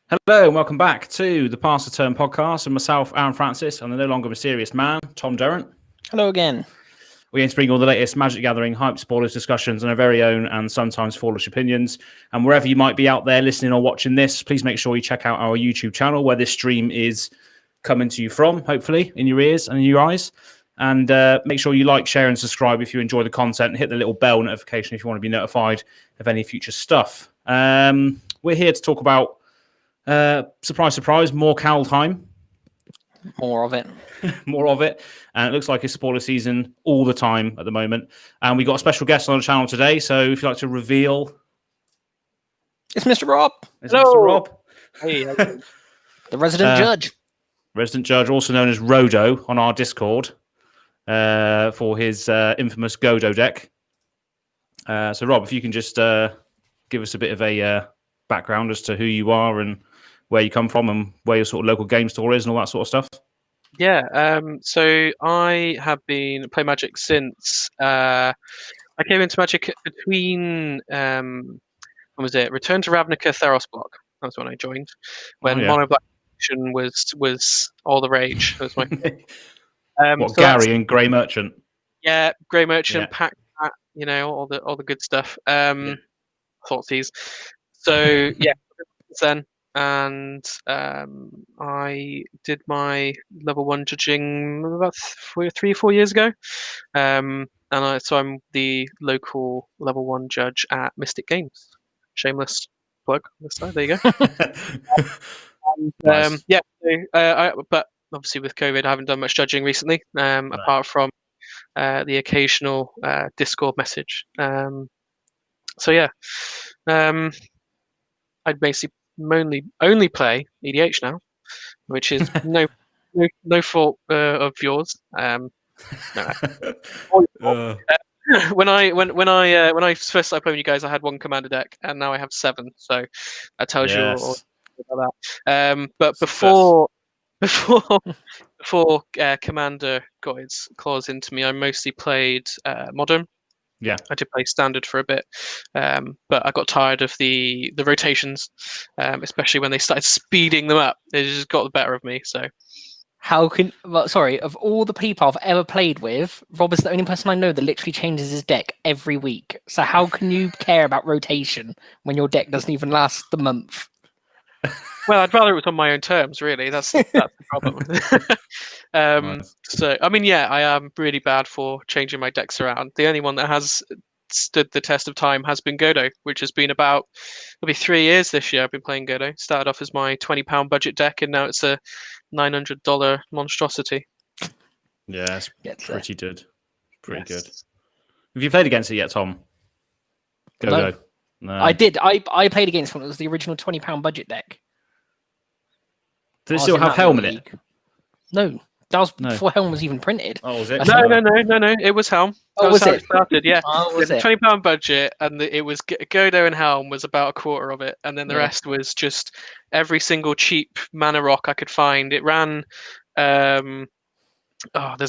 Hello and welcome back to the Pass the Turn podcast with myself, Aaron Francis, and the no longer mysterious man, Tom Durrant. Hello again. We aim to bring all the latest Magic Gathering, hype, spoilers, discussions, and our very own and sometimes foolish opinions. And wherever you might be out there listening or watching this, please make sure you check out our YouTube channel where this stream is coming to you from, hopefully, in your ears and in your eyes. And make sure you like, share, and subscribe if you enjoy the content, and hit the little bell notification if you want to be notified of any future stuff. We're here to talk about surprise, surprise, more Kaldheim. More of it. More of it. And it looks like it's spoiler season all the time at the moment. And we got a special guest on the channel today. So if you'd like to reveal. It's Mr. Rob. It's Mr. Rob. Hey, the resident judge. Resident judge, also known as Rodo on our Discord for his infamous Godo deck. So Rob, if you can just give us a bit of a background as to who you are and where you come from and where your sort of local game store is and all that sort of stuff. Yeah, so I have been playing Magic since I came into Magic between when was it? Return to Ravnica, Theros block. That was when I joined. When Mono Black was all the rage. That was my what, so Gary and Grey Merchant? Yeah, Grey Merchant, Pack, all the good stuff. Thoughtseize. So yeah, then. And I did my level 1 judging about 3 or 4 years ago. So I'm the local level 1 judge at Mystic Games. Shameless plug on this side. There you go. Nice. But obviously with COVID, I haven't done much judging recently, apart from the occasional Discord message. I'd basically only play EDH now, which is no fault of yours. When I first started playing with you guys, I had 1 commander deck, and now I have 7. So that tells you all about that. But before commander got its claws into me, I mostly played modern. Yeah, I did play standard for a bit, but I got tired of the rotations, especially when they started speeding them up. It just got the better of me. So, of all the people I've ever played with, Rob is the only person I know that literally changes his deck every week. So how can you care about rotation when your deck doesn't even last the month? Well, I'd rather it was on my own terms, really. That's the problem. Nice. So, I mean, I am really bad for changing my decks around. The only one that has stood the test of time has been Godo, which has been it'll be 3 years this year I've been playing Godo. Started off as my £20 budget deck, and now it's a $900 monstrosity. Yeah, it's pretty good. Pretty good. Have you played against it yet, Tom? Godo? No. I did. I played against one. It was the original £20 budget deck. Does it still have Helm in it? No. That was before Helm was even printed. Oh, was it? No. It was Helm. Oh, was it? It started, yeah. Oh, was it? £20 budget, and it was Godo and Helm was about a quarter of it, and then the rest was just every single cheap mana rock I could find. It ran. There's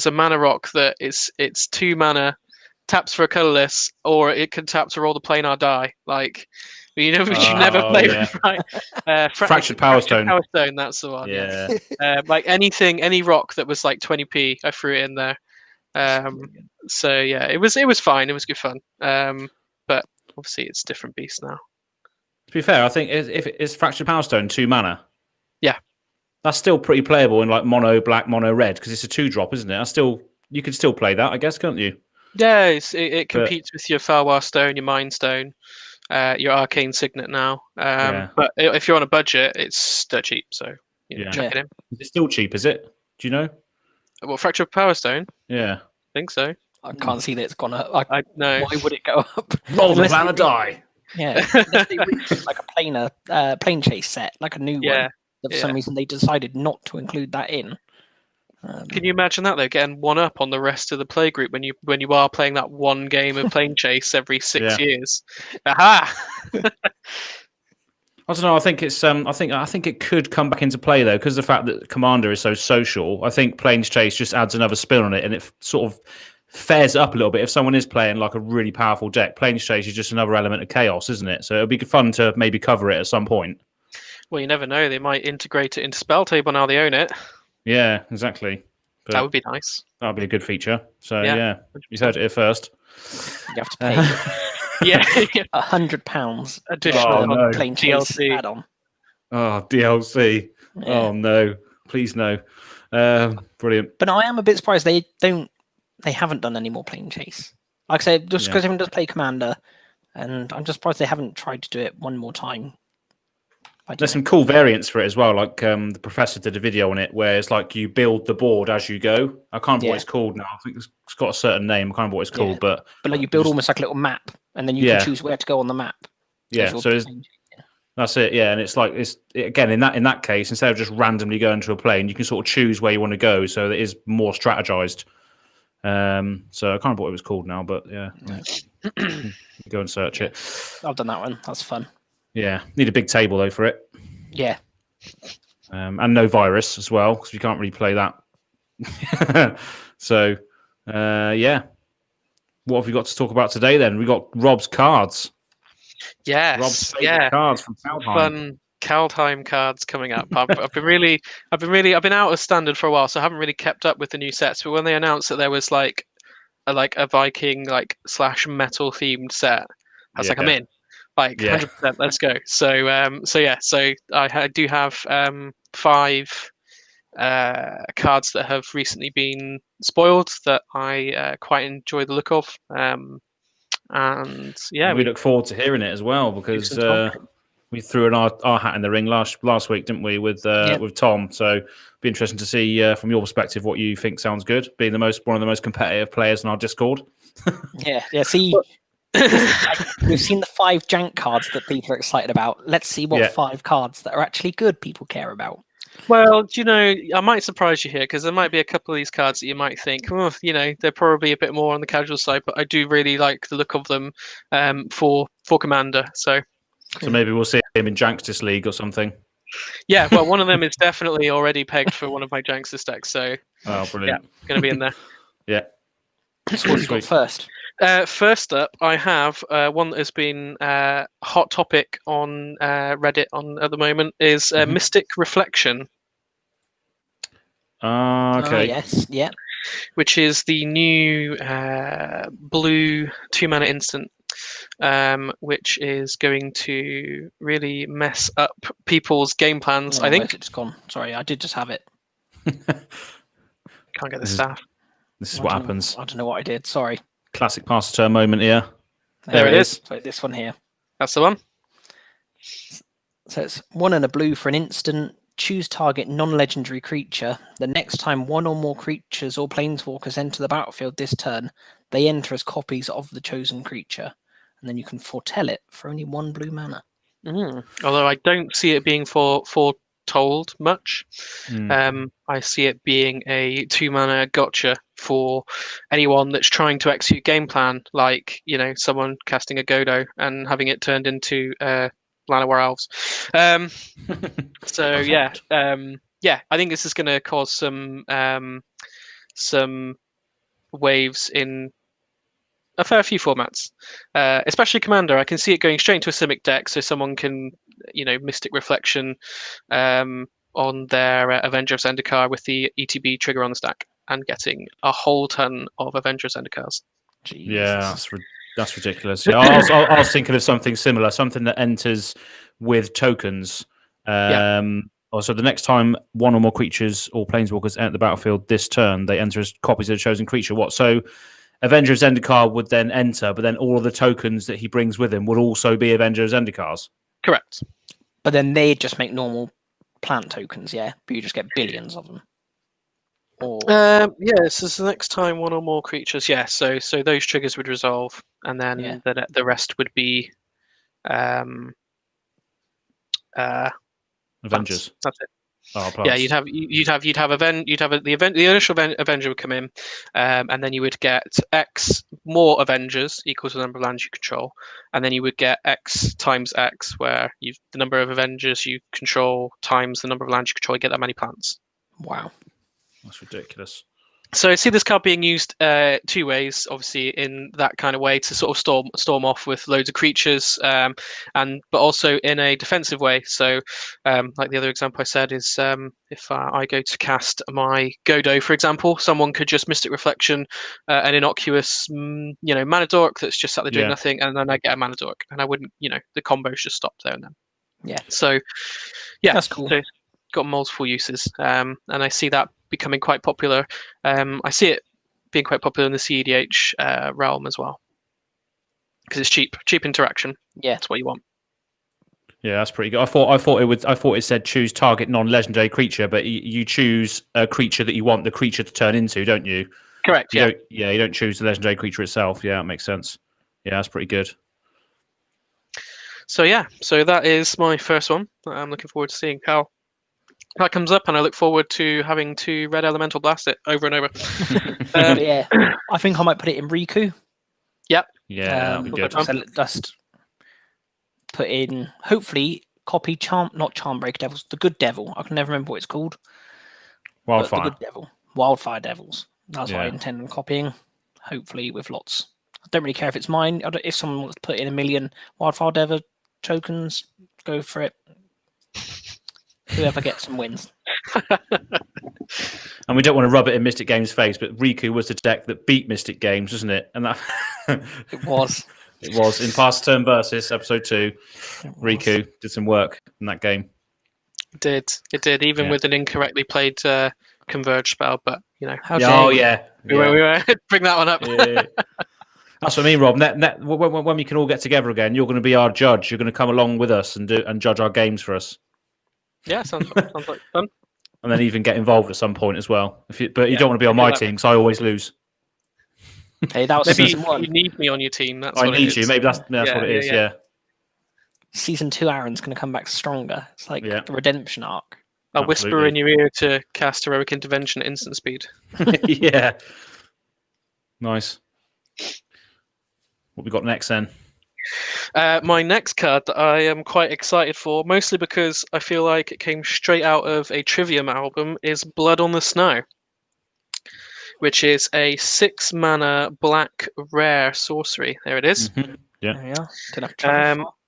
a mana rock that it's 2 mana, taps for a colorless, or it can tap to roll the planar die. Like. You never play with, right? Fractured Power Stone. Power Stone, that's the one. Yeah. Like any rock that was like 20p, I threw it in there. So yeah, it was fine. It was good fun. But obviously it's a different beast now. To be fair, I think if it's Fractured Power Stone 2 mana. Yeah. That's still pretty playable in like mono black, mono red, because it's a 2-drop, isn't it? You can still play that, I guess, can't you? Yeah, it competes with your Farwar Stone, your Mind Stone. Your Arcane Signet now, but if you're on a budget, it's still cheap. So check it in. Is it still cheap? Is it? Do you know? Well, Fracture Power Stone. Yeah, I think so. I can't see that it's gone up. I know. Why would it go up? Roll the planar die. Yeah, unless they reached like a plane chase set, like a new one. But for some reason, they decided not to include that in. Can you imagine that though, getting 1 up on the rest of the play group when you are playing that one game of plane chase every 6 years? Aha! I don't know. I think it's. I think it could come back into play though, because the fact that Commander is so social. I think Planes Chase just adds another spin on it, and it sort of fares it up a little bit. If someone is playing like a really powerful deck, Planes Chase is just another element of chaos, isn't it? So it'll be fun to maybe cover it at some point. Well, you never know. They might integrate it into Spell Table now they own it. Yeah, exactly. But That would be nice. That'd be a good feature. So Yeah, you heard it here first. You have to pay Yeah, £100 additional plain chase DLC. add-on. Oh, DLC. Yeah. Oh no, please no. Brilliant. But I am a bit surprised they haven't done any more plain chase. Like I said, just because everyone does play Commander, and I'm just surprised they haven't tried to do it one more time. There's some cool variants for it as well. Like the professor did a video on it where it's like you build the board as you go. I can't remember what it's called now. I think it's got a certain name. I can't remember what it's called, but like you build almost like a little map, and then you can choose where to go on the map. Yeah, so that's it. Yeah, and it's like again in that case, instead of just randomly going to a plane, you can sort of choose where you want to go. So it is more strategized. So I can't remember what it was called now, but yeah. Go and search it. I've done that one. That's fun. Yeah, need a big table though for it. Yeah. And no virus as well, because you can't really play that. So, yeah. What have we got to talk about today then? We got Rob's cards. Yes. Rob's favorite cards from Kaldheim. Fun Kaldheim cards coming up. I've been out of standard for a while, so I haven't really kept up with the new sets. But when they announced that there was like a Viking / metal themed set, I was like, I'm in. 100%, let's go. So I do have 5 cards that have recently been spoiled that I quite enjoy the look of. And yeah, we look forward to hearing it as well, because we threw our hat in the ring last week, didn't we, with Tom? So it'd be interesting to see from your perspective what you think sounds good, being one of the most competitive players in our Discord. Yeah. See. We've seen the 5 jank cards that people are excited about. Let's see what 5 cards that are actually good people care about. Well, I might surprise you here, because there might be a couple of these cards that you might think, they're probably a bit more on the casual side, but I do really like the look of them for Commander. So maybe we'll see him in Janksters League or something. Yeah, well, one of them is definitely already pegged for one of my Janksters decks. So brilliant. Yeah, going to be in there. Yeah. So what have you got first? First up, I have one that has been hot topic on Reddit at the moment is Mystic Reflection. Okay. Yes. Yeah. Which is the new blue 2-mana instant, which is going to really mess up people's game plans. I think. Where's it just gone? Sorry, I did just have it. Can't get the staff. This is what happens. I don't know what I did. Sorry. Classic pass turn moment here. There it is. So this one here. That's the one. So it's 1 and a blue for an instant. Choose target non-legendary creature. The next time 1 or more creatures or planeswalkers enter the battlefield this turn, they enter as copies of the chosen creature. And then you can foretell it for only 1 blue mana. Although I don't see it being foretold much. I see it being a 2-mana gotcha for anyone that's trying to execute game plan, like someone casting a Godo and having it turned into Llanowar Elves. So yeah, I think this is going to cause some waves in a fair few formats, especially Commander. I can see it going straight into a Simic deck, so someone can Mystic Reflection on their Avenger of Zendikar with the ETB trigger on the stack and getting a whole ton of Avenger of Zendikars. Yeah, that's ridiculous. Yeah, I was thinking of something similar, something that enters with tokens. So the next time 1 or more creatures or planeswalkers enter the battlefield this turn, they enter as copies of the chosen creature. So Avenger of Zendikar would then enter, but then all of the tokens that he brings with him would also be Avenger of Zendikars. Correct. But then they just make normal plant tokens, but you just get billions of them. Or so the next time 1 or more creatures, so those triggers would resolve, and then the rest would be Avengers. That's it. Oh, yeah, you'd have the initial Avenger would come in, and then you would get X more Avengers equals the number of lands you control, and then you would get X times X, where the number of Avengers you control times the number of lands you control, you get that many plants. Wow, that's ridiculous. So I see this card being used two ways, obviously in that kind of way to sort of storm off with loads of creatures, but also in a defensive way. So, like the other example I said is if I go to cast my Godo, for example, someone could just Mystic Reflection an innocuous, mana dork that's just sat there doing nothing, and then I get a mana dork, and I wouldn't, the combo's just stopped there and then. Yeah. So, yeah, that's cool. So it's got multiple uses, and I see that becoming quite popular. I see it being quite popular in the CEDH realm as well, because it's cheap interaction. Yeah, that's what you want. Yeah, that's pretty good. I thought it said choose target non-legendary creature, but you choose a creature that you want the creature to turn into, don't you? Correct. You don't choose the legendary creature itself. Yeah, that makes sense. Yeah, that's pretty good. So that is my first one. I'm looking forward to seeing how that comes up, and I look forward to having to Red Elemental blast it over and over. Yeah, I think I might put it in Riku. Yep. Yeah, good. So just put in, hopefully, copy not Charmbreaker Devils, the Good Devil. I can never remember what it's called. Wildfire. The Good Devil. Wildfire Devils. That's what I intend on copying. Hopefully with lots. I don't really care if it's mine. If someone wants to put in 1 million Wildfire Devil tokens, go for it. Whoever gets some wins. And we don't want to rub it in Mystic Games' face, but Riku was the deck that beat Mystic Games, wasn't it? And that it was. It was in Past Turn Versus episode 2. Riku did some work in that game. It did, even with an incorrectly played Converge spell, but we bring that one up. Yeah. That's what I mean, Rob. When we can all get together again, you're going to be our judge. You're going to come along with us and judge our games for us. Yeah, sounds like fun. And then even get involved at some point as well. But you don't want to be on my team, because I always lose. Hey, that was maybe season 1. You need me on your team. I need you. Maybe that's what it is. Yeah. Season 2, Aaron's going to come back stronger. It's like the redemption arc. I'll whisper in your ear to cast Heroic Intervention at instant speed. Yeah. Nice. What we got next then? My next card that I am quite excited for, mostly because I feel like it came straight out of a Trivium album, is Blood on the Snow, which is a 6-mana black rare sorcery. There it is. Mm-hmm. Yeah.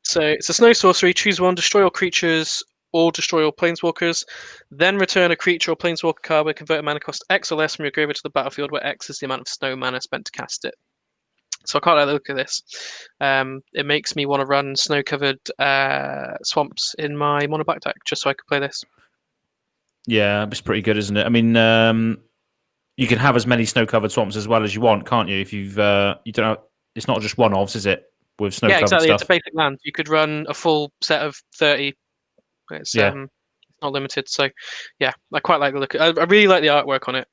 So it's a snow sorcery. Choose one, destroy all creatures or destroy all planeswalkers. Then return a creature or planeswalker card with convert a mana cost X or less from your graveyard to the battlefield, where X is the amount of snow mana spent to cast it. So I quite like the look of this. It makes me want to run snow-covered swamps in my mono black deck, just so I could play this. Yeah, it's pretty good, isn't it? I mean, you can have as many snow-covered swamps as well as you want, can't you? If you don't have, it's not just one-offs, is it? With snow-covered exactly. stuff. It's a basic land. You could run a full set of 30. It's not limited. So, yeah, I quite like the look. I really like the artwork on it.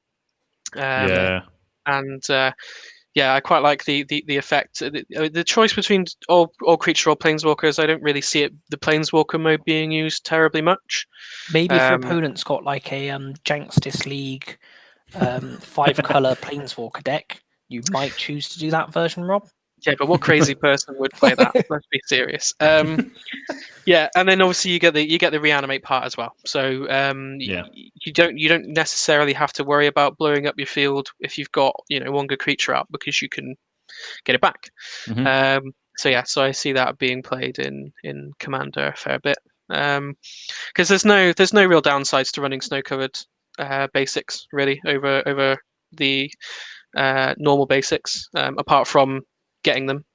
And I quite like the effect. The choice between all creature or planeswalkers, I don't really see the planeswalker mode being used terribly much. Maybe if your opponent's got like a Jankstis League 5-color planeswalker deck, you might choose to do that version, Rob. Yeah, but what crazy person would play that? Let's be serious. And then obviously you get the reanimate part as well. So you don't necessarily have to worry about blowing up your field if you've got one good creature out, because you can get it back. Mm-hmm. So I see that being played in Commander a fair bit, because there's no real downsides to running snow covered basics really over the normal basics, apart from getting them,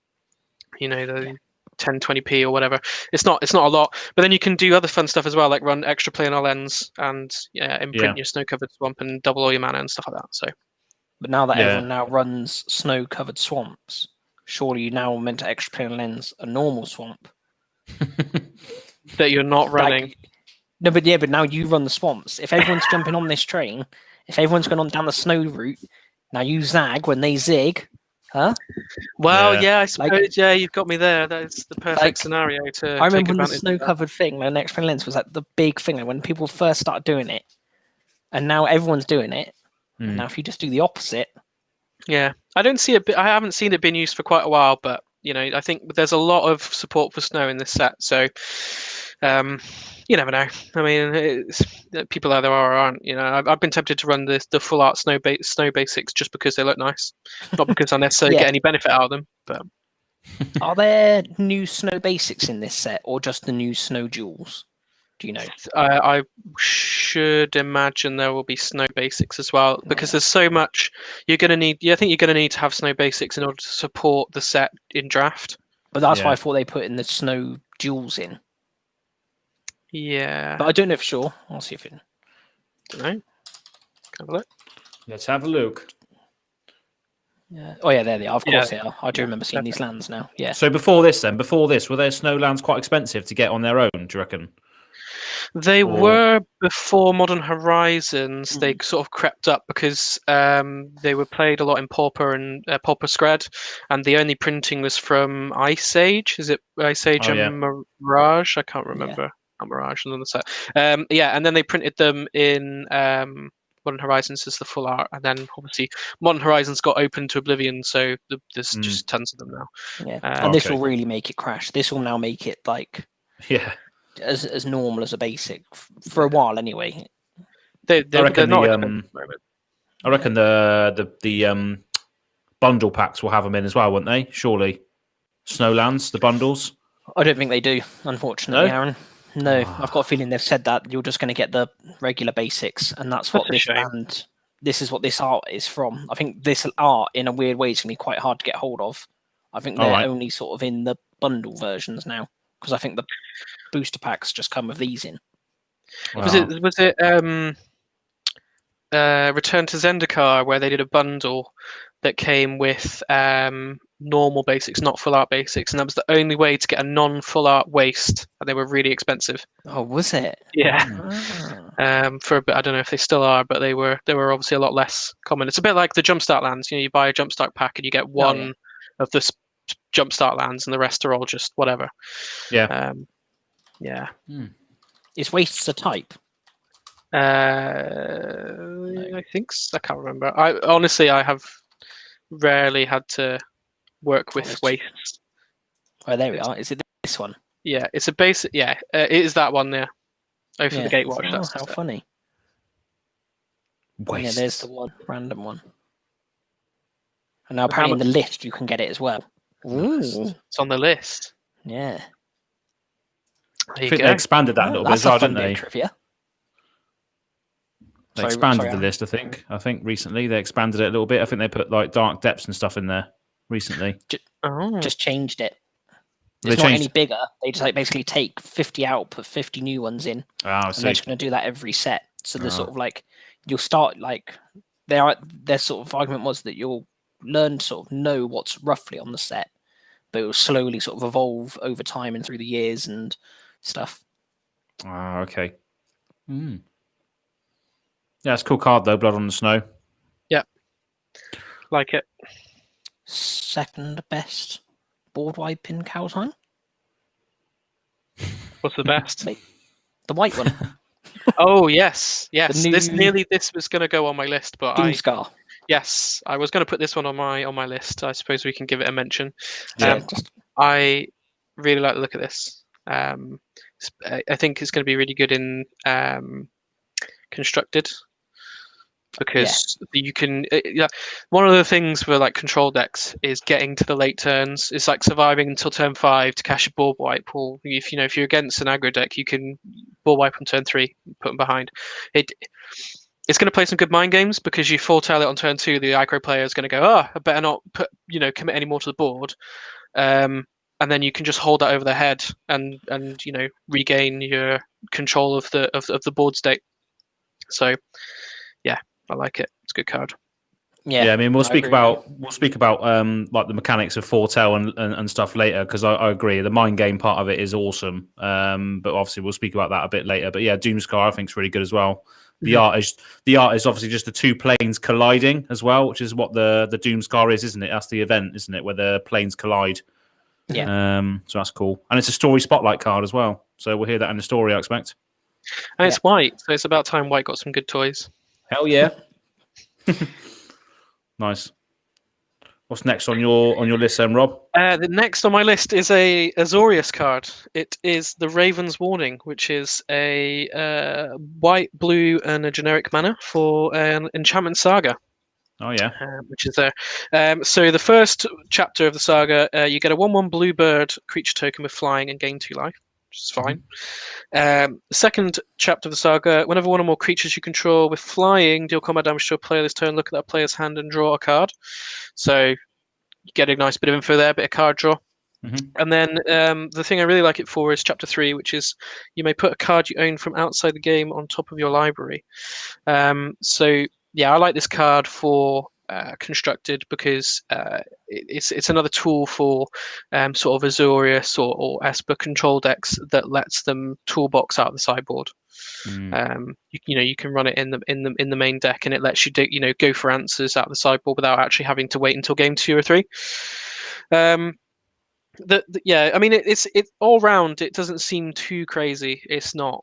the 10-20p or whatever. It's not a lot, but then you can do other fun stuff as well, like run extra planar lens and imprint your snow covered swamp and double all your mana and stuff like that. So, but now that everyone now runs snow covered swamps, surely you now meant to extra planar lens a normal swamp that you're not running. But now you run the swamps. If everyone's jumping on this train, if everyone's going on down the snow route, now you zag when they zig. Huh? Well, I suppose, you've got me there. That's the perfect scenario to I remember take when the snow-covered thing, the next lens was like the big thing, and when people first started doing it, and now everyone's doing it. And now if you just do the opposite. Yeah, I don't see it. I haven't seen it being used for quite a while, but I think there's a lot of support for snow in this set. So You never know. I mean, people either are or aren't. I've been tempted to run the full art snow basics just because they look nice, not because I necessarily get any benefit out of them. But are there new snow basics in this set, or just the new snow jewels? Do you know? I should imagine there will be snow basics as well, because there's so much you're going to need. I think you're going to need to have snow basics in order to support the set in draft. But that's why I thought they put in the snow jewels in. Yeah. But I don't know for sure. I'll see if it. Don't know. Have a look. Let's have a look. Yeah. Oh yeah, there they are. Of course they are. I do remember seeing these lands now. Yeah. So before this, were their snow lands quite expensive to get on their own? Do you reckon? They were before Modern Horizons. They sort of crept up because they were played a lot in Pauper and Pauper Scred, and the only printing was from Ice Age. Is it Ice Age and Mirage? I can't remember. Not Mirage and then the set. And then they printed them in Modern Horizons as the full art, and then obviously Modern Horizons got open to Oblivion, so there's just tons of them now. Yeah, and this will really make it crash. This will now make it like as normal as a basic for a while anyway. They're not I reckon the bundle packs will have them in as well, won't they? Surely, Snowlands, the bundles. I don't think they do, unfortunately, Aaron. No, I've got a feeling they've said that you're just going to get the regular basics, and that's what this land. This is what this art is from. I think this art, in a weird way, is going to be quite hard to get hold of. I think they're only sort of in the bundle versions now, because I think the booster packs just come with these in. Wow. Was it Return to Zendikar where they did a bundle that came with normal basics, not full art basics, and that was the only way to get a non-full art waste, and they were really expensive. Oh, was it? Yeah. For a bit, I don't know if they still are, but they were obviously a lot less common. It's a bit like the Jumpstart lands. You buy a Jumpstart pack and you get one of the Jumpstart lands, and the rest are all just whatever. Yeah. Is wastes a type? I think so. I can't remember. I have rarely had to work with wastes. Oh, there we are. Is it this one? Yeah, it's a basic. Yeah, it is that one there. Oh, for the Gatewatch. Oh, how funny. Wastes. Yeah, there's the one random one. And now apparently in the list you can get it as well. Ooh. It's on the list. Yeah. I think they expanded that a little bit as well, didn't they? Trivia. They expanded the list, I think. Recently they expanded it a little bit. I think they put like Dark Depths and stuff in there recently. Just changed it. It's not any bigger. They just basically take 50 out, put 50 new ones in. And they're just going to do that every set. So there's sort of like, you'll start like, their sort of argument was that you'll learn to sort of know what's roughly on the set, but it will slowly sort of evolve over time and through the years and stuff. Okay. Yeah, it's a cool card though, Blood on the Snow. Yeah. Like it. Second best board wipe in Kaldheim. What's the best? The white one. Oh yes. This was going to go on my list, but Doomscar. Yes, I was going to put this one on my list. I suppose we can give it a mention. Yeah, I really like the look of this. I think it's going to be really good in constructed, because you can. One of the things for like control decks is getting to the late turns. It's like surviving until turn 5 to cash a board wipe. Or if you're against an aggro deck, you can board wipe on turn 3, put them behind. It's going to play some good mind games, because you foretell it on turn 2. The aggro player is going to go, I better not commit any more to the board, and then you can just hold that over their head and regain your control of the board state. So, yeah, I like it. It's a good card. Yeah, I mean, we'll speak about like the mechanics of foretell and stuff later, because I agree the mind game part of it is awesome. But obviously we'll speak about that a bit later. But yeah, Doomscar I think is really good as well. The art is obviously just the two planes colliding as well, which is what the Doomscar is, isn't it? That's the event, isn't it, where the planes collide. Yeah. So that's cool, and it's a story spotlight card as well. So we'll hear that in the story, I expect. And it's white, so it's about time white got some good toys. Hell yeah. Nice. What's next on your list, then, Rob? The next on my list is a Azorius card. It is the Raven's Warning, which is a white, blue, and a generic mana for an Enchantment Saga. Oh yeah. Which is there. So the first chapter of the saga, you get a 1/1 blue bird creature token with flying and gain 2 life, which is fine. The second chapter of the saga, whenever one or more creatures you control with flying deal combat damage to a player this turn, look at that player's hand and draw a card. So you get a nice bit of info there, a bit of card draw. And then the thing I really like it for is chapter 3, which is you may put a card you own from outside the game on top of your library. So yeah, I like this card for constructed because it's another tool for sort of Azorius or Esper control decks that lets them toolbox out the sideboard. You can run it in the main deck, and it lets you go for answers out the sideboard without actually having to wait until game 2 or 3. Yeah, I mean it's all round. It doesn't seem too crazy. It's not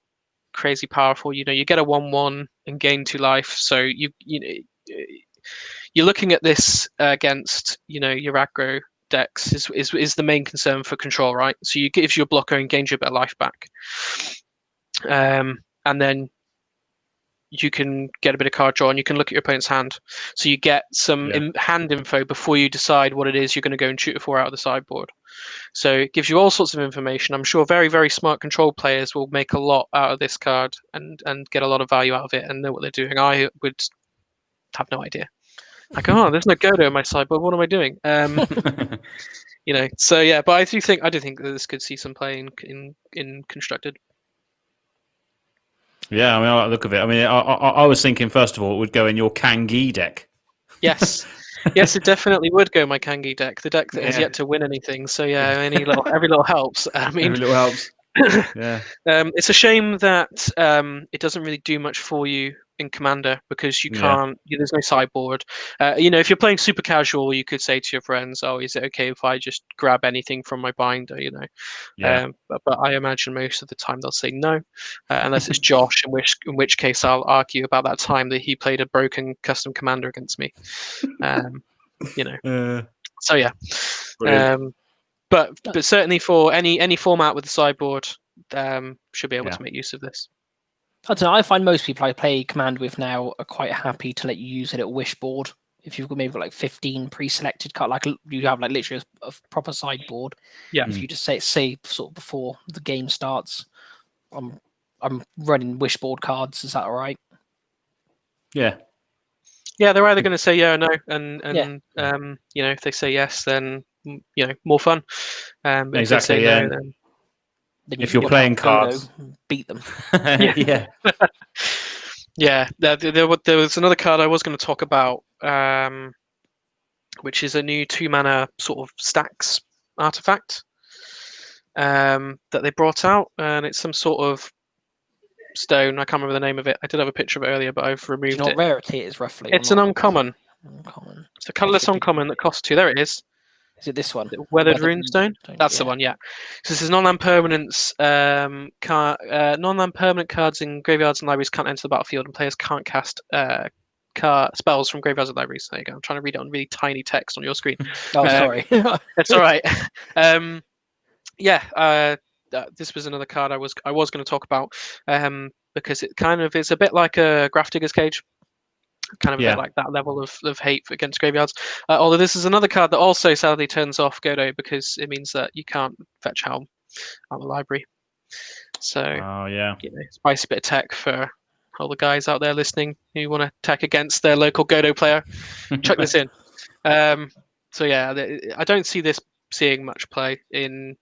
crazy powerful. You get a 1/1 and gain 2 life. So you're looking at this against your aggro decks is the main concern for control, right? So you gives you a blocker and gains you a bit of life back, and then you can get a bit of card draw and you can look at your opponent's hand. So you get some hand info before you decide what it is you're going to go and shoot it for out of the sideboard. So it gives you all sorts of information. I'm sure very, very smart control players will make a lot out of this card and get a lot of value out of it and know what they're doing. I would have no idea. Like, oh, there's no Godo in my sideboard. What am I doing? So yeah, but I do think that this could see some play in constructed. Yeah, I mean, I like the look of it. I mean, I was thinking first of all it would go in your Kangi deck. Yes, yes, it definitely would go in my Kangi deck, the deck that has yet to win anything. So yeah, every little helps. I mean, every little helps. Yeah. It's a shame that it doesn't really do much for you in Commander because you can't. There's no sideboard. If you're playing super casual, you could say to your friends, "Oh, is it okay if I just grab anything from my binder?" But I imagine most of the time they'll say no, unless it's Josh, in which case I'll argue about that time that he played a broken custom Commander against me. So yeah. But certainly for any format with the sideboard, should be able to make use of this. I don't know. I find most people I play Command with now are quite happy to let you use it at wish board. If you've got 15 pre-selected cards, like you have literally a proper sideboard. Yeah. If you just say sort of before the game starts, I'm running wish board cards. Is that all right? Yeah. Yeah, they're either going to say yeah or no, and if they say yes, then more fun. Exactly. If they say no, then if you're playing cards, beat them. Yeah. Yeah. There was another card I was going to talk about, which is a new 2-mana sort of stacks artifact that they brought out, and it's some sort of stone. I can't remember the name of it. I did have a picture of it earlier, but I've removed it. Do you know what rarity it is roughly? It's an uncommon. It's a colorless Okay, uncommon that costs 2. There it is. Is it this one? Weathered Runestone? That's the one, yeah. So this is non-land permanents. Non-land permanent cards in graveyards and libraries can't enter the battlefield, and players can't cast spells from graveyards and libraries. There you go. I'm trying to read it on really tiny text on your screen. Oh, sorry. It's all right. This was another card I was going to talk about because it kind of is a bit like a Grafdigger's Cage. Kind of a bit like that level of hate against graveyards. Although this is another card that also sadly turns off Godo because it means that you can't fetch Helm out of the library. So, spicy bit of tech for all the guys out there listening who want to tech against their local Godo player. Chuck this in. So yeah, I don't see this seeing much play in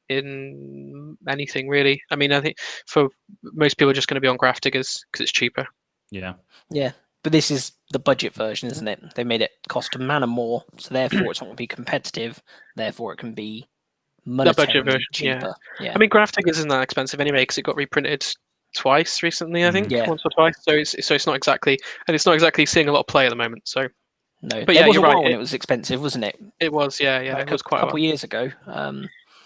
anything really. I mean, I think for most people, are just going to be on Grafdiggers because it's cheaper. Yeah. Yeah. But this is the budget version, isn't it? They made it cost a mana more, so therefore it's not going to be competitive. Therefore, it can be monetarily budget version, cheaper. Yeah. I mean, Grafdiggers isn't that expensive anyway because it got reprinted twice recently. I think once or twice. So it's not exactly, and it's not exactly seeing a lot of play at the moment. So no, but there was you're a while right. when it was expensive, wasn't it? It was, yeah. It was quite a couple years ago.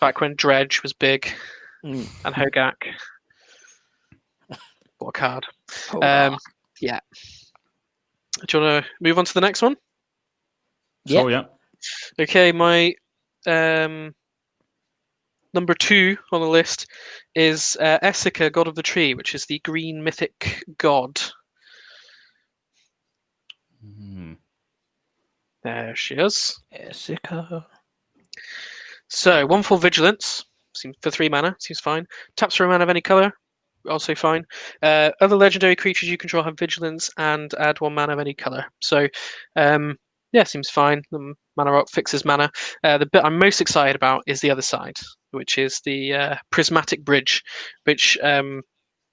Back when Dredge was big and Hogak. What a card. Yeah. Do you want to move on to the next one? Sure, yeah. Okay, my number 2 on the list is Essica, God of the Tree, which is the green mythic god. There she is. Essica. So 1/4 vigilance, seems for 3 mana, seems fine. Taps for a mana of any color, also fine. Other legendary creatures you control have vigilance and add 1 mana of any color. So yeah, seems fine. The mana rock fixes mana. The bit I'm most excited about is the other side, which is the prismatic bridge, which that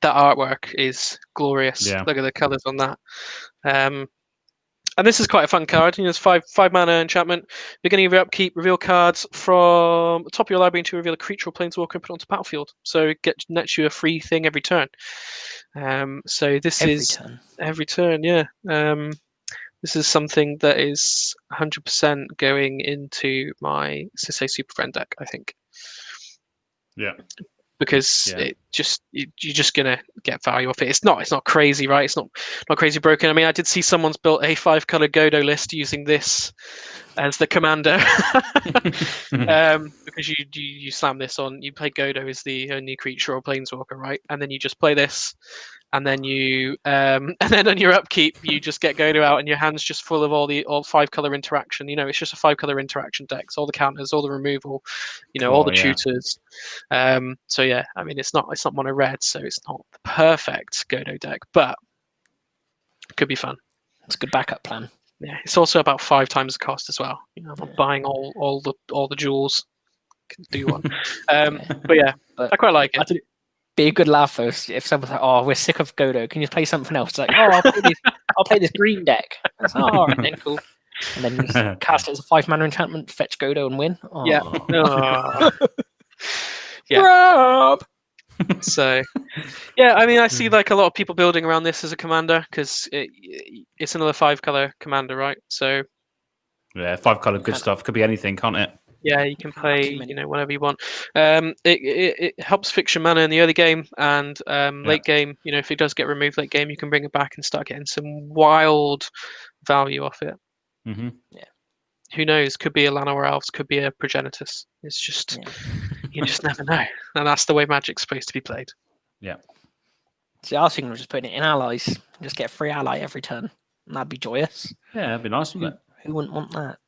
artwork is glorious. Yeah. Look at the colors on that. And this is quite a fun card. It's 5 mana enchantment. Beginning of your upkeep, reveal cards from the top of your library to reveal a creature or planeswalker and put it onto battlefield. So it nets you a free thing every turn. So this is every turn, yeah. This is something that is 100% going into my Sisei Super Friend deck, I think. Yeah. Because you're just gonna get value off it. It's not crazy, right? It's not crazy broken. I mean, I did see someone's built a 5-color Godo list using this as the commander. Because you slam this on, you play Godo as the only creature or planeswalker, right? And then you just play this, and then you and then on your upkeep you just get Godo out and your hand's just full of all 5-color interaction. It's just a 5-color interaction deck. So all the counters, all the removal, all the tutors. So yeah, I mean it's not mono red, so it's not the perfect Godo deck, but it could be fun. It's a good backup plan. Yeah, it's also about 5 times the cost as well. I'm not buying all the jewels. Can do one. But yeah, I quite like it. Be a good laugh though if someone's like, "Oh, we're sick of Godo. Can you play something else?" It's like, "Oh, I'll play this green deck." It's like, "Oh, then cool." And then you just cast it as a 5 mana enchantment, fetch Godo, and win. Oh. Yeah. Yeah. Rob! So, yeah, I mean, I see like a lot of people building around this as a commander because it's another 5-color commander, right? So, yeah, 5-color good stuff. Could be anything, can't it? Yeah, you can play, whatever you want. It helps fix your mana in the early game, and late game, if it does get removed late game, you can bring it back and start getting some wild value off it. Mm-hmm. Yeah. Who knows? Could be a Llanowar Elves, could be a Progenitus. It's just, you just never know. And that's the way Magic's supposed to be played. Yeah. See, I was thinking of just putting it in allies. Just get a free ally every turn. And that'd be joyous. Yeah, that'd be nice, wouldn't it? Who wouldn't want that?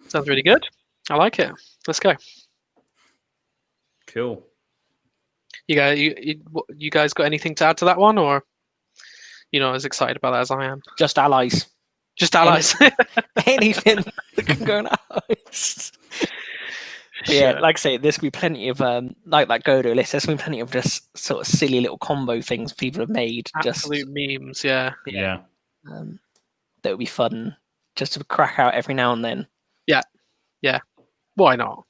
Sounds really good. I like it. Let's go. Cool. You guys got anything to add to that one, or as excited about that as I am? Just allies. Just allies. Anything that can go in allies. Yeah, like I say, there's going to be plenty of like that Godo list. There's going to be plenty of just sort of silly little combo things people have made. Absolute memes, yeah. That would be fun just to crack out every now and then. Yeah. Why not?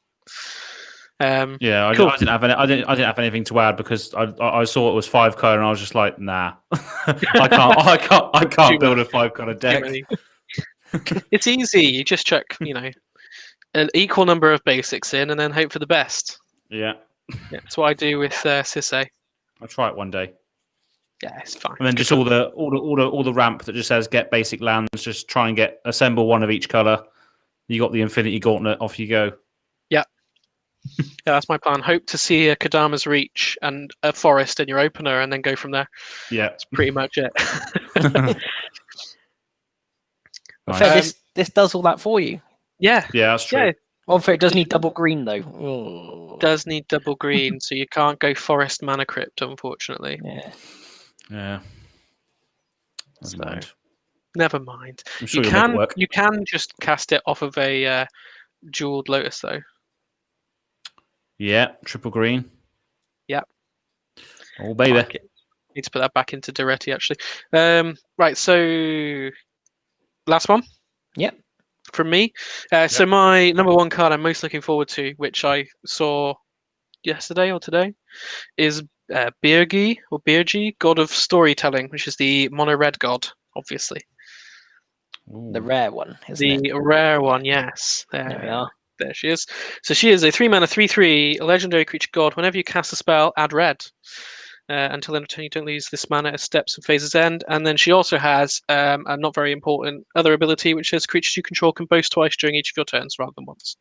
Yeah, cool. I didn't have anything to add because I saw it was 5-color and I was just like, nah, I can't build a 5-color deck. It's easy. You just chuck, an equal number of basics in and then hope for the best. Yeah. That's what I do with Sisei. I'll try it one day. Yeah, it's fine. And then just all the ramp that just says get basic lands. Just try and assemble one of each color. You got the Infinity Gauntlet. Off you go. Yeah, that's my plan. Hope to see a Kadama's Reach and a Forest in your opener, and then go from there. Yeah, that's pretty much it. Nice. This does all that for you. Yeah, that's true. Yeah. Well, it does need double green though. Ooh. Does need double green, so you can't go Forest Mana Crypt, unfortunately. Yeah. Never mind. I'm sure you can just cast it off of a jeweled Lotus though. Yeah, triple green. Yeah. Oh baby. Like need to put that back into Duretti actually. Right, so last one. Yep. From me. So my number 1 card I'm most looking forward to, which I saw yesterday or today, is Birgi, God of Storytelling, which is the mono red god, obviously. Ooh. The rare one, isn't it? Rare one, yes. There we are. There she is. So she is a 3-mana 3/3 legendary creature god. Whenever you cast a spell, add red. Until end of turn, you don't lose this mana as steps and phases end. And then she also has a not very important other ability, which says creatures you control can boast twice during each of your turns rather than once,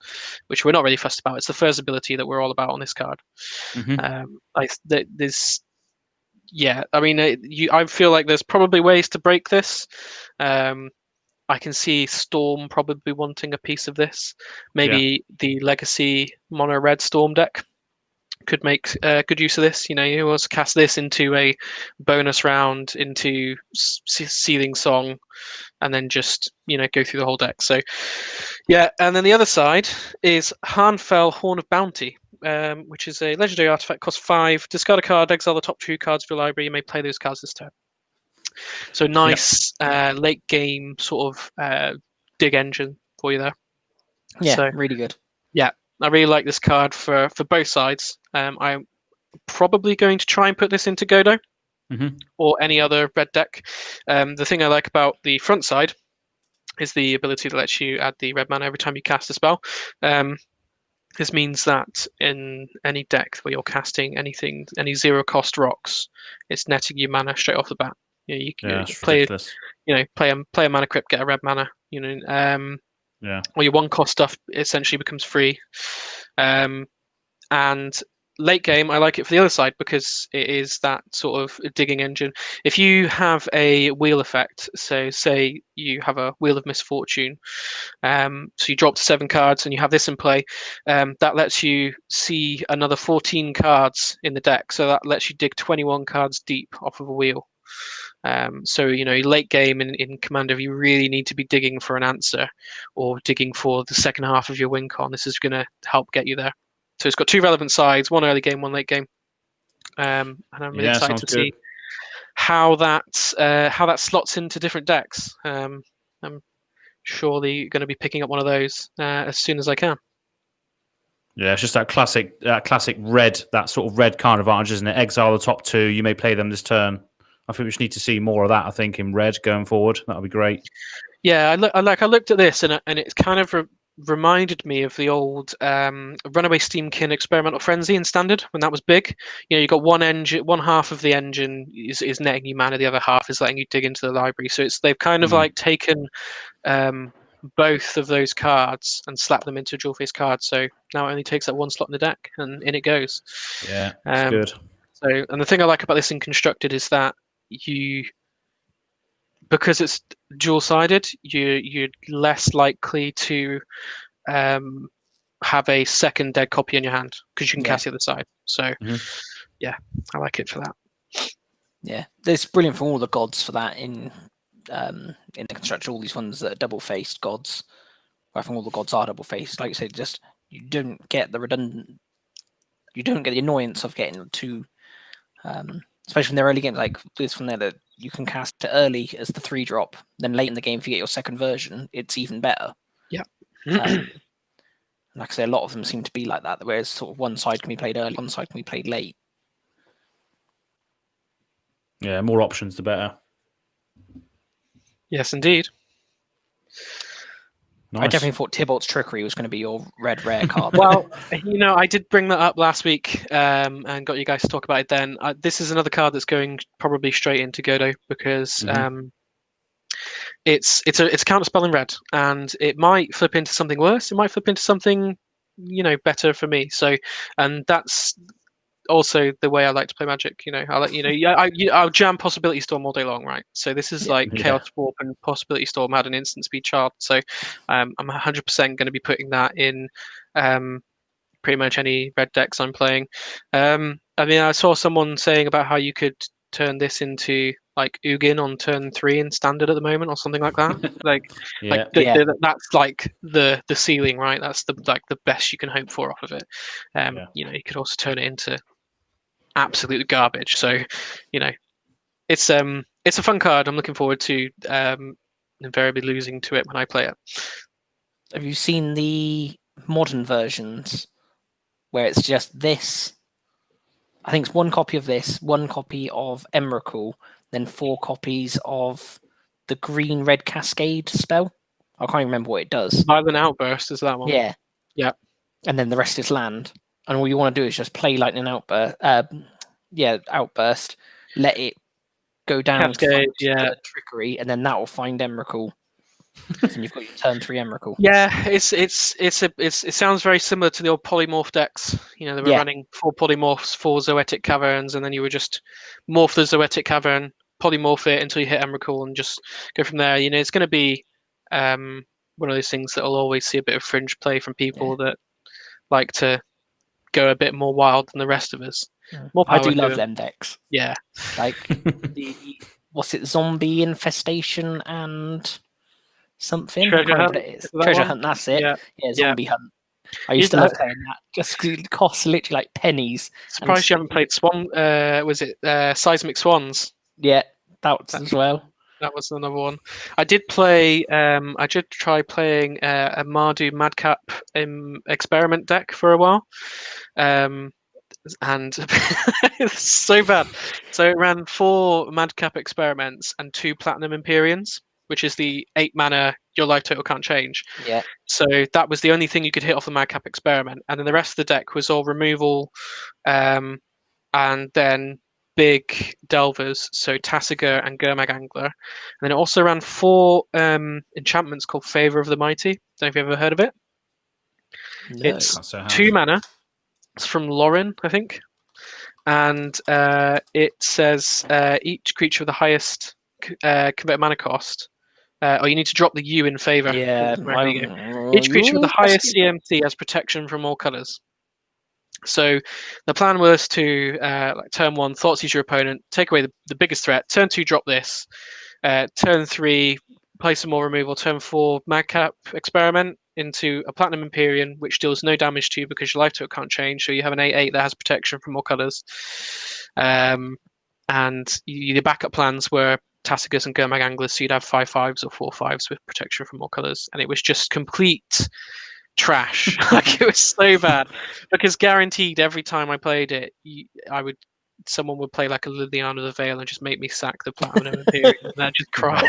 which we're not really fussed about. It's the first ability that we're all about on this card. I feel like there's probably ways to break this. I can see Storm probably wanting a piece of this. Maybe the Legacy Mono Red Storm deck could make good use of this. You also cast this into a bonus round into Sealing Song, and then just go through the whole deck. So yeah, and then the other side is Harnfell Horn of Bounty, which is a legendary artifact, costs 5. Discard a card, exile the top 2 cards of your library. You may play those cards this turn. So nice late game sort of dig engine for you there. Yeah, so, really good. Yeah, I really like this card for both sides. I'm probably going to try and put this into Godo or any other red deck. The thing I like about the front side is the ability to let you add the red mana every time you cast a spell. This means that in any deck where you're casting any 0-cost rocks, it's netting you mana straight off the bat. You play a mana crypt, get a red mana. Or your 1-cost stuff essentially becomes free. And late game, I like it for the other side because it is that sort of digging engine. If you have a wheel effect, so say you have a Wheel of Misfortune, so you drop to 7 cards and you have this in play, that lets you see another 14 cards in the deck. So that lets you dig 21 cards deep off of a wheel. So late game in Commander, you really need to be digging for an answer or digging for the second half of your win con. This is going to help get you there. So it's got 2 relevant sides, 1 early game, 1 late game, and I'm really excited to see how that slots into different decks. I'm surely going to be picking up one of those as soon as I can. Yeah, it's just that classic red, that sort of red card advantage, isn't it? Exile the top 2, you may play them this turn. I think we just need to see more of that, I think, in red going forward. That would be great. Yeah, I looked at this and it kind of reminded me of the old Runaway Steamkin Experimental Frenzy in Standard when that was big. You got one half of the engine is netting you mana, the other half is letting you dig into the library. So they've kind of like taken both of those cards and slapped them into a dual face card. So now it only takes up 1 slot in the deck and in it goes. Yeah, that's good. So, and the thing I like about this in Constructed is that because it's dual-sided, you're less likely to have a second dead copy in your hand because you can cast the other side. So, yeah, I like it for that. Yeah, it's brilliant for all the gods for that in the Constructed. All these ones that are double-faced gods. I think all the gods are double-faced. Like you said, just you don't get the redundant. You don't get the annoyance of getting two. Especially in the early games, like this from there, that you can cast it early as the 3-drop. Then late in the game, if you get your second version, it's even better. Yeah. Like I say, a lot of them seem to be like that, whereas sort of one side can be played early, one side can be played late. Yeah, more options, the better. Yes, indeed. Nice. I definitely thought Tybalt's Trickery was going to be your red rare card. Well, I did bring that up last week and got you guys to talk about it then. This is another card that's going probably straight into Godo because it's a counter spell in red, and it might flip into something worse. It might flip into something better for me. So, and that's also the way I like to play Magic. I'll jam Possibility Storm all day long, right? So this is Chaos Warp, and Possibility Storm had an instant speed child. So I'm 100% going to be putting that in pretty much any red decks I'm playing. I saw someone saying about how you could turn this into like Ugin on turn 3 in Standard at the moment, or something like that. That's like the ceiling, right? That's the best you can hope for off of it. You could also turn it into absolute garbage. So, it's a fun card. I'm looking forward to invariably losing to it when I play it. Have you seen the modern versions where it's just this? I think it's 1 copy of this, 1 copy of Emrakul, then 4 copies of the green-red Cascade spell. I can't even remember what it does. Violent Outburst is that one. Yeah. Yeah. And then the rest is land. And all you want to do is just play Lightning Outburst. outburst, let it go down Cascade, to trickery, and then that will find Emrakul. And you've got your turn 3 Emrakul. Yeah, it sounds very similar to the old polymorph decks. They were running 4 polymorphs, 4 Zoetic Caverns, and then you would just morph the Zoetic Cavern, polymorph it until you hit Emrakul, and just go from there. It's going to be one of those things that will always see a bit of fringe play from people that like to go a bit more wild than the rest of us. More power I do to love them. them decks. Yeah, like what's it, Zombie Infestation and something? Treasure Hunt. Treasure Hunt. That's it. Yeah, Zombie Hunt. I used to love playing that just because it costs literally like pennies. Surprised you haven't played Swan. Was it Seismic Swans? Yeah, that was as well. That was another one. I did play. I did try playing a Mardu Madcap experiment deck for a while, and it's so bad. So it ran 4 Madcap experiments and 2 Platinum Empyreans, which is the 8 mana. Your life total can't change. Yeah. So that was the only thing you could hit off the Madcap experiment, and then the rest of the deck was all removal, and then big delvers, so Tasigur and Gurmag Angler. And then it also ran 4 enchantments called Favor of the Mighty. Don't know if you've ever heard of it. No. It's 2 mana. It's from Lauren, I think. And it says each creature with the highest convert mana cost, or you need to drop the U in Favor. Yeah. Each creature with the highest CMC has protection from all colors. So the plan was to turn 1, Thoughtseize your opponent, take away the biggest threat. Turn 2, drop this. Turn 3, play some more removal. Turn 4, Madcap experiment into a Platinum Empyrean, which deals no damage to you because your life total can't change. So you have an 8/8 that has protection from all colors. And the backup plans were Tassigurs and Gurmag Anglers, so you'd have 5/5s or 4/5s with protection from all colors. And it was just complete trash. Like, it was so bad because guaranteed every time I played it, someone would play like a Liliana of the Veil and just make me sack the Platinum Imperium, and I'd just cry.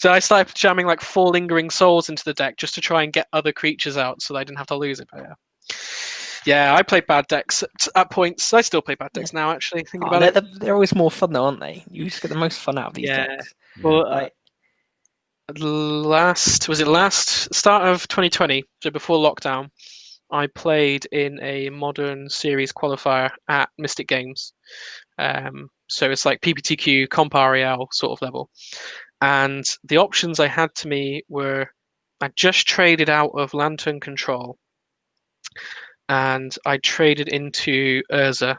So I started jamming like 4 Lingering Souls into the deck just to try and get other creatures out so that I didn't have to lose it. But yeah, I played bad decks at points. I still play bad decks now, actually. Think about it. They're always more fun though, aren't they? You just get the most fun out of these decks. Well, last start of 2020, so before lockdown, I played in a modern series qualifier at Mystic Games. So it's like PPTQ, Comp REL sort of level. And the options I had to me were, I just traded out of Lantern Control, and I traded into Urza,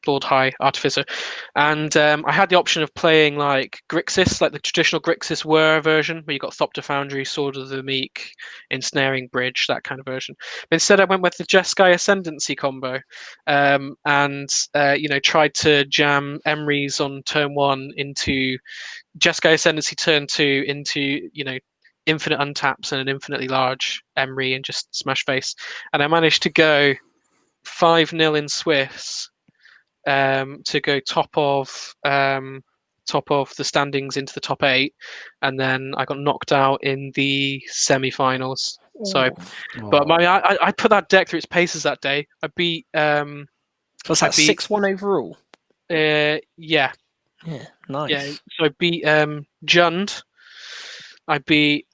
Lord High Artificer, and I had the option of playing like Grixis, like the traditional Grixis Whir version, where you got Thopter Foundry, Sword of the Meek, Ensnaring Bridge, that kind of version. But instead, I went with the Jeskai Ascendancy combo, and tried to jam Emrys on turn 1 into Jeskai Ascendancy turn 2 into infinite untaps and an infinitely large Emry and just smash face. And I managed to go 5-0 in Swifts. To go top of the standings into the top 8, and then I got knocked out in the semi-finals. So, but I put that deck through its paces that day. I beat. Was that 6-1 overall? Yeah. Yeah, nice. Yeah, so I beat Jund. I beat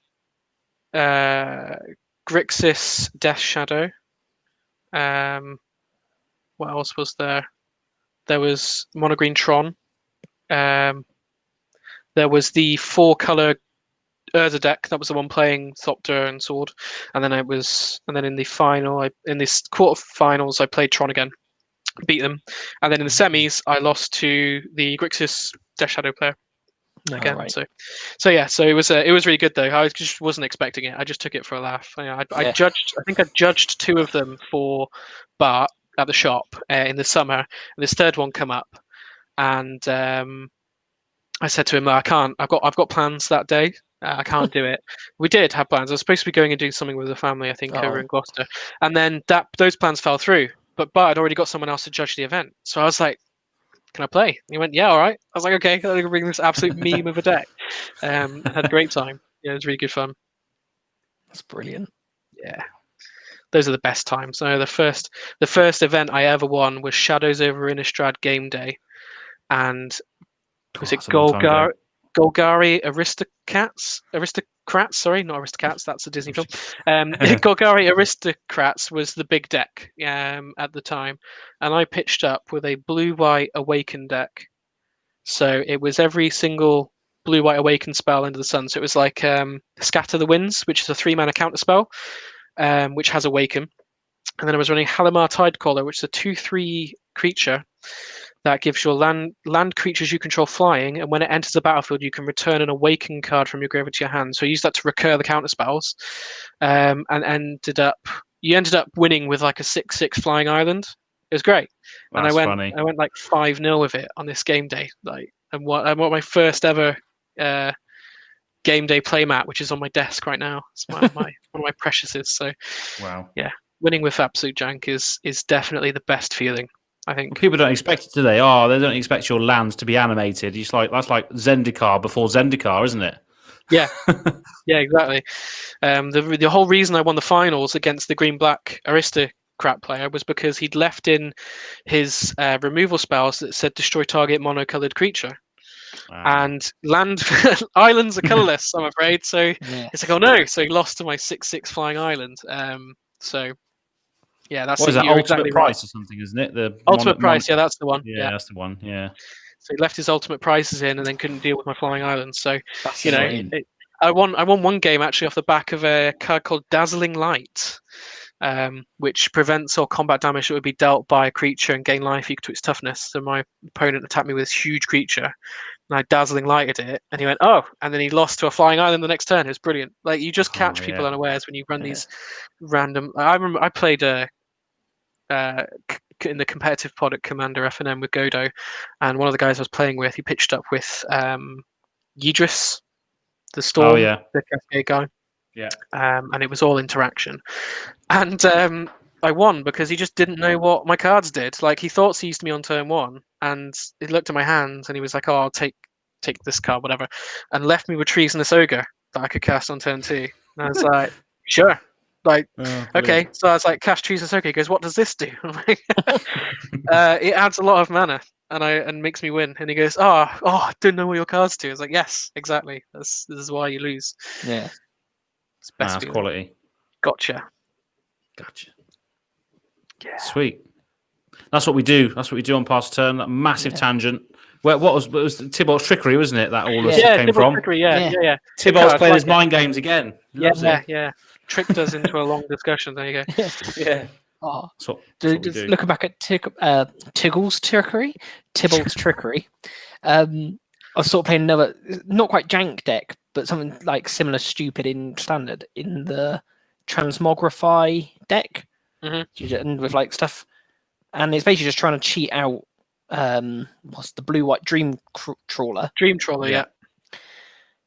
Grixis Death Shadow. What else was there? There was Monogreen Tron. There was the 4-color Urza deck. That was the one playing Thopter and Sword. And then in the final, in this quarterfinals, I played Tron again, beat them. And then in the semis, I lost to the Grixis Death Shadow player again. Right. So it was really good though. I just wasn't expecting it. I just took it for a laugh. I think I judged 2 of them for Bart at the shop in the summer, and this third one come up, and I said to him, I can't. I've got plans that day. I can't do it. We did have plans. I was supposed to be going and doing something with the family, I think, over in Gloucester, and then those plans fell through. But Bart had already got someone else to judge the event, so I was like, "Can I play?" And he went, "Yeah, all right." I was like, "Okay, I'm gonna bring this absolute meme of a deck." I had a great time. Yeah, it was really good fun. That's brilliant. Yeah. those are the best times. So the first event I ever won was Shadows over Innistrad game day, and was it Golgari Aristocrats? Sorry, not Aristocats. That's a Disney film. Golgari Aristocrats was the big deck at the time, and I pitched up with a blue-white Awaken deck. So it was every single blue-white Awaken spell under the sun. So it was like Scatter the Winds, which is a 3-mana counter spell, which has Awaken. And then I was running Halimar Tidecaller, which is a 2/3 creature that gives your land creatures you control flying, and when it enters the battlefield, you can return an Awaken card from your graveyard to your hand. So I used that to recur the counter spells, and ended up winning with like a 6/6 flying island. It was great. That's and funny. I went like 5-0 with it on this game day. Like, and what my first ever game day playmat, which is on my desk right now. It's one of my preciouses. So wow, yeah, winning with absolute jank is definitely the best feeling, I think. Well, people don't expect it, do they? Oh, they don't expect your lands to be animated. It's like that's like Zendikar before Zendikar, isn't it? Yeah, yeah, exactly. The whole reason I won the finals against the green-black Aristocrat player was because he'd left in his removal spells that said destroy target monocolored creature. And land islands are colorless, I'm afraid. So it's like, oh no! So he lost to my 6/6 flying island. So yeah, that's what is that? Ultimate exactly price right. or something, isn't it? The ultimate price, yeah, that's the one. Yeah, that's the one. Yeah. So he left his ultimate prices in, and then couldn't deal with my flying islands. So That's I won one game actually off the back of a card called Dazzling Light, which prevents all combat damage that would be dealt by a creature and gain life equal to its toughness. So my opponent attacked me with this huge creature, and I Dazzling Lighted it, and he went, oh, and then he lost to a flying island the next turn. It was brilliant. Like, you just catch people unawares when you run these random. I remember I played in the competitive pod at Commander FNM with Godo, and one of the guys I was playing with, he pitched up with Yidris, the Storm, the Cascade guy. Yeah. And it was all interaction. And I won because he just didn't know what my cards did. Like, he thought seized me on turn 1, and he looked at my hands and he was like, oh, I'll take this card, whatever, and left me with Treasonous Ogre that I could cast on turn 2. And I was like, sure. Like, okay. So I was like, cast Treasonous Ogre. He goes, what does this do? I'm like, it adds a lot of mana and makes me win. And he goes, I didn't know what your cards do. I was like, yes, exactly. This is why you lose. Yeah. It's best that's quality. Gotcha. Yeah. Sweet. That's what we do. That's what we do on Past Turn. That massive tangent. What was Tybalt's Trickery, wasn't it? That all this came from. Trickery, yeah. Tybalt's playing his mind games again. Yeah. Tricked us into a long discussion. There you go. Yeah. Oh, just looking back at Tybalt's Trickery, I was sort of playing another, not quite jank deck, but something like similar stupid in Standard in the Transmogrify deck, and with like stuff, and it's basically just trying to cheat out what's the blue-white Dream Trawler. Yeah.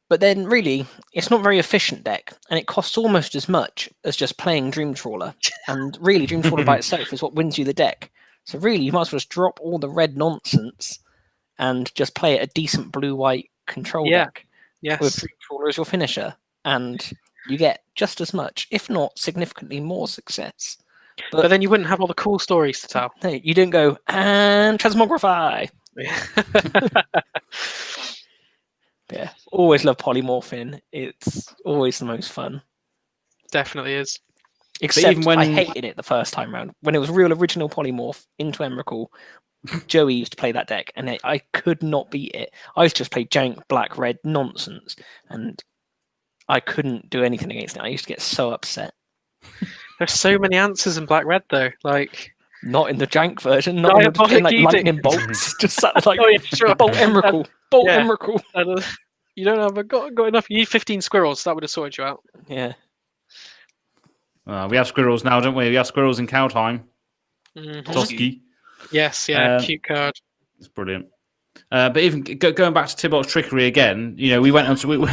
But then, really, it's not a very efficient deck, and it costs almost as much as just playing Dream Trawler. And really, Dream Trawler by itself is what wins you the deck. So really, you might as well just drop all the red nonsense and just play a decent blue-white control deck with Dream Trawler as your finisher, and you get just as much, if not significantly more success. But then you wouldn't have all the cool stories to tell. No, you didn't go, and Transmogrify! Yeah, always love polymorphing. It's always the most fun. Definitely is. Except even when I hated it the first time round. When it was real original polymorph into Emrakul, Joey used to play that deck, and I could not beat it. I used to just play jank, black, red nonsense, and I couldn't do anything against it. I used to get so upset. There's so many answers in black, red, though. Like, not in the jank version. Not in the like lightning bolts. Just sat like bolt Emrakul. Bolt Emrakul. You don't have got enough. You need 15 squirrels. That would have sorted you out. Yeah. We have squirrels now, don't we? We have squirrels in Kaldheim. Toski. Yes, cute card. It's brilliant. But even going back to Tybalt's Trickery again, we went on to...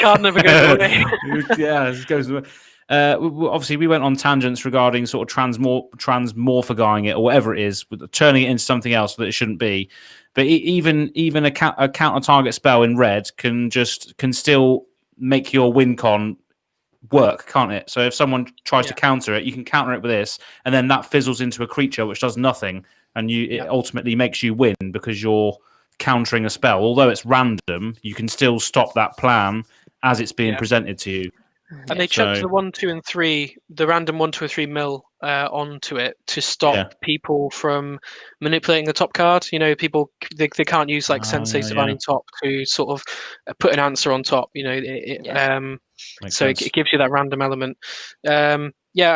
Card never goes away. It goes away. Obviously, we went on tangents regarding sort of transmorphifying it or whatever it is, turning it into something else that it shouldn't be. But even a counter target spell in red can still make your win con work, can't it? So if someone tries to counter it, you can counter it with this, and then that fizzles into a creature which does nothing, and it ultimately makes you win because you're countering a spell. Although it's random, you can still stop that plan as it's being presented to you. And they chucked the 1, 2, and 3, the random 1, 2, or 3 mill onto it to stop people from manipulating the top card. You know, people they can't use like Sensei Divining Top to sort of put an answer on top. You know, so it gives you that random element. I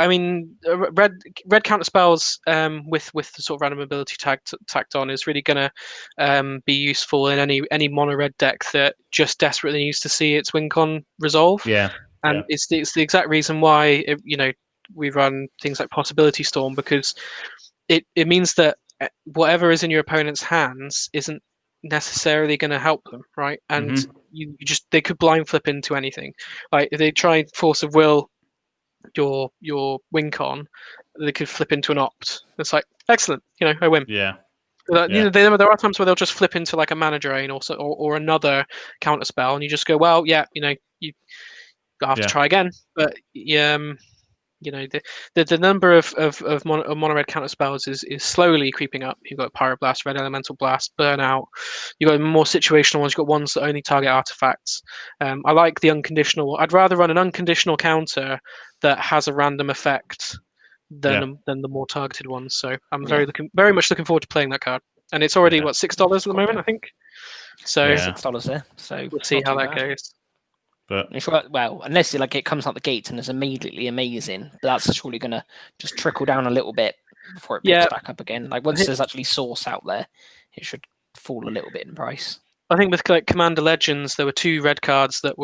mean, red counter spells with the sort of random ability tacked on is really going to be useful in any mono red deck that just desperately needs to see its win con resolve. And it's the exact reason why we run things like Possibility Storm, because it means that whatever is in your opponent's hands isn't necessarily going to help them, right? And they could blind flip into anything. Like if they try and Force of Will your win con, they could flip into an opt. It's like excellent, I win. Yeah. There are times where they'll just flip into like a mana drain or another counter spell, and you just go, well, you have to try again. But the number of mono red counter spells is slowly creeping up. You've got Pyroblast, Red Elemental Blast, Burnout. You've got more situational ones. You've got ones that only target artifacts. I like the unconditional. I'd rather run an unconditional counter that has a random effect than the more targeted ones. So I'm very much looking forward to playing that card. And it's already $6 at the moment, I think. So $6 there. So we'll see how that goes. But unless it comes out the gates and is immediately amazing, but that's surely going to just trickle down a little bit before it picks back up again. Like once there's actually source out there, it should fall a little bit in price. I think with like Commander Legends, there were 2 red cards that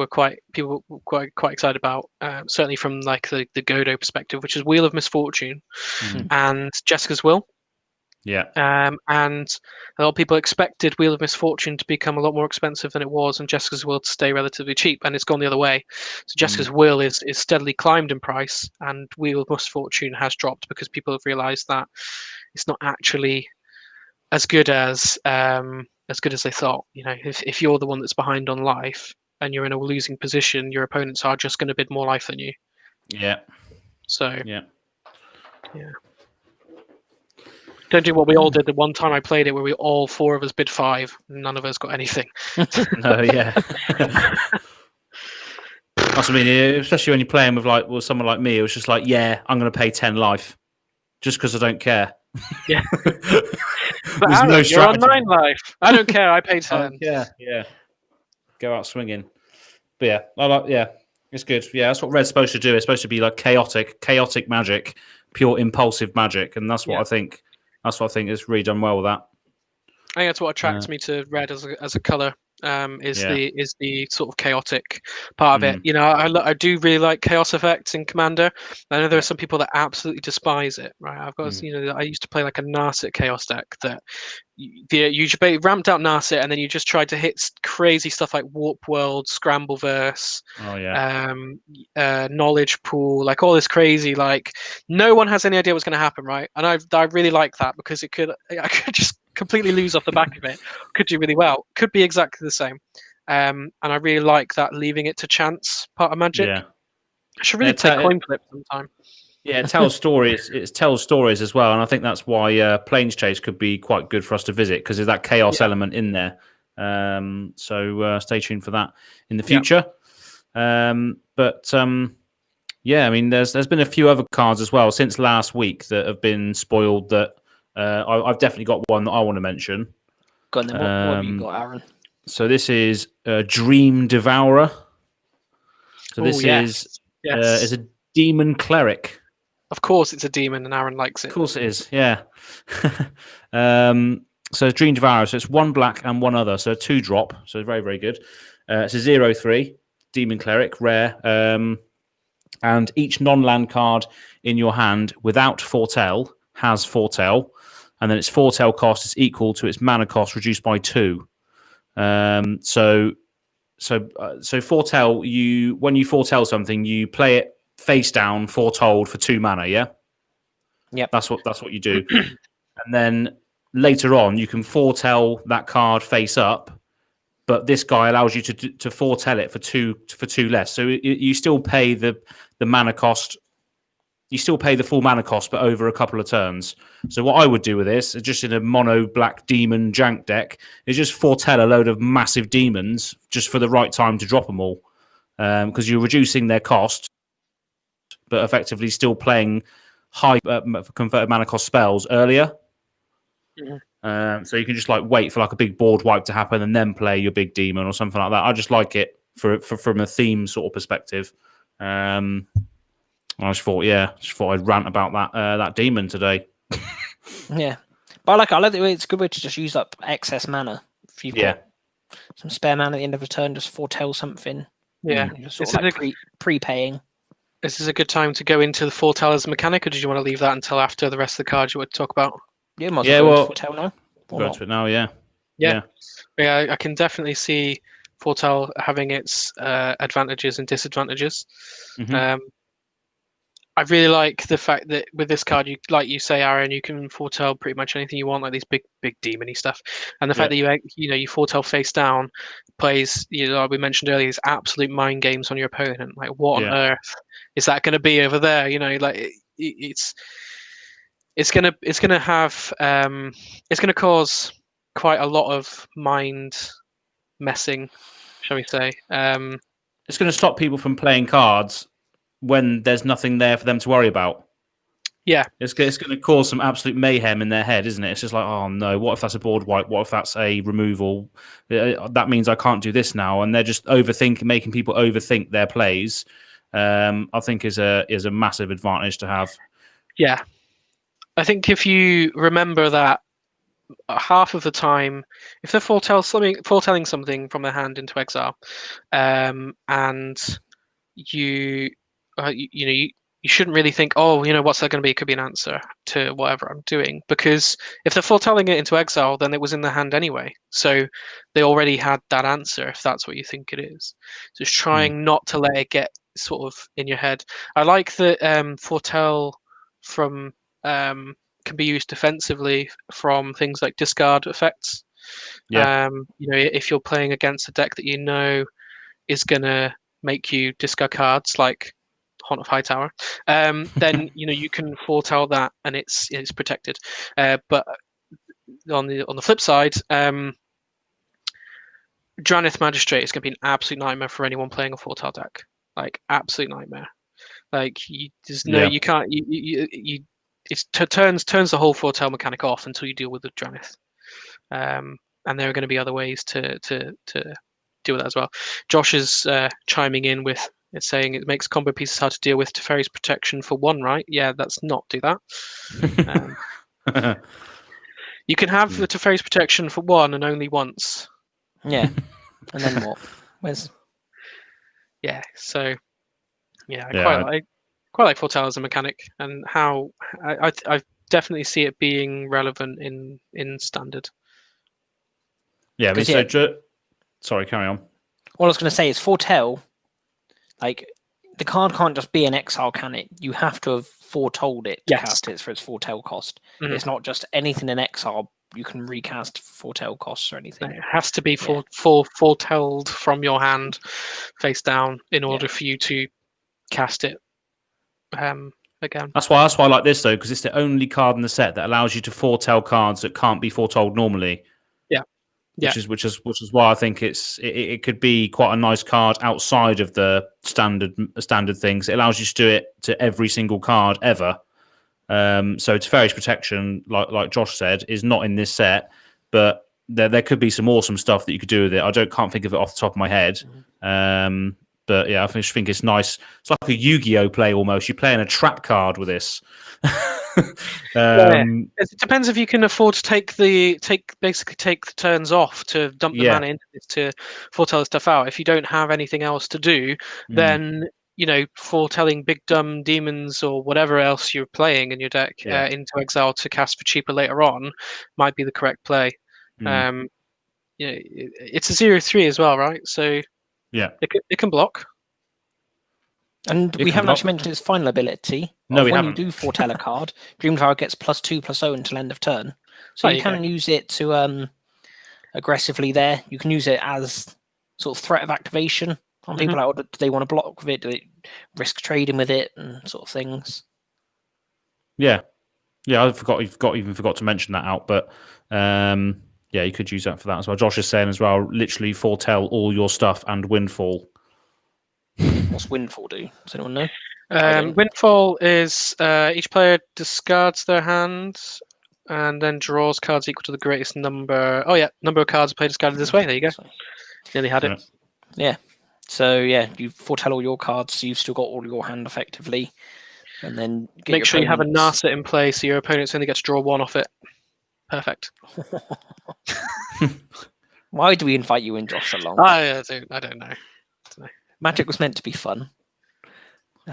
people were quite excited about. Certainly from like the Godo perspective, which is Wheel of Misfortune and Jessica's Will. Yeah. And a lot of people expected Wheel of Misfortune to become a lot more expensive than it was, and Jessica's Will to stay relatively cheap, and it's gone the other way. So Jessica's Will is steadily climbed in price, and Wheel of Misfortune has dropped because people have realised that it's not actually as good as they thought. If you're the one that's behind on life and you're in a losing position, your opponents are just going to bid more life than you. Yeah. So yeah. Don't do what we all did the one time I played it, where we all 4 of us bid 5, and none of us got anything. No, yeah. That's what I mean, especially when you're playing with someone like me. It was just like, I'm going to pay 10 life just because I don't care. Yeah. But Aaron, you're on 9 life. I don't care. I paid 10. Yeah. Go out swinging. But it's good. Yeah, that's what Red's supposed to do. It's supposed to be like chaotic magic, pure impulsive magic, and that's what I think. That's what I think is really done well with that. I think that's what attracts me to Red as a color. Is the sort of chaotic part of it. I do really like chaos effects in Commander. I know there are some people that absolutely despise it. Right, I've got I used to play like a Narset chaos deck that you ramped out Narset, and then you just tried to hit crazy stuff like Warp World, Scrambleverse, Knowledge Pool, like all this crazy, like no one has any idea what's going to happen, right? And I really like that because I could just completely lose off the back of it. Could do really well. Could be exactly the same. And I really like that leaving it to chance part of Magic. Yeah. I should really play coin flip sometime. Yeah, it tells stories. It tells stories as well, and I think that's why Planes Chase could be quite good for us to visit, because there's that chaos element in there. So stay tuned for that in the future. I mean, there's been a few other cards as well since last week that have been spoiled that I've definitely got one that I want to mention. Go on then. What have you got, Aaron? So this is Dream Devourer. So this is a demon cleric. Of course, it's a demon, and Aaron likes it. Of course, it is. Yeah. So it's Dream Devourer. So it's 1 black and 1 other. So 2 drop. So very, very good. It's a 0/3 demon cleric, rare. And each non-land card in your hand without foretell has foretell, and then its foretell cost is equal to its mana cost reduced by 2. So foretell, when you foretell something, you play it face down, foretold for 2 mana. Yeah, that's what you do. And then later on, you can foretell that card face up, but this guy allows you to foretell it for two less. So you still pay the mana cost. You still pay the full mana cost, but over a couple of turns. So what I would do with this, just in a mono black demon jank deck, is just foretell a load of massive demons just for the right time to drop them all, because you're reducing their cost, but effectively still playing high converted mana cost spells earlier. Mm-hmm. So you can just wait for a big board wipe to happen and then play your big demon or something like that. I just like it from a theme sort of perspective. I just thought I'd rant about that demon today. Yeah, but I like the way it's a good way to just use up excess mana. If you've got some spare mana at the end of a turn, just foretell something. Yeah, just sort of prepaying. This is a good time to go into the foretell as a mechanic, or did you want to leave that until after the rest of the cards you want to talk about? Yeah, might as well go into foretell now. Go into it now, yeah. I can definitely see foretell having its advantages and disadvantages. Mm-hmm. I really like the fact that with this card, you say, Aaron, you can foretell pretty much anything you want, like these big demony stuff. And the fact that you foretell face down plays, like we mentioned earlier, these absolute mind games on your opponent. Like, what on earth is that going to be over there? It's gonna cause quite a lot of mind messing, shall we say? It's going to stop people from playing cards when there's nothing there for them to worry about. Yeah. It's going to cause some absolute mayhem in their head, isn't it? It's just like, oh no, what if that's a board wipe? What if that's a removal? That means I can't do this now. And they're just making people overthink their plays. I think is a massive advantage to have. Yeah. I think if you remember that half of the time, if they're foretelling something from their hand into exile, and you shouldn't really think, what's that going to be? It could be an answer to whatever I'm doing, because if they're foretelling it into exile, then it was in their hand anyway. So they already had that answer, if that's what you think it is. Just trying not to let it get sort of in your head. I like that foretell from can be used defensively from things like discard effects. If you're playing against a deck that is going to make you discard cards like Haunt of Hightower, then you can foretell that and it's protected. But on the flip side, Dranith Magistrate is going to be an absolute nightmare for anyone playing a foretell deck. Like, absolute nightmare. Like, you can't. It turns the whole foretell mechanic off until you deal with the Dranith. And there are going to be other ways to deal with that as well. Josh is chiming in with it, saying it makes combo pieces hard to deal with. Teferi's Protection for 1, right? Yeah, let's not do that. You can have the Teferi's Protection for 1 and only once. Yeah. And then what? Yeah, so I quite like foretell as a mechanic, and how I definitely see it being relevant in standard. Yeah, sorry, carry on. What I was going to say is foretell, like, the card can't just be an exile, can it? You have to have foretold it to cast it for its foretell cost. Mm-hmm. It's not just anything in exile you can recast foretell costs or anything. It has to be foretelled from your hand face down in order for you to cast it again. That's why I like this, though, because it's the only card in the set that allows you to foretell cards that can't be foretold normally. Which is why I think it could be quite a nice card outside of the standard things. It allows you to do it to every single card ever. So Teferi's Protection, like Josh said, is not in this set, but there could be some awesome stuff that you could do with it. I can't think of it off the top of my head. But yeah, I just think it's nice. It's like a Yu-Gi-Oh play almost. You're playing a trap card with this. It depends if you can afford to take the turns off to dump the mana into this to foretell stuff out. If you don't have anything else to do, then foretelling big dumb demons or whatever else you're playing in your deck into exile to cast for cheaper later on might be the correct play. It's a 0/3 as well, right? So it can block. And we haven't actually mentioned its final ability. No, we when haven't. you do foretell a card, Dreamdevour gets +2/+0 until end of turn. So you can use it to aggressively there. You can use it as sort of threat of activation on people. Like, do they want to block with it? Do they risk trading with it and sort of things? Yeah, I even forgot to mention that out, but yeah, you could use that for that as well. Josh is saying as well, literally foretell all your stuff and windfall. What's windfall do? Does anyone know? Windfall is each player discards their hand and then draws cards equal to the greatest number. Oh yeah, number of cards played discarded this way. There you go. Nearly had it. Yeah. So yeah, you foretell all your cards, so you've still got all your hand effectively, and then make sure you have a Narset in play, so your opponents only get to draw one off it. Perfect. Why do we invite you in, Josh, along? I don't know. Magic was meant to be fun.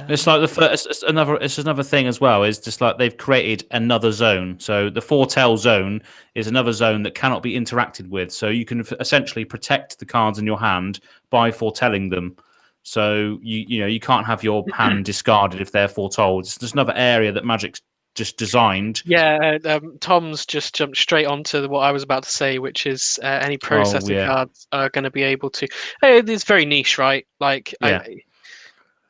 It's like it's another thing as well. Is just like they've created another zone. So the foretell zone is another zone that cannot be interacted with. So you can essentially protect the cards in your hand by foretelling them. So you can't have your hand discarded if they're foretold. It's just another area that Magic's just designed. Yeah, Tom's just jumped straight onto what I was about to say, which is any processing cards are going to be able to. It's very niche, right? Like, yeah.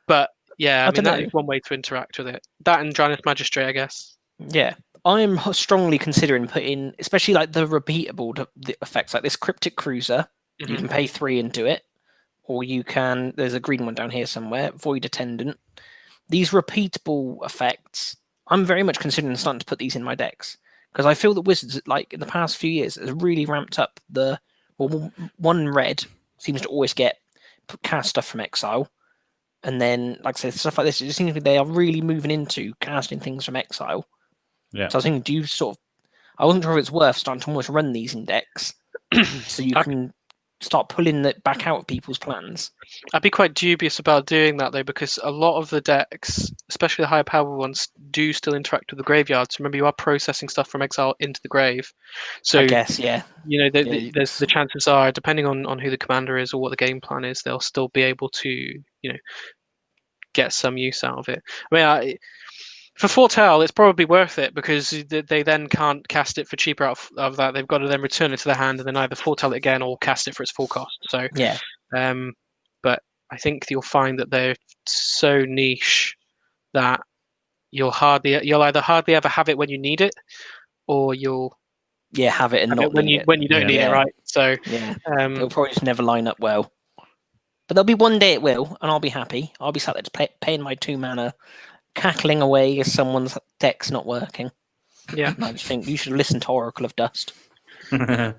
But yeah, I mean that is one way to interact with it. That and Janus Magistrate, I guess. Yeah, I'm strongly considering putting, especially like the repeatable effects, like this Cryptic Cruiser. Mm-hmm. You can pay 3 and do it, or you can. There's a green one down here somewhere. Void Attendant. These repeatable effects, I'm very much considering starting to put these in my decks because I feel that Wizards, like in the past few years, has really ramped up the. Well, one red seems to always cast stuff from exile. And then, like I said, stuff like this, it just seems like they are really moving into casting things from exile. Yeah. So I was thinking, I wasn't sure if it's worth starting to almost run these in decks so you can start pulling it back out of people's plans. I'd be quite dubious about doing that, though, because a lot of the decks, especially the higher power ones, do still interact with the graveyards. Remember, you are processing stuff from exile into the grave. So I guess, yeah. There's the chances are, depending on who the commander is or what the game plan is, they'll still be able to, get some use out of it. I mean, for foretell, it's probably worth it because they then can't cast it for cheaper out of that. They've got to then return it to their hand and then either foretell it again or cast it for its full cost. So yeah. But I think you'll find that they're so niche that you'll either hardly ever have it when you need it, or you'll have it and have not it when you don't need it, right? So it'll probably just never line up well. But there'll be one day it will, and I'll be happy. I'll be sat there paying my 2 mana, cackling away as someone's deck's not working. Yeah. I just think you should listen to Oracle of Dust. Do you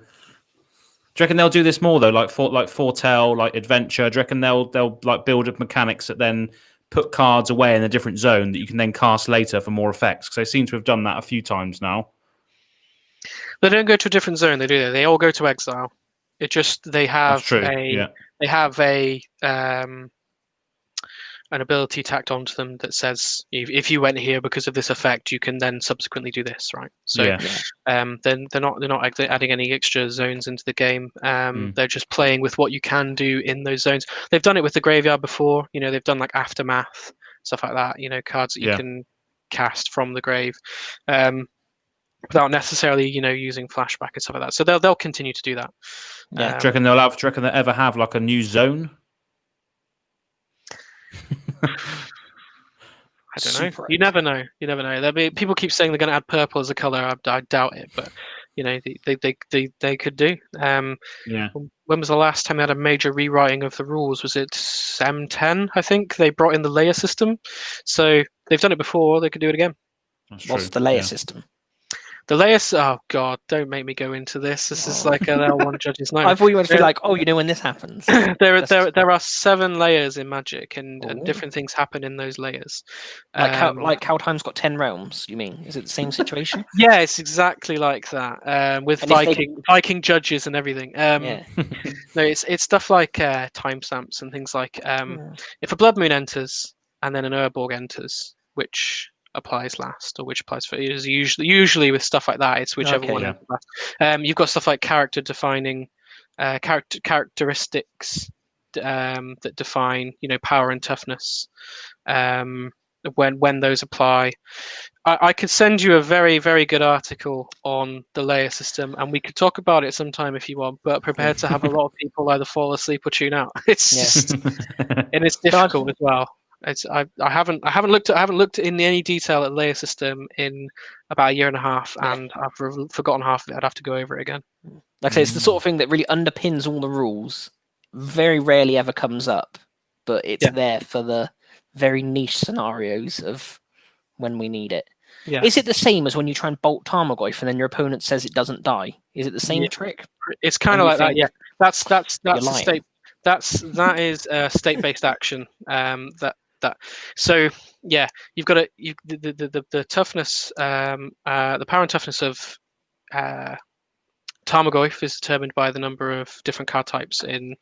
reckon they'll do this more though, like foretell, like adventure? Do you reckon they'll like build up mechanics that then put cards away in a different zone that you can then cast later for more effects? Because they seem to have done that a few times now. They don't go to a different zone, they all go to exile. It just they have an ability tacked onto them that says if you went here because of this effect, you can then subsequently do this, right? So then they're not adding any extra zones into the game. They're just playing with what you can do in those zones. They've done it with the graveyard before. They've done like Aftermath, stuff like that. Cards that you can cast from the grave. Without necessarily, using flashback and stuff like that. So they'll continue to do that. Yeah. Do you reckon they'll ever have like a new zone? I don't know. You never know. There'll be people keep saying they're going to add purple as a color. I doubt it, but they could do. When was the last time they had a major rewriting of the rules? Was it M10? I think they brought in the layer system. So they've done it before. They could do it again. What's the layer system? The layers. Oh God! Don't make me go into this. This is like an L1 judge's night. I thought you were like, when this happens. There are 7 layers in Magic, and different things happen in those layers. Like Kaldheim's got 10 realms. You mean? Is it the same situation? Yeah, it's exactly like that. With Viking judges and everything. No, it's stuff like timestamps and things like if a Blood Moon enters and then an Urborg enters, which applies last or which applies for is usually with stuff like that, it's whichever one enters last. You've got stuff like character defining characteristics that define power and toughness, when those apply. I could send you a very, very good article on the layer system, and we could talk about it sometime if you want. But prepare to have a lot of people either fall asleep or tune out. It's just, and it's difficult as well. I haven't looked in any detail at layer system in about a year and a half, and I've forgotten half of it. I'd have to go over it again. Like I say, it's the sort of thing that really underpins all the rules. Very rarely ever comes up, but it's there for the very niche scenarios of when we need it. Yeah. Is it the same as when you try and bolt Tarmogoyf and then your opponent says it doesn't die? Is it the same trick? It's kind of like that. Yeah, that's a state. That is a state-based action. So yeah, you've got the toughness, the power and toughness of Tarmogoyf is determined by the number of different card types in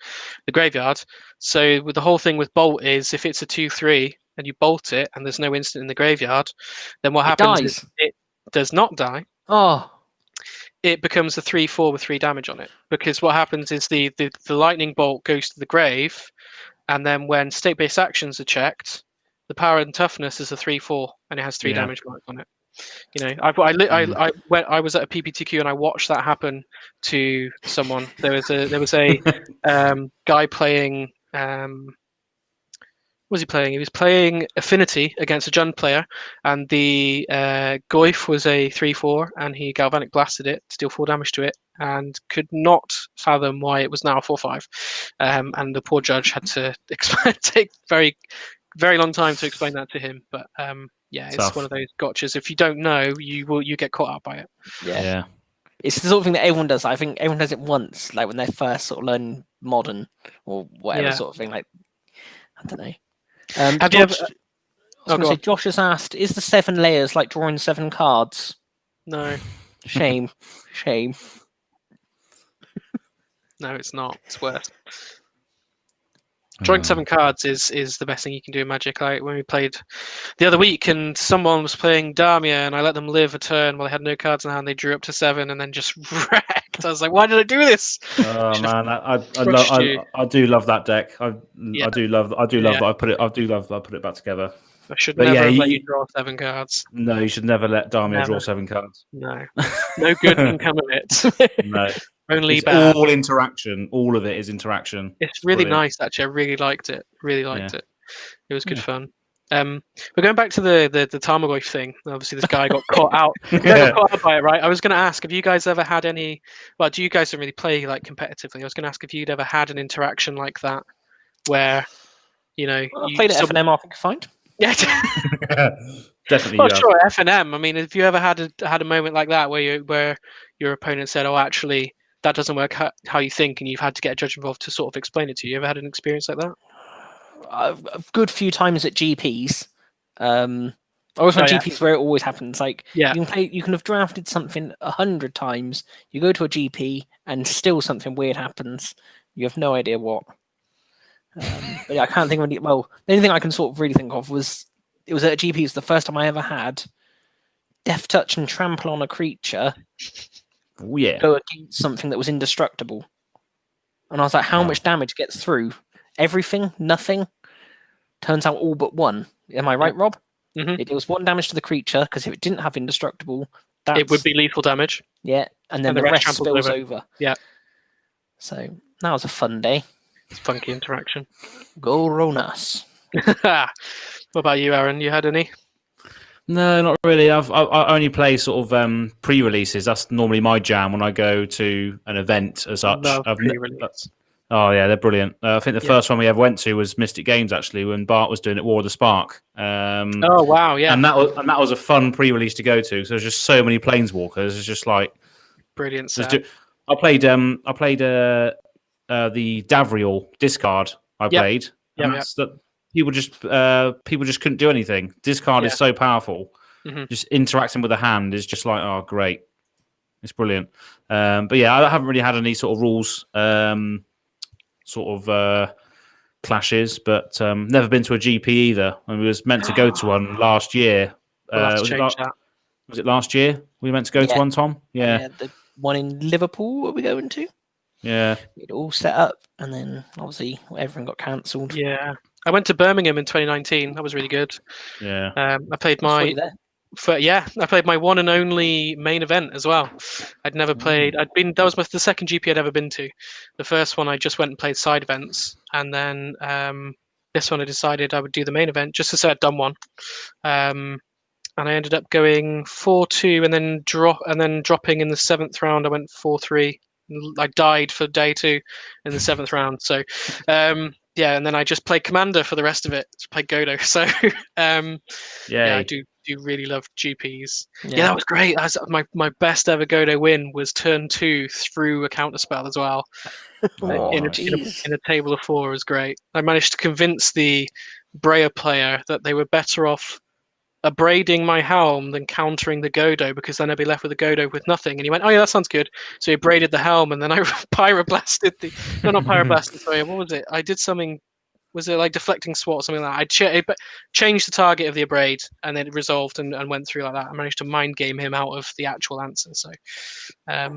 the graveyard. So with the whole thing with bolt is if it's a 2/3 and you bolt it and there's no instant in the graveyard, then what happens is it does not die. Oh. It becomes a 3/4 with 3 damage on it, because what happens is the lightning bolt goes to the grave, and then when state-based actions are checked, the power and toughness is a 3/4 and it has 3 damage marks on it. You know, I was at a PPTQ and I watched that happen to someone. There was a guy playing. What was he playing? He was playing Affinity against a Jund player, and the Goyf was a 3/4, and he Galvanic Blasted it to deal 4 damage to it, and could not fathom why it was now a 4/5. And the poor judge had to take very, very long time to explain that to him. But yeah, it's one of those gotchas. If you don't know, you get caught up by it. Yeah. It's the sort of thing that everyone does. I think everyone does it once, like when they first sort of learn Modern or whatever sort of thing. Like, I don't know. Have you ever? Josh has asked, is the 7 layers like drawing 7 cards? No. Shame. No, it's not. It's worse. Drawing 7 cards is the best thing you can do in Magic. Like when we played the other week, and someone was playing Damia, and I let them live a turn while they had no cards in hand. They drew up to 7 and then just wrecked. I was like, "Why did I do this?" Oh man, I do love that deck. I do love that. I put it back together. I should never have let you draw 7 cards. No, you should never let Damia draw 7 cards. No good can come of it. No. Only it's bad. All interaction. All of it is interaction. It's really nice, actually. I really liked it. It. It was good fun. But going back to the Tarmogoyf thing, obviously this guy got caught out. Got caught out by it, right? I was going to ask, have you guys ever had any? Well, do you guys don't really play like competitively? I was going to ask if you'd ever had an interaction like that, where you played at FNM. I think I find. Yeah. Definitely. Well, sure, FNM. I mean, have you ever had a moment like that where your opponent said, "Oh, actually, that doesn't work how you think," and you've had to get a judge involved to sort of explain it to you? You ever had an experience like that? A good few times at GPs. I always find GPs where it always happens. Like you can have drafted something 100 times. You go to a GP and still something weird happens. You have no idea what. But yeah, I can't think of any. Well, the only thing I can sort of really think of was it was at a GP. It's the first time I ever had Death Touch and Trample on a creature. Oh yeah. Go against something that was indestructible, and I was like, how much damage gets through? Everything? Nothing? Turns out all but 1. Am I right, Rob? Mm-hmm. It deals 1 damage to the creature, because if it didn't have indestructible, it would be lethal damage. Yeah, and then the rest spills over. Yeah. So that was a fun day. It's funky interaction. Go Ronas. What about you, Aaron? You had any? No, not really. I only play sort of pre-releases. That's normally my jam when I go to an event as such. Oh yeah, they're brilliant. I think the first one we ever went to was Mystic Games, actually, when Bart was doing it, War of the Spark. Oh wow, yeah. And that was a fun pre-release to go to. So there's just so many Planeswalkers. It's just like brilliant. I played the Davriel discard. I played. Yeah. People just couldn't do anything. Discard is so powerful. Mm-hmm. Just interacting with the hand is just like, oh great, it's brilliant. But yeah, I haven't really had any sort of rules clashes, but never been to a GP either. And we was meant to go to one last year. Was it last year we meant to go to one, Tom? Yeah. The one in Liverpool. What are we going to? Yeah. It all set up, and then obviously everything got cancelled. Yeah. I went to Birmingham in 2019. That was really good. Yeah. I played my I played my one and only main event as well. I'd never played. That was the second GP I'd ever been to. The first one I just went and played side events, and then this one I decided I would do the main event just to say I'd done one. And I ended up going 4-2, and then dropping in the 7th round. I went 4-3. I died for day 2 in the 7th round. So, yeah, and then I just played Commander for the rest of it. Just played Godo. So, yeah, I do really love GPs. Yeah, that was great. My best ever Godo win was turn 2 through a counterspell as well. In a table of 4 was great. I managed to convince the Breya player that they were better off abrading my helm than countering the Godo, because then I'd be left with a Godo with nothing. And he went, "Oh yeah, that sounds good." So he abraded the helm, and then I pyroblasted not pyroblasted. Sorry, what was it? I did something. Was it like deflecting swat or something like that? I changed the target of the abrade, and then it resolved and went through like that. I managed to mind game him out of the actual answer. So, yeah,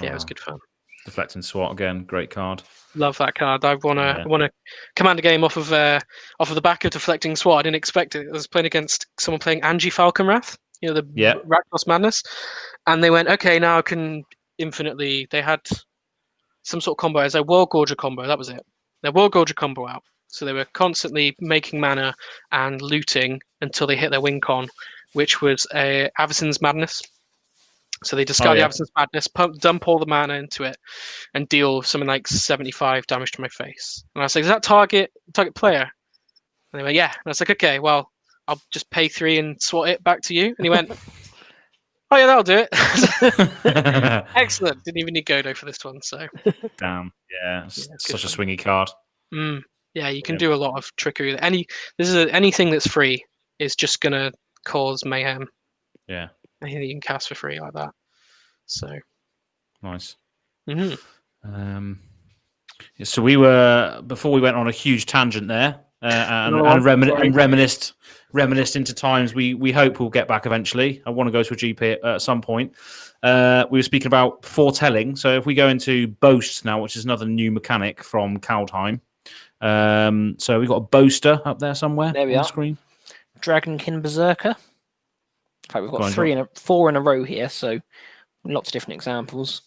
it was good fun. Deflecting swat again, great card. Love that card. I won a Commander game off of the back of deflecting swat. I didn't expect it. I was playing against someone playing Angie Falconwrath, the Rakdos Madness, and they went, "Okay, now I can infinitely." They had some sort of combo as a World Gorger combo. That was it. Their World Gorger combo out. So they were constantly making mana and looting until they hit their win con, which was a Avacyn's Madness. So they discard the Avacyn's Madness, dump all the mana into it, and deal something like 75 damage to my face. And I was like, "Is that target player?" And they went, "Yeah." And I was like, "Okay, well, I'll just pay 3 and swat it back to you." And he went, "Oh yeah, that'll do it." Excellent. Didn't even need Godo for this one. So damn, yeah, such a swingy card. Yeah, you can do a lot of trickery. Anything that's free is just gonna cause mayhem. Yeah. Anything that you can cast for free like that. So nice. So we were, before we went on a huge tangent there, and reminisced into times we hope we'll get back eventually. I want to go to a GP at some point. We were speaking about foretelling. So if we go into boasts now, which is another new mechanic from Kaldheim. So we've got a boaster up there somewhere on the screen. Dragonkin Berserker. In fact, we've got 4 in a row here, so lots of different examples.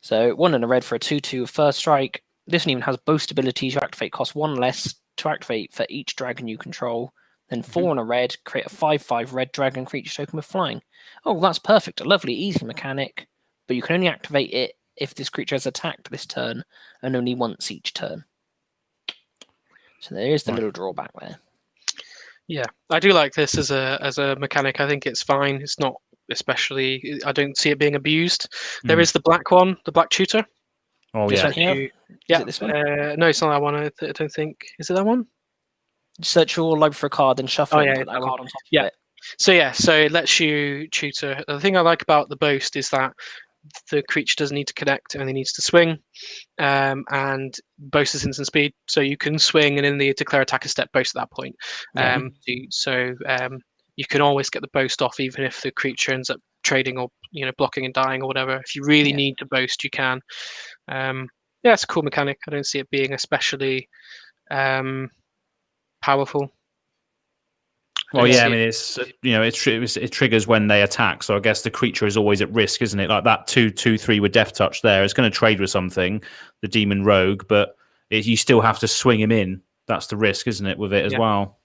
So 1 in a red for a 2/2 with first strike. This one even has boast ability to activate, cost 1 less to activate for each dragon you control. Then 4 in a red, create a 5/5 red dragon creature token with flying. Oh, that's perfect. A lovely, easy mechanic, but you can only activate it if this creature has attacked this turn, and only once each turn. So there is the little drawback there. Yeah, I do like this as a mechanic. I think it's fine. It's not especially. I don't see it being abused. There is the black one, the black tutor. Oh This yeah, one here? Yeah. Is it this one? No, it's not that one. I don't think. Is it that one? Search your library for a card and shuffle it and put that that card on top Yeah. of it. So it lets you tutor. The thing I like about the boast is that the creature doesn't need to connect, and it needs to swing. And boast is instant speed, so you can swing and in the declare attacker step boast at that point. You can always get the boast off, even if the creature ends up trading or blocking and dying or whatever. If you really need to boast, you can. It's a cool mechanic. I don't see it being especially powerful. Well, yeah, I mean, it's it triggers when they attack, so I guess the creature is always at risk, isn't it? Like that 2/2/3 with Death Touch there, it's going to trade with something, the Demon Rogue, but you still have to swing him in. That's the risk, isn't it, with it as well?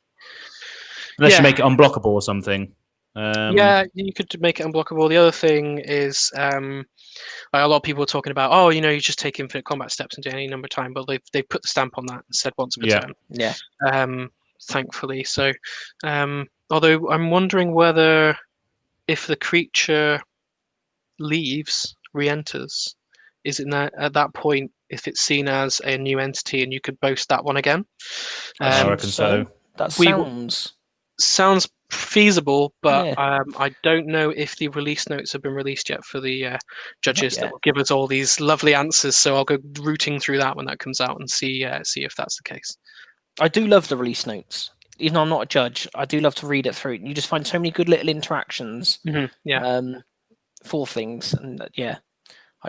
Unless you make it unblockable or something. You could make it unblockable. The other thing is, a lot of people are talking about, you just take infinite combat steps and do any number of time, but they've put the stamp on that and said once per turn. Yeah. Thankfully. So, although I'm wondering whether if the creature leaves, re-enters, is it at that point if it's seen as a new entity and you could boast that one again? I reckon so. That sounds feasible, but I don't know if the release notes have been released yet for the judges that will give us all these lovely answers. So I'll go rooting through that when that comes out and see if that's the case. I do love the release notes. Even though I'm not a judge, I do love to read it through. You just find so many good little interactions for things. And I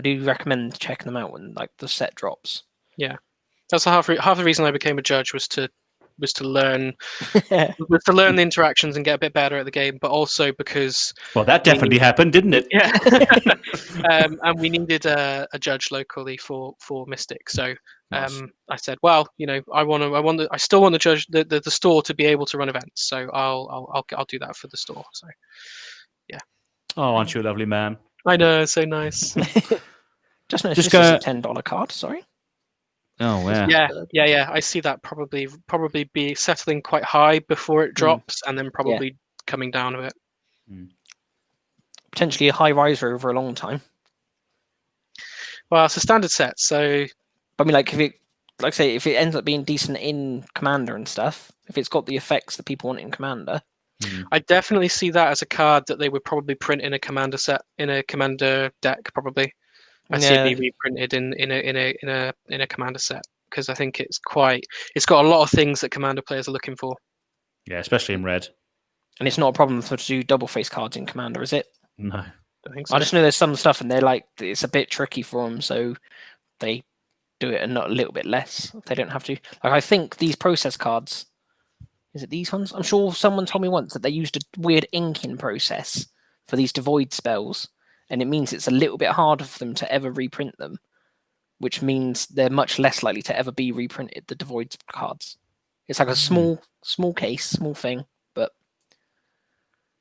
do recommend checking them out when the set drops. Yeah. That's half the reason I became a judge was to learn the interactions and get a bit better at the game, but also because that definitely happened, didn't it? Yeah. And we needed a judge locally for Mystic, so Nice. I said, well, I still want the judge the store to be able to run events, so I'll do that for the store. So yeah. Oh, aren't you a lovely man? I know, so nice. Just noticed this is a $10 card. Sorry. Oh yeah. Yeah. I see that probably be settling quite high before it drops, and then probably coming down a bit. Potentially a high riser over a long time. Well, it's a standard set, so I mean, like if it ends up being decent in Commander and stuff, if it's got the effects that people want in Commander, I definitely see that as a card that they would probably print in a Commander set, in a Commander deck, probably. I see it be reprinted in a Commander set, because I think it's got a lot of things that Commander players are looking for. Yeah, especially in red. And it's not a problem to do double face cards in Commander, is it? No. I think so. I just know there's some stuff and they're like, it's a bit tricky for them, so they do it a little bit less. They don't have to. Like, I think these process cards, is it these ones? I'm sure someone told me once that they used a weird inking process for these devoid spells, and it means it's a little bit harder for them to ever reprint them, which means they're much less likely to ever be reprinted, the devoid cards. It's like a small case, small thing, but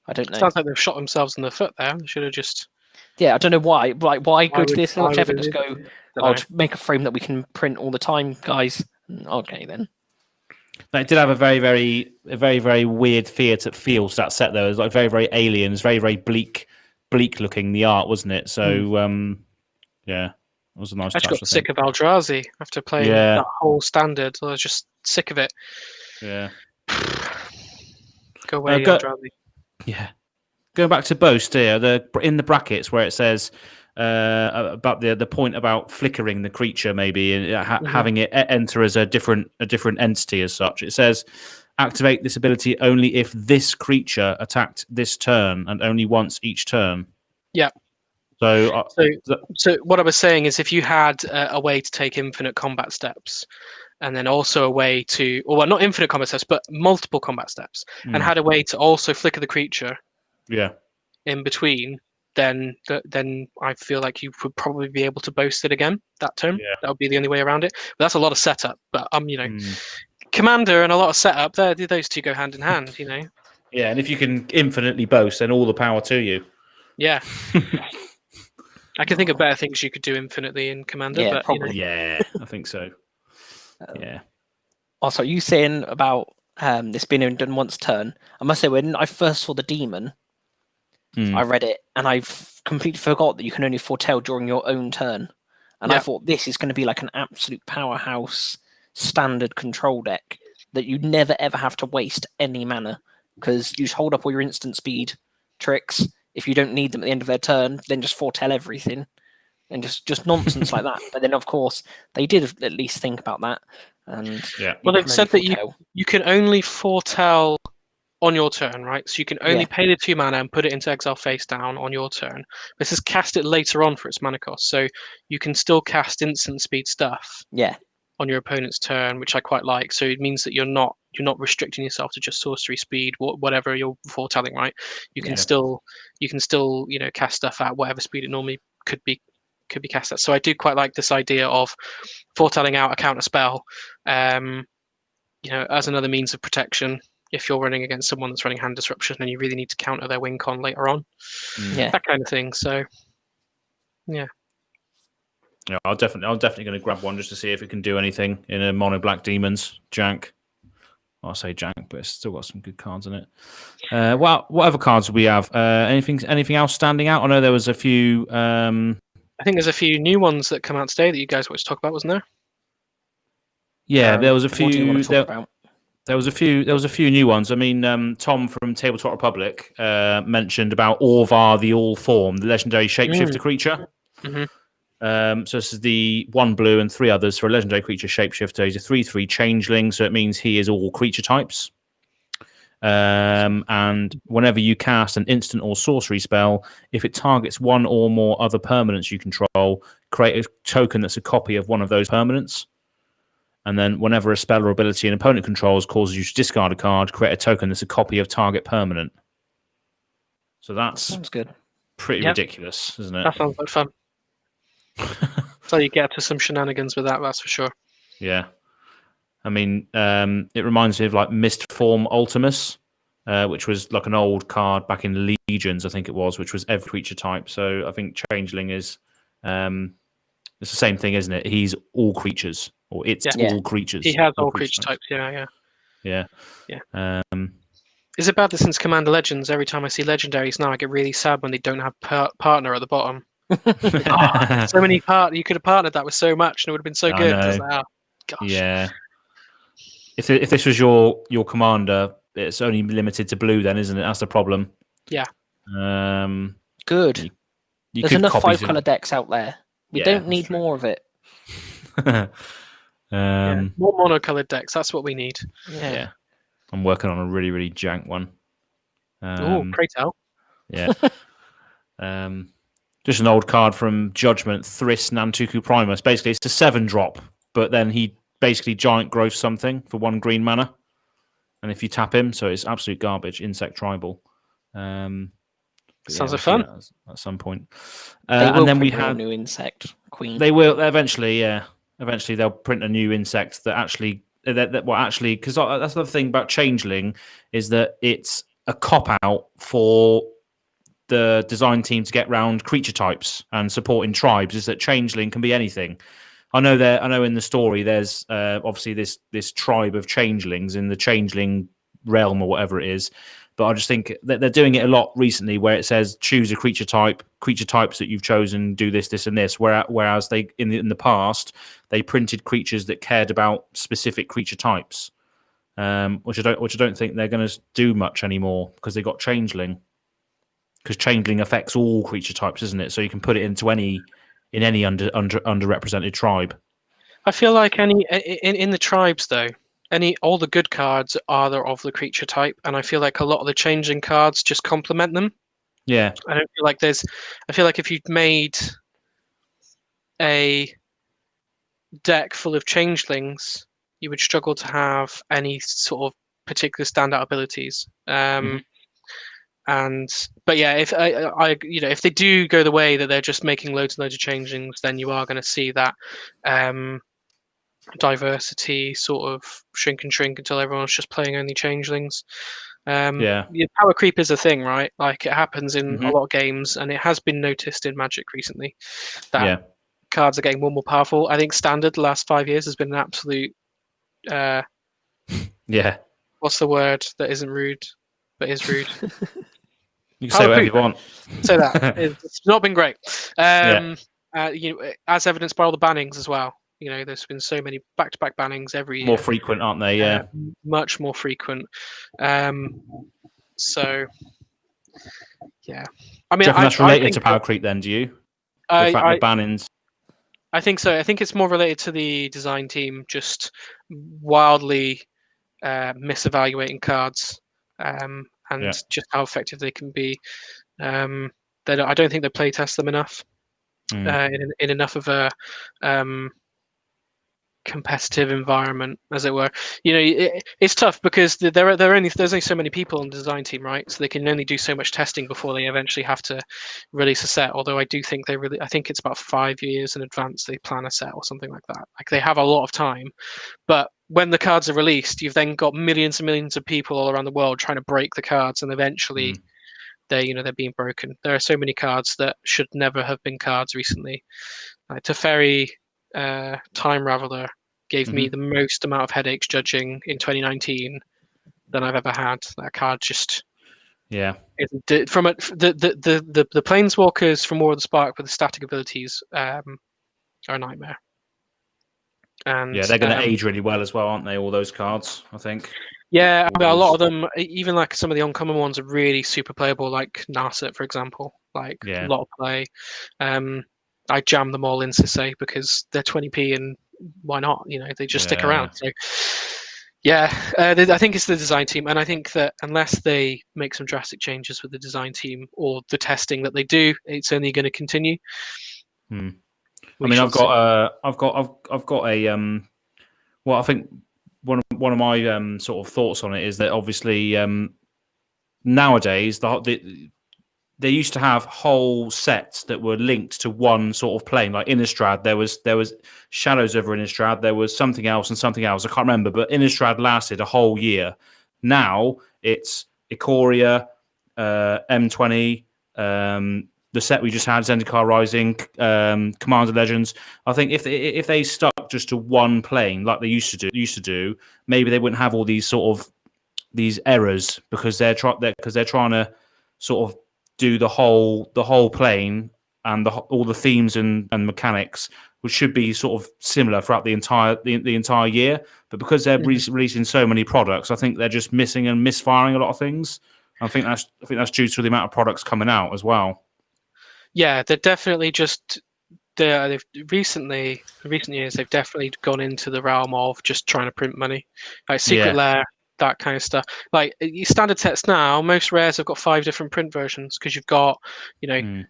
I don't know. Sounds like they've shot themselves in the foot there. They should have just... Yeah, I don't know why. Like, why go to this much effort? Just go, just make a frame that we can print all the time, guys. Okay, then. It did have a very, very weird feel to that set, though. It was like very, very alien. It was very, very bleak looking, the art, wasn't it? So, yeah, it was a nice touch. I just got sick of Eldrazi after playing that whole standard. I was just sick of it. Yeah. Go away, Eldrazi. Yeah. Going back to Boast here, in the brackets where it says about the point about flickering the creature, maybe and having it enter as a different entity as such. It says activate this ability only if this creature attacked this turn and only once each turn. Yeah. So what I was saying is, if you had a way to take infinite combat steps, and then also a way to, or well, not infinite combat steps, but multiple combat steps, and had a way to also flicker the creature, in between, then I feel like you would probably be able to boast it again that turn. Yeah. That would be the only way around it. But that's a lot of setup. But Commander and a lot of setup, those two go hand in hand. Yeah, and if you can infinitely boast, then all the power to you. Yeah. I can think of better things you could do infinitely in Commander. Yeah, but, probably. Yeah, I think so. Yeah. Also, you saying about this being done once a turn, I must say, when I first saw the demon, I read it and I've completely forgot that you can only foretell during your own turn. And I thought this is going to be like an absolute powerhouse standard control deck that you never ever have to waste any mana, because you just hold up all your instant speed tricks. If you don't need them at the end of their turn, then just foretell everything. And just nonsense like that. But then, of course, they did at least think about that. And well, they've said that you can only foretell on your turn, right? So you can only pay the 2 mana and put it into exile face down on your turn. This is cast it later on for its mana cost. So you can still cast instant speed stuff on your opponent's turn, which I quite like. So it means that you're not restricting yourself to just sorcery speed, whatever you're foretelling, right? You can still cast stuff at whatever speed it normally could be cast at. So I do quite like this idea of foretelling out a counter spell, as another means of protection if you're running against someone that's running hand disruption and you really need to counter their win con later on. That kind of thing. So yeah, I'm definitely going to grab one just to see if it can do anything in a mono black demons jank. I'll say jank, but it's still got some good cards in it. What other cards do we have? Anything else standing out? I know there was a few. I think there's a few new ones that come out today that you guys wanted to talk about, wasn't there? Yeah, there was a few. There was a few new ones. I mean, Tom from Tabletop Republic mentioned about Orvar the All Form, the legendary shapeshifter creature. So this is the 1 blue and 3 others for a legendary creature shapeshifter. He's a 3/3 changeling, so it means he is all creature types. And whenever you cast an instant or sorcery spell, if it targets 1 or more other permanents you control, create a token that's a copy of one of those permanents. And then whenever a spell or ability an opponent controls causes you to discard a card, create a token that's a copy of target permanent. So that sounds good. Pretty ridiculous, isn't it? That sounds like fun. So you get up to some shenanigans with that's for sure. Yeah. I mean, it reminds me of like Mist Form Ultimus, which was like an old card back in Legions, I think it was, which was every creature type. So I think Changeling is it's the same thing, isn't it? He's all creatures, or it's all creatures. He has all creature types. Yeah. Is it bad that since Commander Legends, every time I see legendaries now, I get really sad when they don't have partner at the bottom. So many you could have partnered that with so much, and it would have been so good. Like, oh, gosh. Yeah. If this was your commander, it's only limited to blue, then, isn't it? That's the problem. Yeah. Good. There's enough 5-color decks out there. We don't need more of it. More monocolored decks. That's what we need. Yeah. I'm working on a really, really jank one. Pray tell. Yeah. Just an old card from Judgment, Thriss Nantuku Primus. Basically, it's a 7-drop, but then he basically giant growth something for 1 green mana. And if you tap him, so it's absolute garbage, Insect Tribal. Sounds like fun. At some point. And then we have a new Insect Queen. They will eventually, Eventually they'll print a new insect that actually, because that's the thing about Changeling, is that it's a cop-out for the design team to get round creature types and supporting tribes, is that Changeling can be anything. I know in the story there's obviously this tribe of changelings in the Changeling realm or whatever it is, but I just think that they're doing it a lot recently where it says choose a creature types that you've chosen, do this, and this, whereas they in the past they printed creatures that cared about specific creature types, which I don't think they're going to do much anymore because they got Changeling, because Changeling affects all creature types, isn't it? So you can put it into any underrepresented tribe. I feel like in the tribes though, all the good cards are of the creature type, and I feel like a lot of the Changeling cards just complement them. Yeah, I don't feel like I feel like if you'd made a deck full of Changelings, you would struggle to have any sort of particular standout abilities. But yeah, if if they do go the way that they're just making loads and loads of Changelings, then you are going to see that diversity sort of shrink until everyone's just playing only Changelings. Power creep is a thing, right? Like it happens in a lot of games, and it has been noticed in Magic recently that cards are getting more and more powerful. I think Standard the last 5 years has been an absolute what's the word that isn't rude but is rude? You can say whatever you want. Say that. It's not been great. As evidenced by all the bannings as well. There's been so many back-to-back bannings every year. More frequent, aren't they? Yeah. Much more frequent. So, yeah. I mean, that's related to power creep then, do you? The fact that bannings... I think so. I think it's more related to the design team just wildly misevaluating cards and just how effective they can be. I don't think they play test them enough in enough of a competitive environment, as it were. It's tough because there's only so many people on the design team, right? So they can only do so much testing before they eventually have to release a set. Although I do think I think it's about 5 years in advance they plan a set or something like that. Like they have a lot of time, but when the cards are released, you've then got millions and millions of people all around the world trying to break the cards, and eventually they're being broken. There are so many cards that should never have been cards recently. Like Teferi Time Raveler gave me the most amount of headaches judging in 2019 than I've ever had. That card just from the Planeswalkers from War of the Spark with the static abilities are a nightmare. And they're going to age really well as well, aren't they? All those cards, I think. Yeah, I mean, a lot of them, even like some of the uncommon ones, are really super playable. Like Narset, for example, a lot of play. I jam them all in Sisay because they're 20p and why not? They just stick around. So, I think it's the design team, and I think that unless they make some drastic changes with the design team or the testing that they do, it's only going to continue. I mean, I've got a Well, I think one of my sort of thoughts on it is that obviously nowadays they used to have whole sets that were linked to one sort of plane. Like Innistrad, there was Shadows over Innistrad, there was something else and something else. I can't remember, but Innistrad lasted a whole year. Now it's Ikoria, M20, the set we just had, Zendikar Rising, Commander Legends. I think if they stuck just to one plane like they used to do, maybe they wouldn't have all these sort of these errors because they're trying to sort of do the whole plane and all the themes and mechanics, which should be sort of similar throughout the entire year. But because they're releasing so many products, I think they're just missing and misfiring a lot of things. I think that's due to the amount of products coming out as well. Yeah, they're definitely just they've recent years they've definitely gone into the realm of just trying to print money, like Secret Lair, that kind of stuff. Like your standard sets now, most rares have got 5 different print versions because you've got, the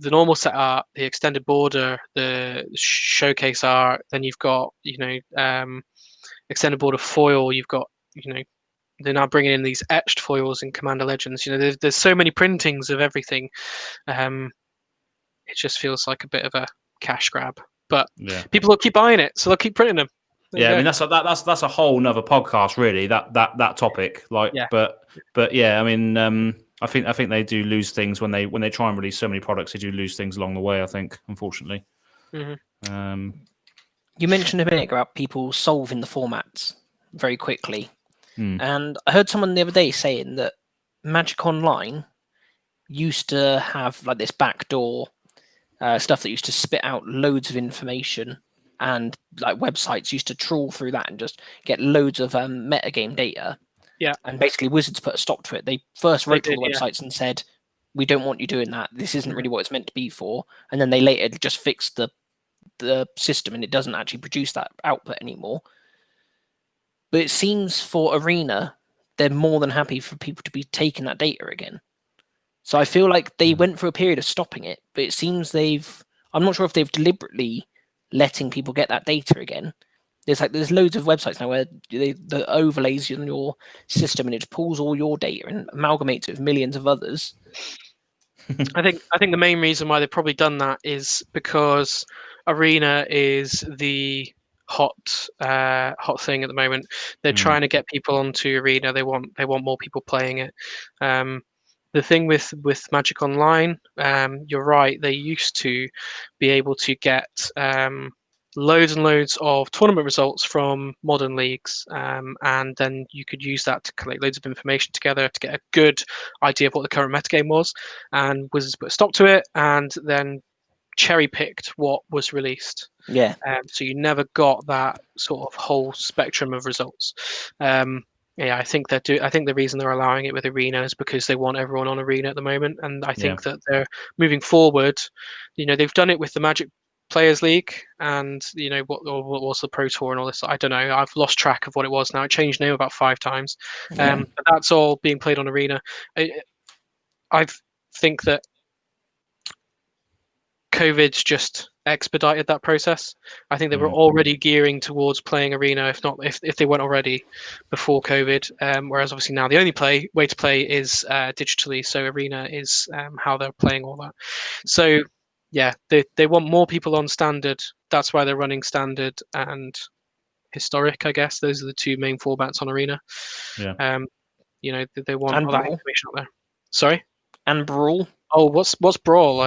normal set art, the extended border, the showcase art, then you've got extended border foil, you've got they're now bringing in these etched foils in Commander Legends. There's so many printings of everything. It just feels like a bit of a cash grab, but people will keep buying it, so they'll keep printing them. I mean that's a whole nother podcast, really. That topic, but yeah, I mean, I think they do lose things when they try and release so many products. They do lose things along the way, I think, unfortunately. Mm-hmm. You mentioned a minute about people solving the formats very quickly, and I heard someone the other day saying that Magic Online used to have like this backdoor stuff that used to spit out loads of information, and like websites used to trawl through that and just get loads of metagame data. Yeah. And basically Wizards put a stop to it. They first wrote to all the websites and said, we don't want you doing that. This isn't really what it's meant to be for. And then they later just fixed the system and it doesn't actually produce that output anymore. But it seems for Arena, they're more than happy for people to be taking that data again. So I feel like they went through a period of stopping it, but it seems I'm not sure if they've deliberately letting people get that data again. There's loads of websites now where the overlays on your system and it pulls all your data and amalgamates it with millions of others. I think the main reason why they've probably done that is because Arena is the hot thing at the moment. They're trying to get people onto Arena. They want more people playing it. The thing with Magic Online, you're right. They used to be able to get loads and loads of tournament results from modern leagues, and then you could use that to collect loads of information together to get a good idea of what the current metagame was. And Wizards put a stop to it, and then cherry picked what was released. Yeah. So you never got that sort of whole spectrum of results. I think I think the reason they're allowing it with Arena is because they want everyone on Arena at the moment, and I think that they're moving forward. They've done it with the Magic Players League, and what was the Pro Tour and all this. I don't know. I've lost track of what it was now. It changed name about 5 times. But that's all being played on Arena. I think that COVID's just expedited that process. I think they were already gearing towards playing Arena, if they weren't already before COVID. Whereas obviously now the only way to play is digitally. So Arena is how they're playing all that. So yeah, they want more people on standard. That's why they're running standard and historic. I guess those are the 2 main formats on Arena. Yeah. They want all that information out there. Sorry. And Brawl. Oh, what's Brawl?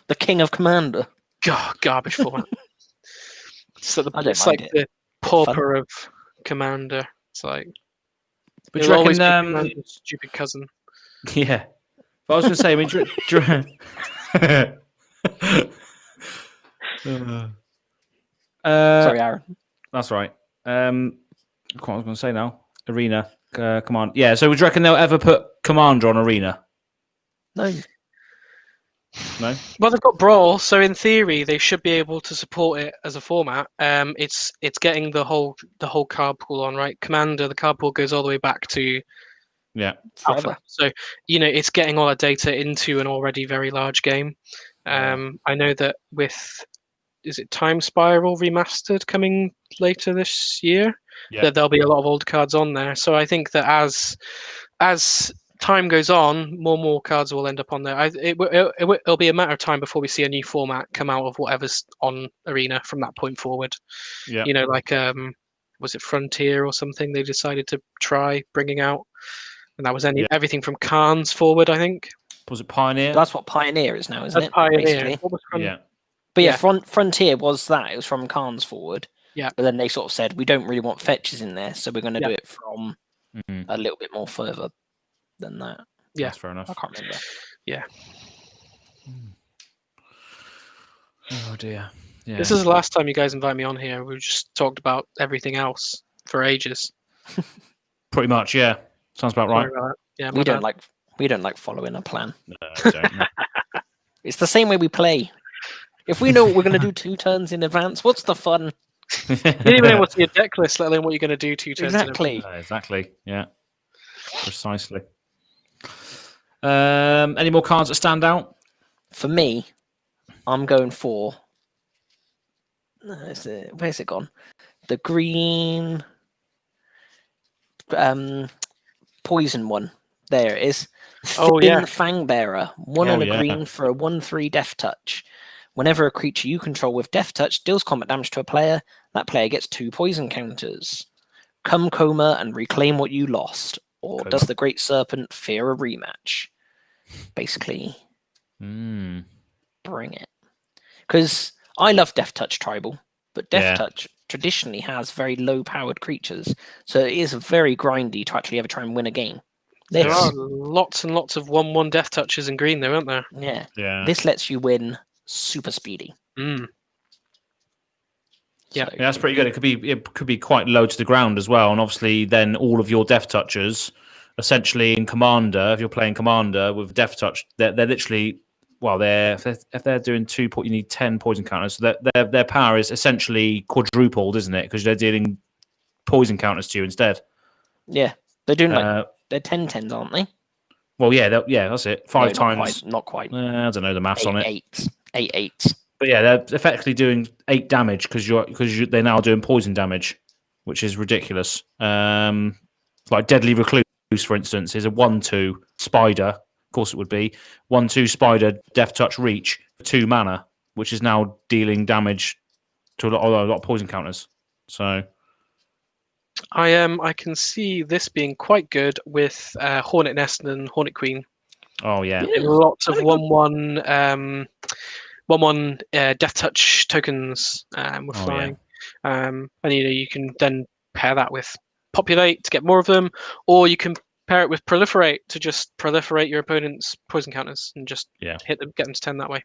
The king of Commander. God, garbage format. It's like the pauper of Commander. It's like, but you reckon, Commander's stupid cousin. Yeah, but I was going to say, I mean, sorry, Aaron. That's right. What I was going to say now. Arena, Command. Yeah, so would you reckon they'll ever put Commander on Arena? No. Well, they've got Brawl, so in theory they should be able to support it as a format. It's getting the whole card pool on, right? Commander, the card pool goes all the way back to Alpha. So it's getting all that data into an already very large game. I know that with is it Time Spiral Remastered coming later this year? Yeah. That there'll be a lot of old cards on there. So I think that as time goes on, more cards will end up on there. It'll be a matter of time before we see a new format come out of whatever's on Arena from that point forward. Yeah. You know, like was it Frontier or something they decided to try bringing out, and that was everything from Khans forward, I think. Was it Pioneer? That's what Pioneer is now, isn't That's it? Pioneer. Basically. What was Yeah. But yeah, Frontier was that. It was from Khans forward. Yeah. But then they sort of said, we don't really want fetches in there, so we're going to do it from a little bit more further than that. Yeah. That's fair enough. I can't remember. Yeah. Oh dear. Yeah. This is the last time you guys invite me on here. We've just talked about everything else for ages. Pretty much, yeah. Sounds about right. Sorry about that. Yeah, we don't like following a plan. No, I don't. No. It's the same way we play. If we know what we're going to do 2 turns in advance, what's the fun? You didn't even know what's your deck list, let alone what you're going to do 2 turns Exactly. Exactly. Yeah. Precisely. Any more cards that stand out? For me, I'm going for... where's it gone? The green... poison one. There it is. Oh, yeah. Fangbearer. 1 and a green for a 1/3 Death Touch. Whenever a creature you control with Death Touch deals combat damage to a player, that player gets 2 poison counters. Come Coma and reclaim what you lost. Or does the Great Serpent fear a rematch? Basically, bring it. Because I love Death Touch Tribal, but Death Touch traditionally has very low-powered creatures, so it is very grindy to actually ever try and win a game. There are lots and lots of 1/1 Death Touches in green, though, aren't there? Yeah. This lets you win super speedy. Yeah, that's pretty good. It could be quite low to the ground as well, and obviously then all of your Death Touchers, essentially in Commander, if you're playing Commander with Death Touch, they're literally if they're doing 2 you need 10 poison counters. So their power is essentially quadrupled, isn't it? Because they're dealing poison counters to you instead. Yeah, they're doing they're 10/10s, aren't they? Well, yeah, that's it. 5 times. Not quite. I don't know the maths on it. 8/8s. But yeah, they're effectively doing 8 damage because they're now doing poison damage, which is ridiculous. Like Deadly Recluse, for instance, is a 1/2 spider. Of course, it would be 1/2 spider Death Touch Reach for 2 mana, which is now dealing damage to a lot of poison counters. So I can see this being quite good with Hornet Nest and Hornet Queen. Oh yeah, lots of 1/1 Death Touch tokens with flying, and you can then pair that with Populate to get more of them, or you can pair it with Proliferate to just proliferate your opponent's poison counters and just hit them, get them to 10 that way.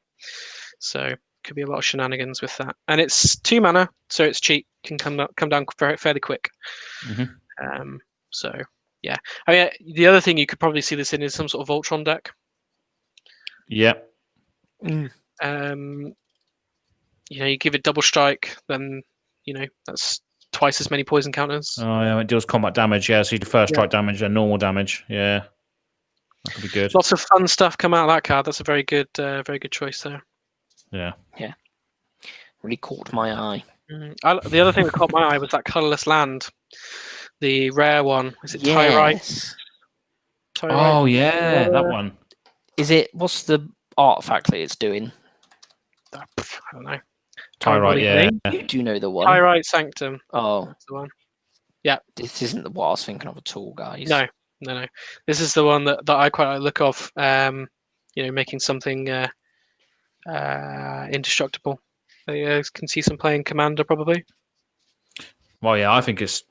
So could be a lot of shenanigans with that, and it's 2 mana, so it's cheap. Can come down fairly quick. So yeah, I mean the other thing you could probably see this in is some sort of Voltron deck. Yeah. You give it double strike, then that's twice as many poison counters. Oh yeah, it deals combat damage. Yeah, so you do first strike damage and normal damage. Yeah, that could be good. Lots of fun stuff come out of that card. That's a very good choice there. Yeah. Really caught my eye. The other thing that caught my eye was that colorless land, the rare one. Is it Tyrite? Oh yeah, that one. Is it? What's the artifact that it's doing? I don't know. Tyrite, yeah. Do you know the one? Tyrite Sanctum. Oh, that's the one. Yeah. This isn't what I was thinking of at all, guys. No. This is the one that I quite like the look of. Making something indestructible. I can see some playing Commander probably. Well, yeah, I think it's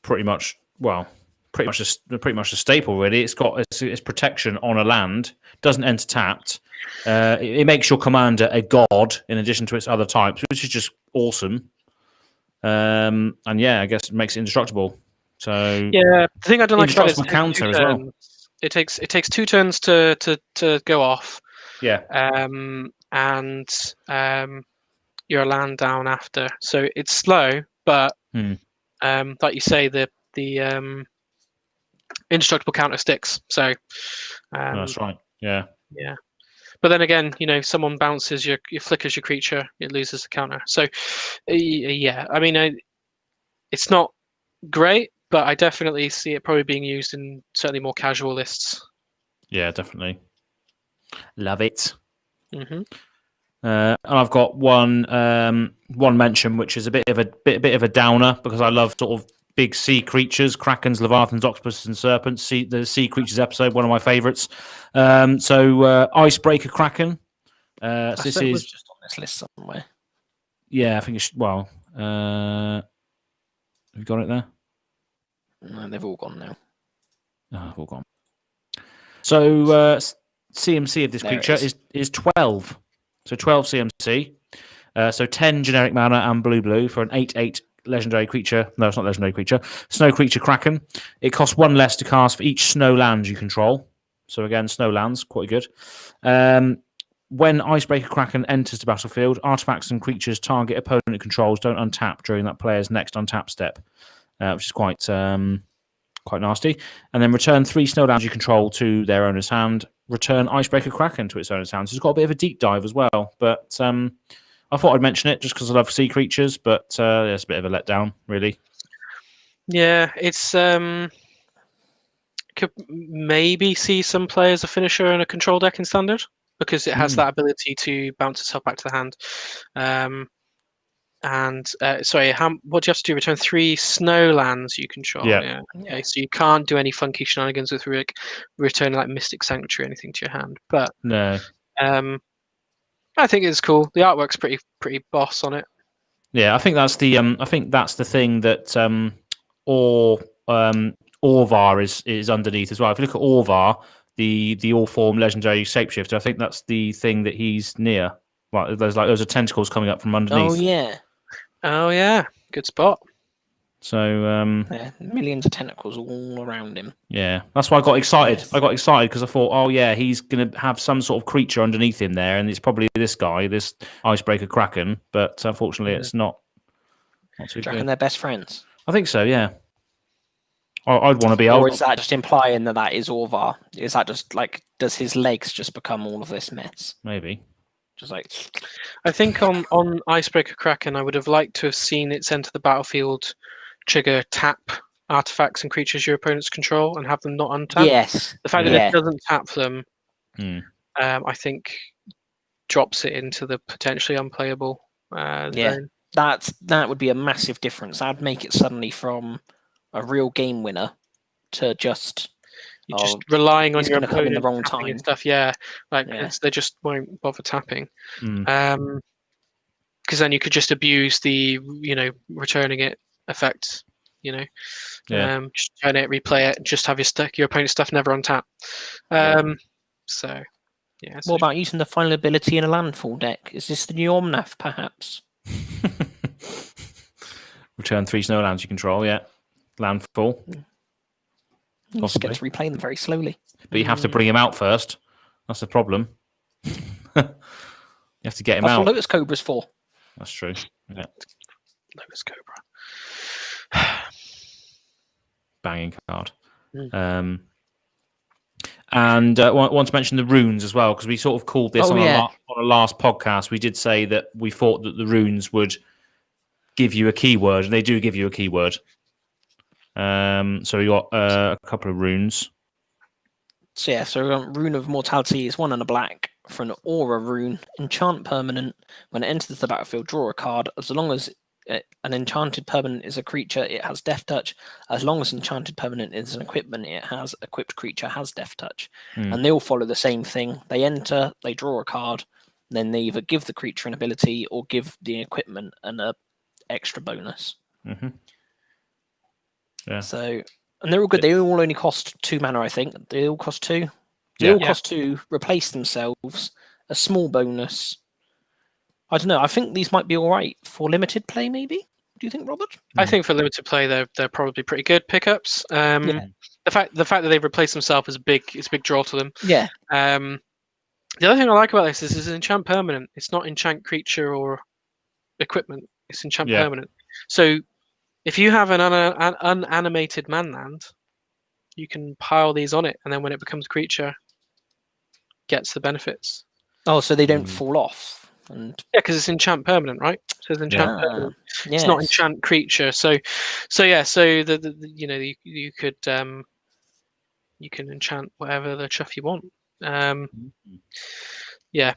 pretty much a staple really. It's got its protection on a land, doesn't enter tapped. It makes your commander a god in addition to its other types, which is just awesome. And I guess it makes it indestructible. So the thing I don't like about it is counter as well. It takes 2 turns to go off. Yeah. And you're a land down after, so it's slow, but like you say, the indestructible counter sticks. So that's right. Yeah. But then again, if someone bounces your flickers your creature, it loses the counter. So, yeah, I mean, it's not great, but I definitely see it probably being used in certainly more casual lists. Yeah, definitely. Love it. Mm-hmm. And I've got one mention, which is a bit of a downer, because I love sort of big sea creatures, krakens, leviathans, octopuses, and serpents. The sea creatures episode, one of my favourites. So Icebreaker Kraken. So this was just on this list somewhere. Yeah, I think it's have you got it there? No, they've all gone now. Oh, they've all gone. So CMC of this There creature is 12. So 12 CMC. So 10 generic mana and blue for an 8/8 legendary creature. No, it's not legendary creature. Snow creature Kraken. It costs 1 less to cast for each snow land you control. So again, snow lands, quite good. When Icebreaker Kraken enters the battlefield, artifacts and creatures target opponent it controls don't untap during that player's next untap step, which is quite nasty. And then return 3 snow lands you control to their owner's hand. Return Icebreaker Kraken to its owner's hand. So it's got a bit of a deep dive as well. But I thought I'd mention it just because I love sea creatures, but it's a bit of a letdown, really. Yeah, it's could maybe see some play as a finisher in a control deck in standard, because it has that ability to bounce itself back to the hand. Sorry, what do you have to do? Return 3 snow lands you control. Yeah. Okay, so you can't do any funky shenanigans with returning like Mystic Sanctuary or anything to your hand. But No. I think it's cool. The artwork's pretty boss on it. Yeah, I think that's the thing that Orvar is underneath as well. If you look at Orvar, the all form legendary shapeshifter, I think that's the thing that he's near. Right, there's are tentacles coming up from underneath. Oh yeah, good spot. So millions of tentacles all around him. Yeah, that's why I got excited. Yes. I got excited because I thought, oh yeah, he's going to have some sort of creature underneath him there, and it's probably this guy, this Icebreaker Kraken. But unfortunately, it's not too good. They're best friends? I think so. Yeah. I'd want to be. Or is that just implying that is Orvar? Is that just like, does his legs just become all of this mess? Maybe. Just like, I think on Icebreaker Kraken, I would have liked to have seen it enter the battlefield, trigger tap artifacts and creatures your opponents control and have them not untap. Yes. The fact that it doesn't tap them, I think, drops it into the potentially unplayable zone. That would be a massive difference. That'd make it suddenly from a real game winner to just you're just relying on your opponent in the wrong time and stuff. Yeah, they just won't bother tapping. Because then you could just abuse the returning it effect. Just turn it, replay it, just have your opponent's stuff never on tap. So yeah. What about using the final ability in a landfall deck? Is this the new Omnath, perhaps? Return 3 snow lands you control. Yeah. Landfall. You just get to replay them very slowly. But you have to bring him out first. That's the problem. You have to get him out. That's what Lotus Cobra's for. That's true. Yeah. Lotus Cobra. Banging card. And want to mention the runes as well, because we sort of called this on a last podcast. We did say that we thought that the runes would give you a keyword, and they do give you a keyword. So we got a couple of runes. So Rune of Mortality is 1 and a black for an aura rune. Enchant permanent. When it enters the battlefield, draw a card. As long as an enchanted permanent is a creature, it has Death Touch. As long as enchanted permanent is an equipment, it has equipped creature has Death Touch. And they all follow the same thing. They enter, they draw a card, then they either give the creature an ability or give the equipment an extra bonus. Yeah. So, and they're all good. They all only cost 2 mana, I think. They all cost 2. They all cost 2. Replace themselves. A small bonus. I don't know. I think these might be all right for limited play. Maybe. Do you think, Robert? I think for limited play, they're probably pretty good pickups. The fact that they've replaced themselves is a big draw to them. Yeah. The other thing I like about this is it's enchant permanent. It's not enchant creature or equipment. It's enchant permanent. So if you have an unanimated manland, you can pile these on it, and then when it becomes creature, gets the benefits. Oh, so they don't fall off. And Yeah, because it's enchant permanent, right? So it's enchant permanent. It's not enchant creature. So the you could you can enchant whatever the chuff you want. Yeah,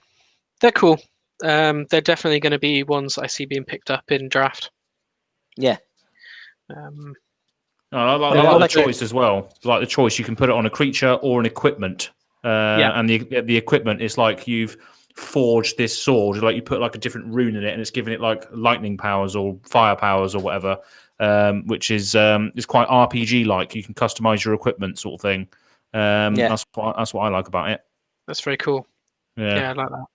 they're cool. They're definitely going to be ones I see being picked up in draft. Yeah. I like the choice as well. Like the choice, you can put it on a creature or an equipment. And the equipment is like you've forged this sword, like you put like a different rune in it, and it's giving it like lightning powers or fire powers or whatever, which is quite RPG like. You can customize your equipment, sort of thing. That's what I like about it. That's very cool. Yeah, I like that.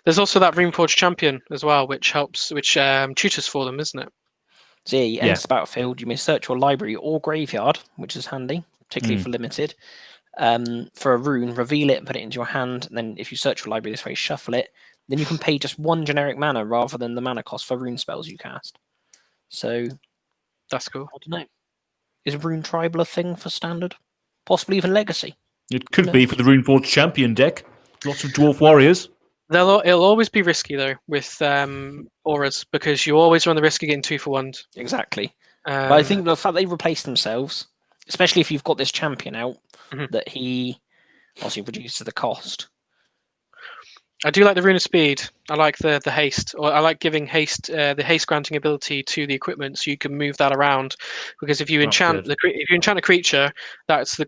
There's also that Runeforged champion as well, which tutors for them, isn't it? So you enter the battlefield, you may search your library or graveyard, which is handy, particularly for limited. For a rune, reveal it and put it into your hand. And then if you search your library this way, shuffle it. Then you can pay just 1 generic mana rather than the mana cost for rune spells you cast. So that's cool. I don't know. Is Rune Tribal a thing for standard? Possibly even Legacy? It could be for the Runeforged champion deck. Lots of dwarf warriors. It'll always be risky though with auras, because you always run the risk of getting 2-for-1s. Exactly. But I think the fact they replace themselves, especially if you've got this champion out, that he obviously reduces the cost. I do like the Rune of Speed. I like the haste, or I like giving haste, the haste granting ability to the equipment, so you can move that around. Because if you enchant a creature, that's the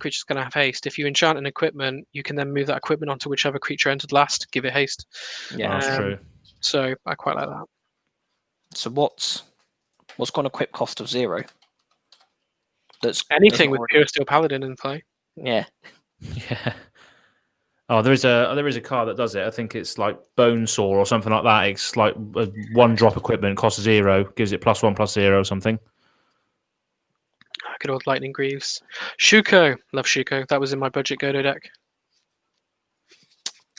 creature's going to have haste. If you enchant an equipment, you can then move that equipment onto whichever creature entered last, give it haste. Yeah, that's true. So I quite like that. So what's got an equip cost of 0? That's anything with Pure Steel Paladin in play. Yeah. Yeah. Oh, there is a card that does it. I think it's like Bonesaw or something like that. It's like a 1-drop equipment, costs 0, gives it +1/+0 or something. Good old Lightning Greaves. Shuko, love Shuko. That was in my budget Godo deck.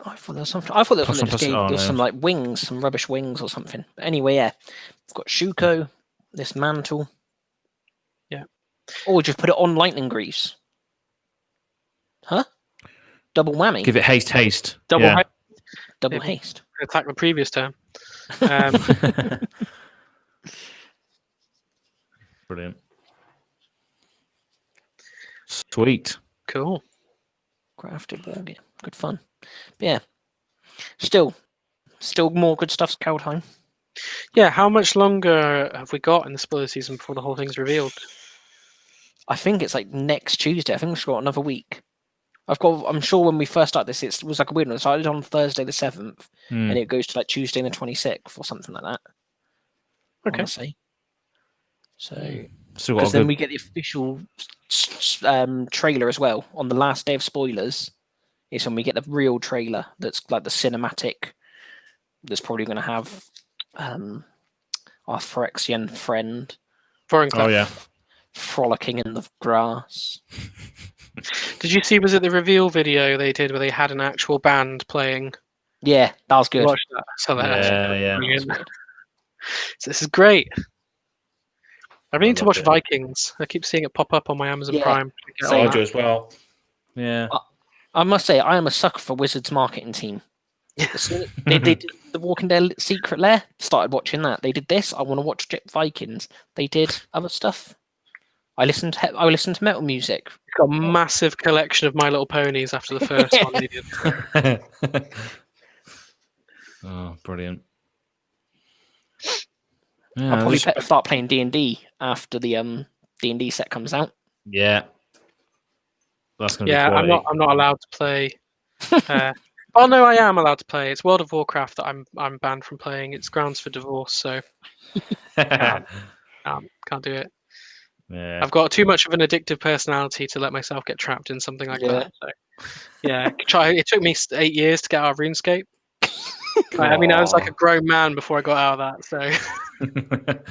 I thought there was something. I thought there was something that gave some like wings, some rubbish wings or something. But anyway, yeah, we've got Shuko, this mantle. Yeah. Or just put it on Lightning Greaves. Huh? Double whammy. Give it haste. Double haste. Attack the previous turn. Brilliant. Sweet. Cool. Crafted board, yeah. Good fun. But yeah. Still more good stuff's Kaldheim. Yeah, how much longer have we got in the spoiler season before the whole thing's revealed? I think it's like next Tuesday. I think we've got another week. I'm sure when we first started this, it was like a weird one. It started on Thursday the 7th, and it goes to like Tuesday the 26th or something like that. Okay. Honestly. So, because then we get the official trailer as well on the last day of spoilers. Is when we get the real trailer that's like the cinematic. That's probably going to have our Phyrexian friend. Frolicking in the grass. Did you see? Was it the reveal video they did where they had an actual band playing? Yeah, that was good. Watch that. So yeah. So this is great. I really need to watch Vikings. I keep seeing it pop up on my Amazon Prime. I do as well. Yeah. I must say, I am a sucker for Wizards marketing team. They did The Walking Dead Secret Lair. Started watching that. They did this. I want to watch Vikings. They did other stuff. I listened to metal music. Got a massive collection of My Little Ponies after the first one they did. Oh, brilliant. Yeah, I'll probably start playing D&D after the D&D set comes out. Yeah. That's going to be quality. I'm not allowed to play. Oh no, I am allowed to play. It's World of Warcraft that I'm banned from playing. It's grounds for divorce, so can't do it. Yeah. I've got too much of an addictive personality to let myself get trapped in something like that. So, yeah, it took me 8 years to get out of RuneScape. I mean, I was like a grown man before I got out of that.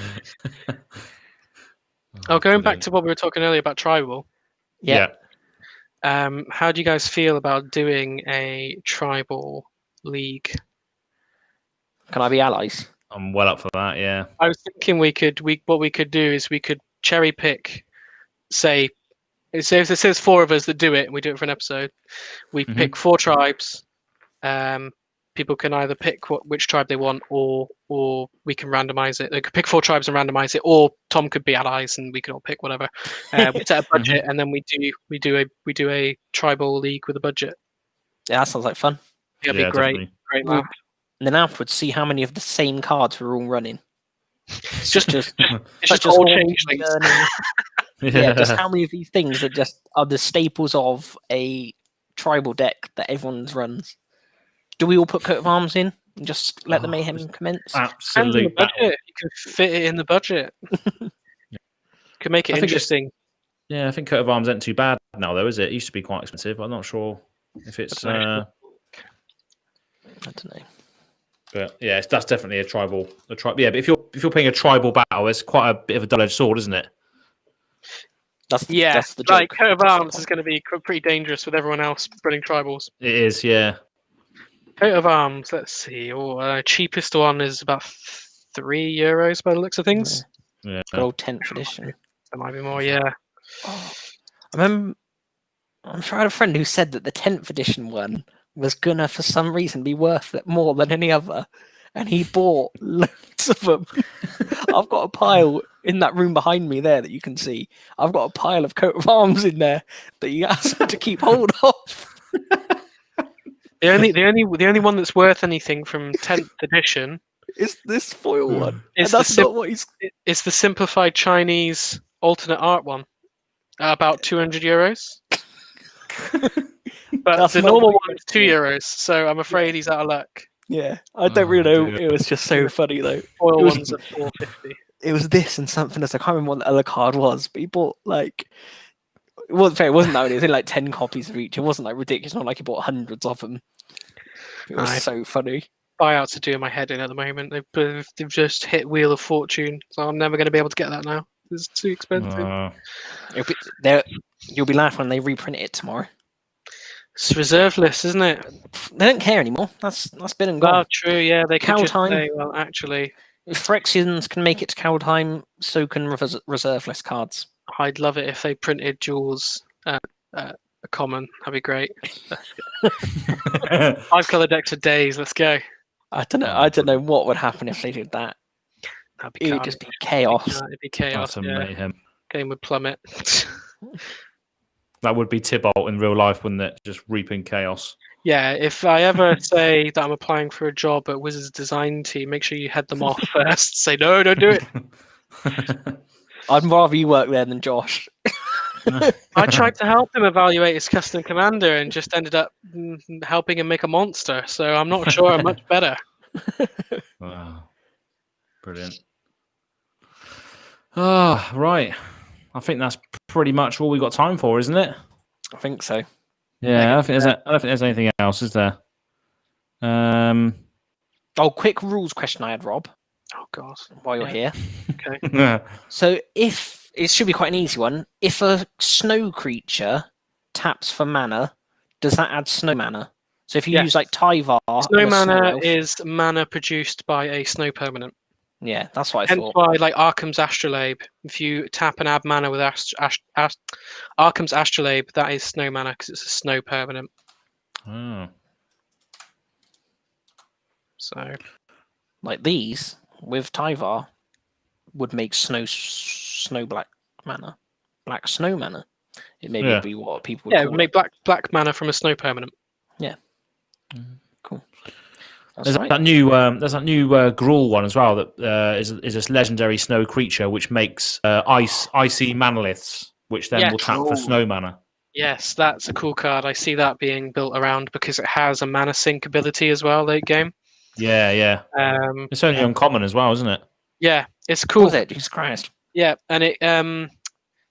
So, going back to what we were talking earlier about tribal. Yeah. How do you guys feel about doing a tribal league? Can I be allies? I'm well up for that. Yeah. I was thinking what we could do is we could cherry pick. Say, it says 4 of us that do it, and we do it for an episode. We pick 4 tribes, people can either pick which tribe they want, or we can randomize it. They could pick 4 tribes and randomize it, or Tom could be allies and we can all pick whatever. We set a budget, and then we do a tribal league with a budget. Yeah, that sounds like fun. It'll be great. Definitely. Great map. And then afterwards, see how many of the same cards we're all running. It's just just all all changelings. Yeah, just how many of these things that just are the staples of a tribal deck that everyone runs. Do we all put coat of arms in and just let the mayhem commence? Absolute budget. You can fit it in the budget. Can make it interesting. I think coat of arms isn't too bad now, though, is it? It used to be quite expensive. I'm not sure if it's. I don't know. But yeah, that's definitely a tribal. Yeah, but if you're playing a tribal battle, it's quite a bit of a double-edged sword, isn't it? That's the joke. Like coat of arms is going to be pretty dangerous with everyone else running tribals. It is, yeah. Coat of arms. Let's see. Cheapest one is about €3 by the looks of things. Yeah. Good old 10th edition. There might be more. Yeah. I remember. I'm sure I had a friend who said that the 10th edition one was gonna, for some reason, be worth it more than any other, and he bought loads of them. I've got a pile in that room behind me there that you can see. I've got a pile of coat of arms in there that he asked to keep hold of. The only one that's worth anything from 10th edition is this foil one. It's the simplified Chinese alternate art one, about €200. But that's the normal one is €2, so I'm afraid he's out of luck. Yeah, I don't really know. It was just so funny though. Foil ones are $4.50. It was this and something else. I can't remember what the other card was, but he bought like. It wasn't fair. It wasn't that many. It was in like 10 copies of each. It wasn't like ridiculous. Not like he bought hundreds of them. It was so funny. Buyouts are doing my head in at the moment. They've just hit Wheel of Fortune, so I'm never going to be able to get that now. It's too expensive. You'll be laughing when they reprint it tomorrow. It's reserve list, isn't it? They don't care anymore. That's been and gone. Oh, true. Yeah, they can just Kaldheim. say, well, actually, if Phyrexians can make it to Kaldheim, so can reserve list cards. I'd love it if they printed Jaws a common. That'd be great. 5 color decks for days. Let's go. I don't know what would happen if they did that. It would just be chaos. It'd be chaos. Mayhem. Game would plummet. That would be Tybalt in real life, wouldn't it? Just reaping chaos. Yeah, if I ever say that I'm applying for a job at Wizards Design Team, make sure you head them off first. Say, no, don't do it. I'd rather you work there than Josh. I tried to help him evaluate his custom commander and just ended up helping him make a monster. So I'm not sure I'm much better. Wow. Brilliant. Oh, right. I think that's pretty much all we got time for, isn't it? I think so. Yeah, I don't think there's anything else, is there? Quick rules question I had, Rob. Oh, God. While you're here. Okay. So it should be quite an easy one. If a snow creature taps for mana, does that add snow mana? So if you use like Tyvar... Snow mana is mana produced by a snow permanent. Yeah, that's what I thought. Hence why, like Arkham's Astrolabe, if you tap and add mana with Arkham's Astrolabe, that is snow mana because it's a snow permanent. Oh. So, like these with Tyvar would make snow black mana, black snow mana. It may be what people would call it would make black mana from a snow permanent. Yeah. Cool. There's that new Gruul one as well that is this legendary snow creature which makes icy manoliths, which then will tap for snow mana. Yes, that's a cool card. I see that being built around because it has a mana sync ability as well late game. Yeah. It's only uncommon as well, isn't it? Yeah, it's cool. What was it? Jesus Christ. Yeah, and it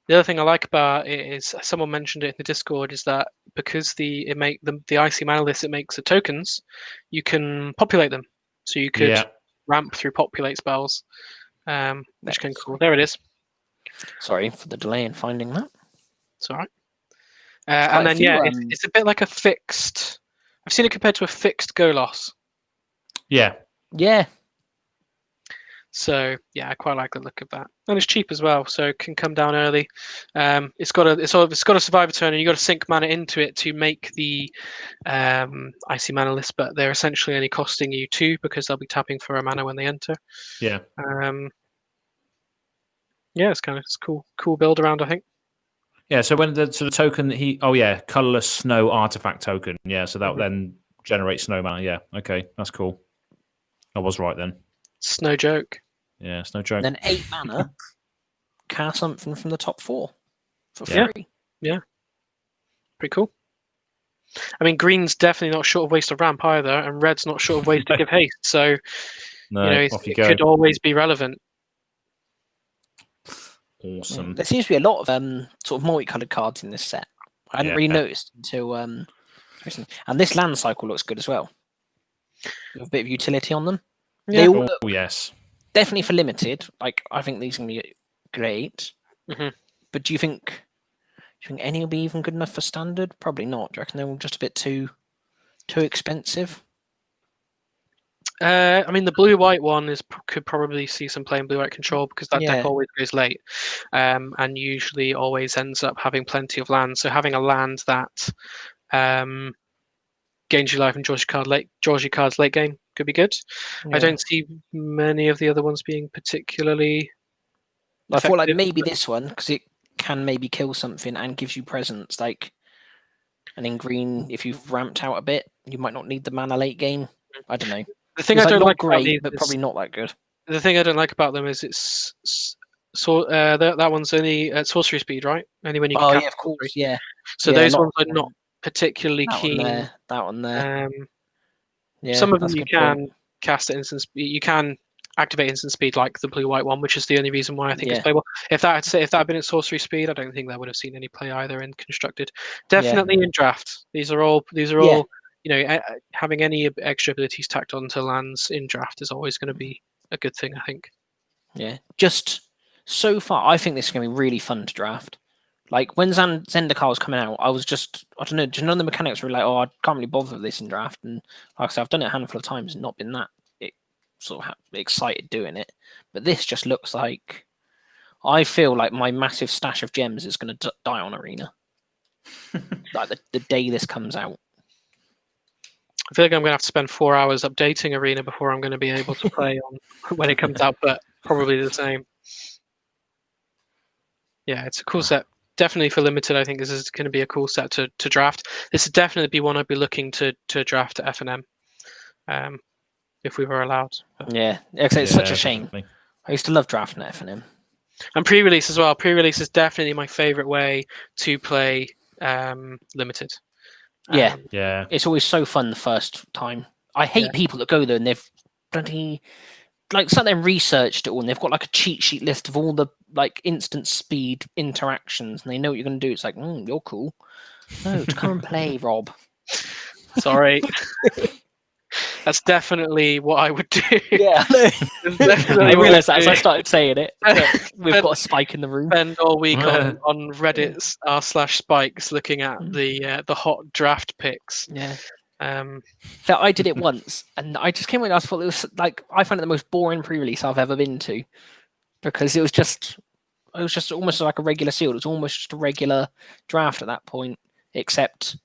the other thing I like about it is someone mentioned it in the Discord is that because the icy manoliths it makes the tokens, you can populate them. So you could ramp through populate spells, which can cool. There it is. Sorry for the delay in finding that. It's all right. And then it's a bit like a fixed. I've seen it compared to a fixed Golos. Yeah. Yeah. So yeah, I quite like the look of that, and it's cheap as well, so it can come down early. It's got a survivor turn, and you got to sink mana into it to make the icy mana list, but they're essentially only costing you 2 because they'll be tapping for a mana when they enter. Yeah. Yeah, it's cool build around, I think. Yeah, so when the token that colorless snow artifact token. Yeah, so that then generates snow mana. Yeah, okay, that's cool. I was right then. It's no joke. Yeah, it's no joke. Then 8 mana, cast something from the top 4 for Yeah. free. Yeah, pretty cool. I mean, green's definitely not short of waste of ramp either, and red's not short of waste to give haste. So it could always be relevant. Awesome. There seems to be a lot of sort of multicolored cards in this set. I hadn't really noticed until recently. And this land cycle looks good as well. With a bit of utility on them. Yeah. They all yes. Definitely for limited. Like, I think these are going to be great. But do you think any will be even good enough for standard? Probably not. Do you reckon they're all just a bit too expensive? I mean, the blue-white one could probably see some play in blue-white control because that deck always goes late, and usually always ends up having plenty of land. So having a land that gains you life and draws your cards late game could be good. I don't see many of the other ones being particularly. I thought like maybe this one, because it can maybe kill something and gives you presence. Like, and in green, if you've ramped out a bit, you might not need the mana late game. I don't know. The thing I don't like great, about these but probably not that good. The thing I don't like about them is that one's only at sorcery speed, right? Only when you can cast of course, yeah. So those ones are not particularly keen. That one there. Some of them you can cast at instant speed. You can activate instant speed like the blue-white one, which is the only reason why I think it's playable. If that had been at sorcery speed, I don't think that would have seen any play either in constructed. Definitely in draft. These are all. Having any extra abilities tacked onto lands in draft is always going to be a good thing, I think. Yeah, just so far, I think this is going to be really fun to draft. Like, when Zendikar was coming out, I was just, I don't know, just none of the mechanics were like, oh, I can't really bother with this in draft. And like I said, I've done it a handful of times and not been that sort of excited doing it. But this just looks like, I feel like my massive stash of gems is going to die on Arena. Like the day this comes out. I feel like I'm going to have to spend 4 hours updating Arena before I'm going to be able to play on when it comes out, but probably the same. Yeah, it's a cool set. Definitely for limited, I think this is going to be a cool set to draft. This would definitely be one I'd be looking to draft at F&M if we were allowed. Yeah, it's such a shame. Definitely. I used to love drafting at F&M. And pre-release as well. Pre-release is definitely my favourite way to play limited. Yeah. It's always so fun the first time. I hate people that go there and they've bloody they've researched it all and they've got like a cheat sheet list of all the like instant speed interactions and they know what you're going to do. It's like, you're cool. No, just come and play, Rob. Sorry. That's definitely what I would do. Yeah, I realised that as I started saying it. We've got a spike in the room. Spend all week on Reddit r/spikes looking at the hot draft picks. Yeah. That I did it once, and I just came in. I thought it was like I found it the most boring pre-release I've ever been to, because it was just almost like a regular sealed. It was almost just a regular draft at that point, except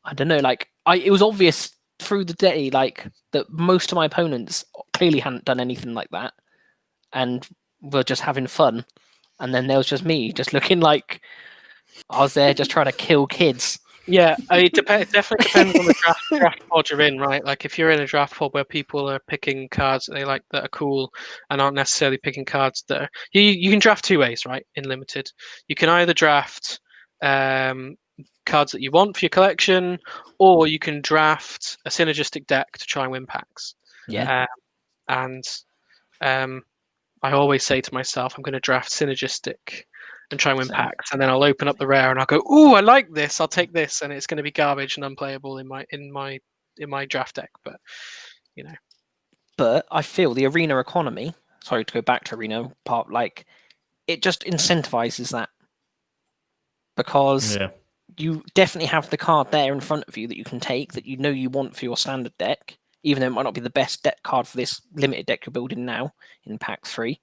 I don't know. Like it was obvious through the day, like that most of my opponents clearly hadn't done anything like that, and were just having fun. And then there was just me, just looking like I was there, just trying to kill kids. Yeah, it definitely depends on the draft pod you're in, right? Like if you're in a draft pod where people are picking cards that they like that are cool and aren't necessarily picking cards that are... You can draft two ways, right? In limited, you can either draft cards that you want for your collection, or you can draft a synergistic deck to try and win packs. Yeah, and I always say to myself, I'm going to draft synergistic and try and win packs, and then I'll open up the rare and I'll go, "Ooh, I like this. I'll take this," and it's going to be garbage and unplayable in my draft deck. But you know, but I feel the arena economy. Sorry to go back to arena part. Like it just incentivizes that because you definitely have the card there in front of you that you can take that you know you want for your standard deck, even though it might not be the best deck card for this limited deck you're building now in pack 3.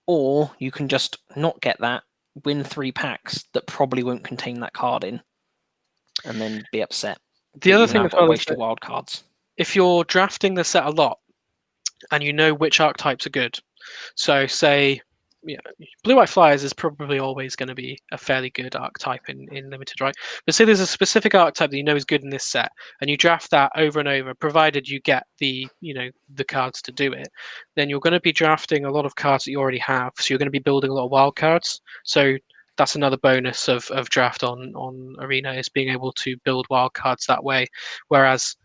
Or you can just not get that, win 3 packs that probably won't contain that card in, and then be upset. The other thing as well waste your wild cards. If you're drafting the set a lot and you know which archetypes are good, so say, Blue White Flyers is probably always going to be a fairly good archetype in limited, right? But say there's a specific archetype that you know is good in this set, and you draft that over and over, provided you get the cards to do it, then you're going to be drafting a lot of cards that you already have. So you're going to be building a lot of wild cards. So that's another bonus of draft on Arena, is being able to build wild cards that way. Whereas,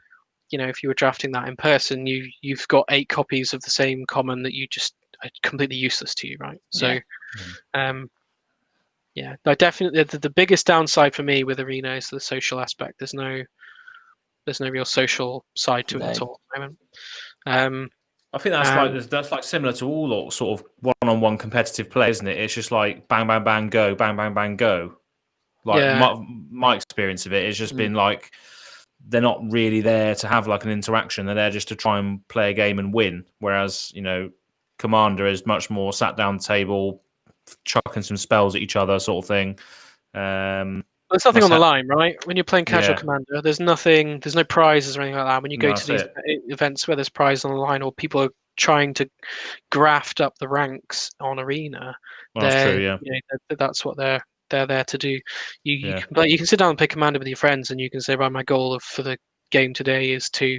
if you were drafting that in person, you've got 8 copies of the same common that you just are completely useless to you, right? So, no, definitely the biggest downside for me with Arena is the social aspect. There's no real social side to it at all at the moment. I think that's like similar to all sort of one-on-one competitive play, isn't it? It's just like bang, bang, bang, go, bang, bang, bang, go. Like my experience of it has just been like, they're not really there to have like an interaction. They're there just to try and play a game and win. Whereas, Commander is much more sat down table, chucking some spells at each other, sort of thing. There's nothing on the line, right? When you're playing casual Commander, there's no prizes or anything like that. When you go to these events where there's prizes on the line, or people are trying to graft up the ranks on Arena, that's true. Yeah, that's what they're there to do. You can sit down and play Commander with your friends, and you can say, right, my goal for the game today is to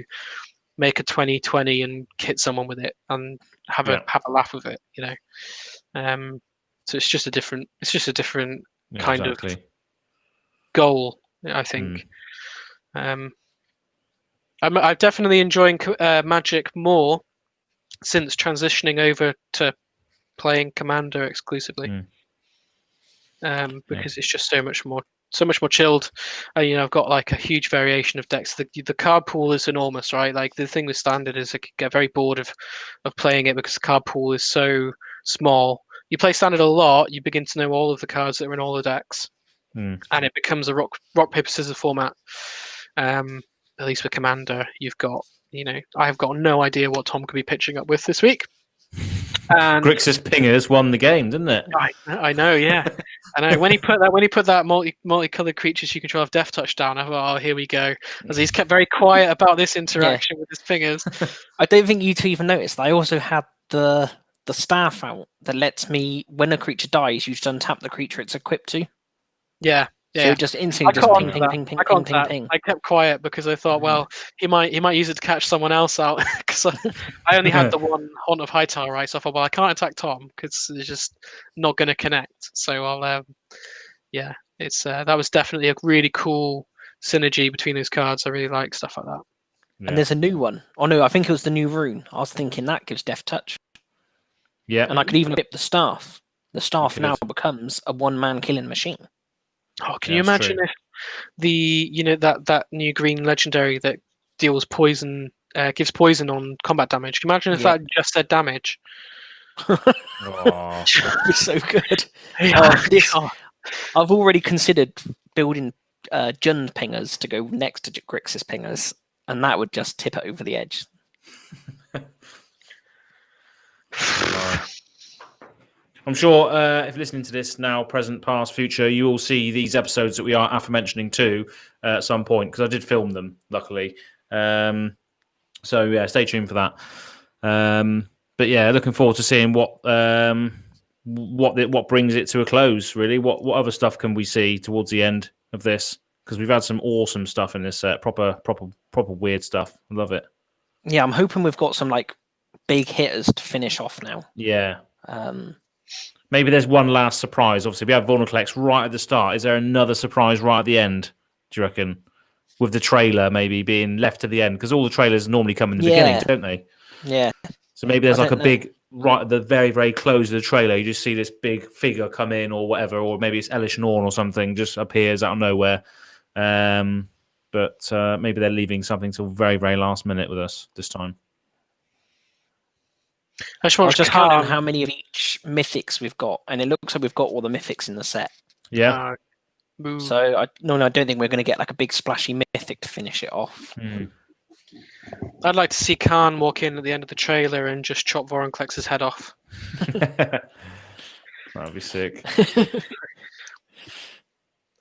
make a 20/20 and hit someone with it and have a laugh with it. So it's just a different kind of goal, I think. I'm definitely enjoying Magic more since transitioning over to playing Commander exclusively. Because it's just so much more chilled. I've got like a huge variation of decks. The card pool is enormous, right? Like the thing with Standard is I could get very bored of playing it because the card pool is so small. You play Standard a lot, you begin to know all of the cards that are in all the decks, and it becomes a rock paper scissors format. At least with Commander, you've got I've got no idea what Tom could be pitching up with this week. And Grixis Pingers won the game, didn't it? I know, yeah. I know when he put that multicolored creatures you control have Death Touch down, I thought, oh, here we go. As he's kept very quiet about this interaction with his fingers. I don't think you two even noticed. I also had the staff out that lets me, when a creature dies, you just untap the creature it's equipped to. Yeah. So Yeah, just instantly just ping, ping, ping, ping, ping, ping, ping. I kept quiet because I thought, well, he might use it to catch someone else out. Because I only had the one Haunt of Hightower, right? So I thought, well, I can't attack Tom because it's just not going to connect. So I'll, it's that was definitely a really cool synergy between those cards. I really like stuff like that. Yeah. And there's a new one. Oh no, I think it was the new rune. I was thinking that gives Death Touch. Yeah, and I could even equip the staff. The staff now becomes a one-man killing machine. Oh, can you imagine if that new green legendary that deals poison, gives poison on combat damage? Can you imagine if that just said damage? That'd be so good. I've already considered building Jund pingers to go next to Grixis pingers, and that would just tip it over the edge. I'm sure if listening to this now, present, past, future, you will see these episodes that we are aforementioning too at some point, because I did film them, luckily. So yeah, stay tuned for that. But yeah, looking forward to seeing what brings it to a close. Really, what other stuff can we see towards the end of this? Because we've had some awesome stuff in this set, proper weird stuff. I love it. Yeah, I'm hoping we've got some like big hitters to finish off now. Yeah. Maybe there's one last surprise. Obviously, we have Vornaclex right at the start. Is there another surprise right at the end, do you reckon? With the trailer maybe being left to the end? Because all the trailers normally come in the beginning, don't they? Yeah. So maybe there's like a big, right at the very, very close of the trailer, you just see this big figure come in or whatever, or maybe it's Elish Norn or something, just appears out of nowhere. But maybe they're leaving something till very, very last minute with us this time. I was just counting how many of each mythics we've got, and it looks like we've got all the mythics in the set. Yeah. So I don't think we're going to get like a big splashy mythic to finish it off. I'd like to see Khan walk in at the end of the trailer and just chop Vorinclex's head off. That'd be sick. That'd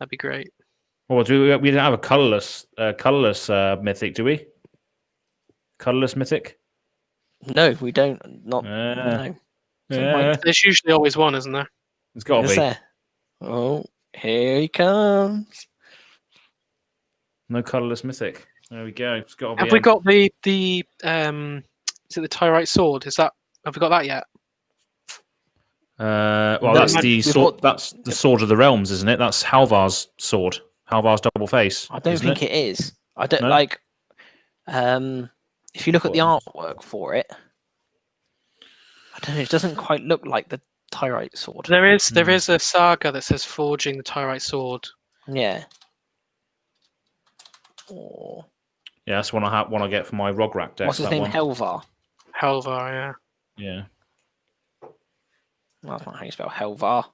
be great. Well, we don't have a colorless mythic, do we? Colorless mythic? No, we don't. Not no. Yeah. There's usually always one, isn't there? It's got to be. There? Oh, here he comes. No colorless mythic. There we go. It's got to be. Have we got the is it the Tyrite sword? Have we got that yet? Well, that's the sword. That's the sword of the realms, isn't it? That's Halvar's sword. Halvar's double face. I don't think it is. I don't like. If you look at the artwork for it, I don't know. It doesn't quite look like the Tyrite sword. There is a saga that says forging the Tyrite sword. Yeah. Or yeah, that's one I get for my Rograk deck. What's his name? One. Helvar, yeah. Yeah. Well, that's not how you spell Helvar.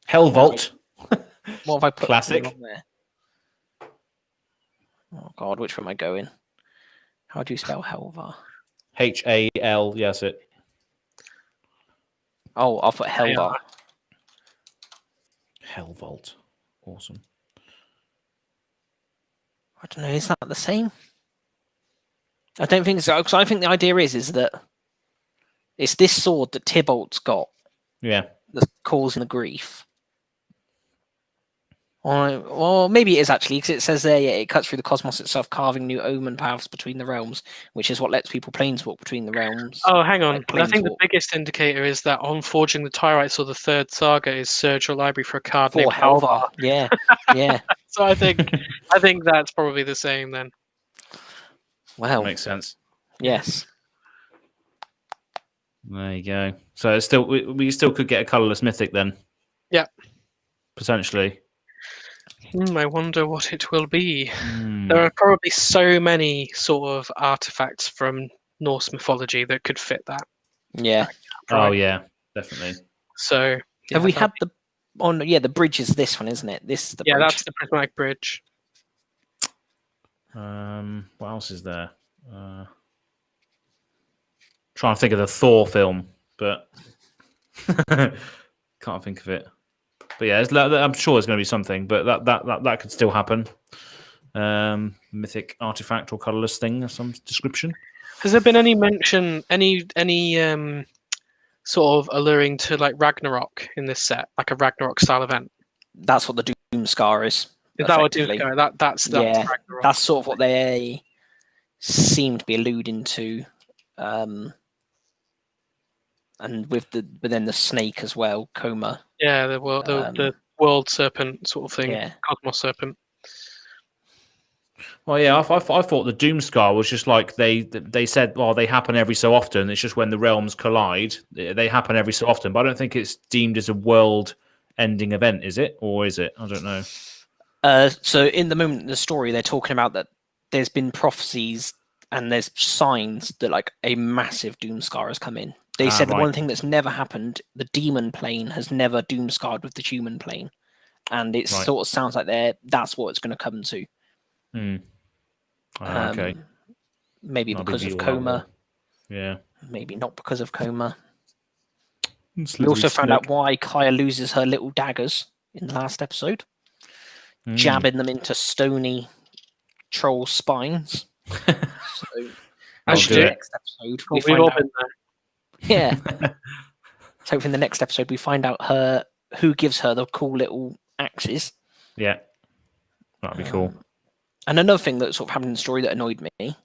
Hellvault. What have I put Classic. on there? Oh God, which way am I going? How do you spell Helvar? Hal. Yes, it. Oh, I'll put Helvar. Hellvault. Awesome. I don't know. Is that the same? I don't think so. Because I think the idea is that it's this sword that Tybalt's got. Yeah. That's causing the grief. Or maybe it is actually, because it says there, it cuts through the cosmos itself, carving new omen paths between the realms, which is what lets people planeswalk between the realms. Oh, hang on. I think the biggest indicator is that on forging the Tyrites, or the third saga, is search your library for a card named Helvar. Yeah, yeah. So I think that's probably the same then. Wow, makes sense. Yes. There you go. So it's still we still could get a colorless mythic then. Yeah. Potentially. I wonder what it will be. There are probably so many sort of artifacts from Norse mythology that could fit that. Yeah. Right? Oh yeah, definitely. So have we had the the bridge is this one, isn't it? This is the bridge. That's the prismatic bridge. What else is there? Trying to think of the Thor film, but can't think of it. But yeah, I'm sure there's going to be something, but that could still happen. Mythic artifact or colorless thing of some description. Has there been any mention, any sort of alluring to like Ragnarok in this set, like a Ragnarok style event? That's what the Doomscar is. Is that what Doomscar? That's Ragnarok. That's sort of what they seem to be alluding to. And but then the snake as well, Coma. Yeah, the world serpent sort of thing, Cosmos serpent. Well, yeah, I thought the Doomscar was just like they said, well, they happen every so often. It's just when the realms collide, they happen every so often. But I don't think it's deemed as a world-ending event, is it? Or is it? I don't know. So in the moment in the story, they're talking about that there's been prophecies and there's signs that like a massive Doomscar has come in. They said the one thing that's never happened, the demon plane has never Doomscarred with the human plane. And it sort of sounds like that's what it's going to come to. Okay. Maybe because of Coma. Yeah. Maybe not because of Coma. We also found out why Kaya loses her little daggers in the last episode. Jabbing them into stony troll spines. So, next episode, we find out. Yeah. So in the next episode, we find out who gives her the cool little axes. Yeah. That'd be cool. And another thing that sort of happened in the story that annoyed me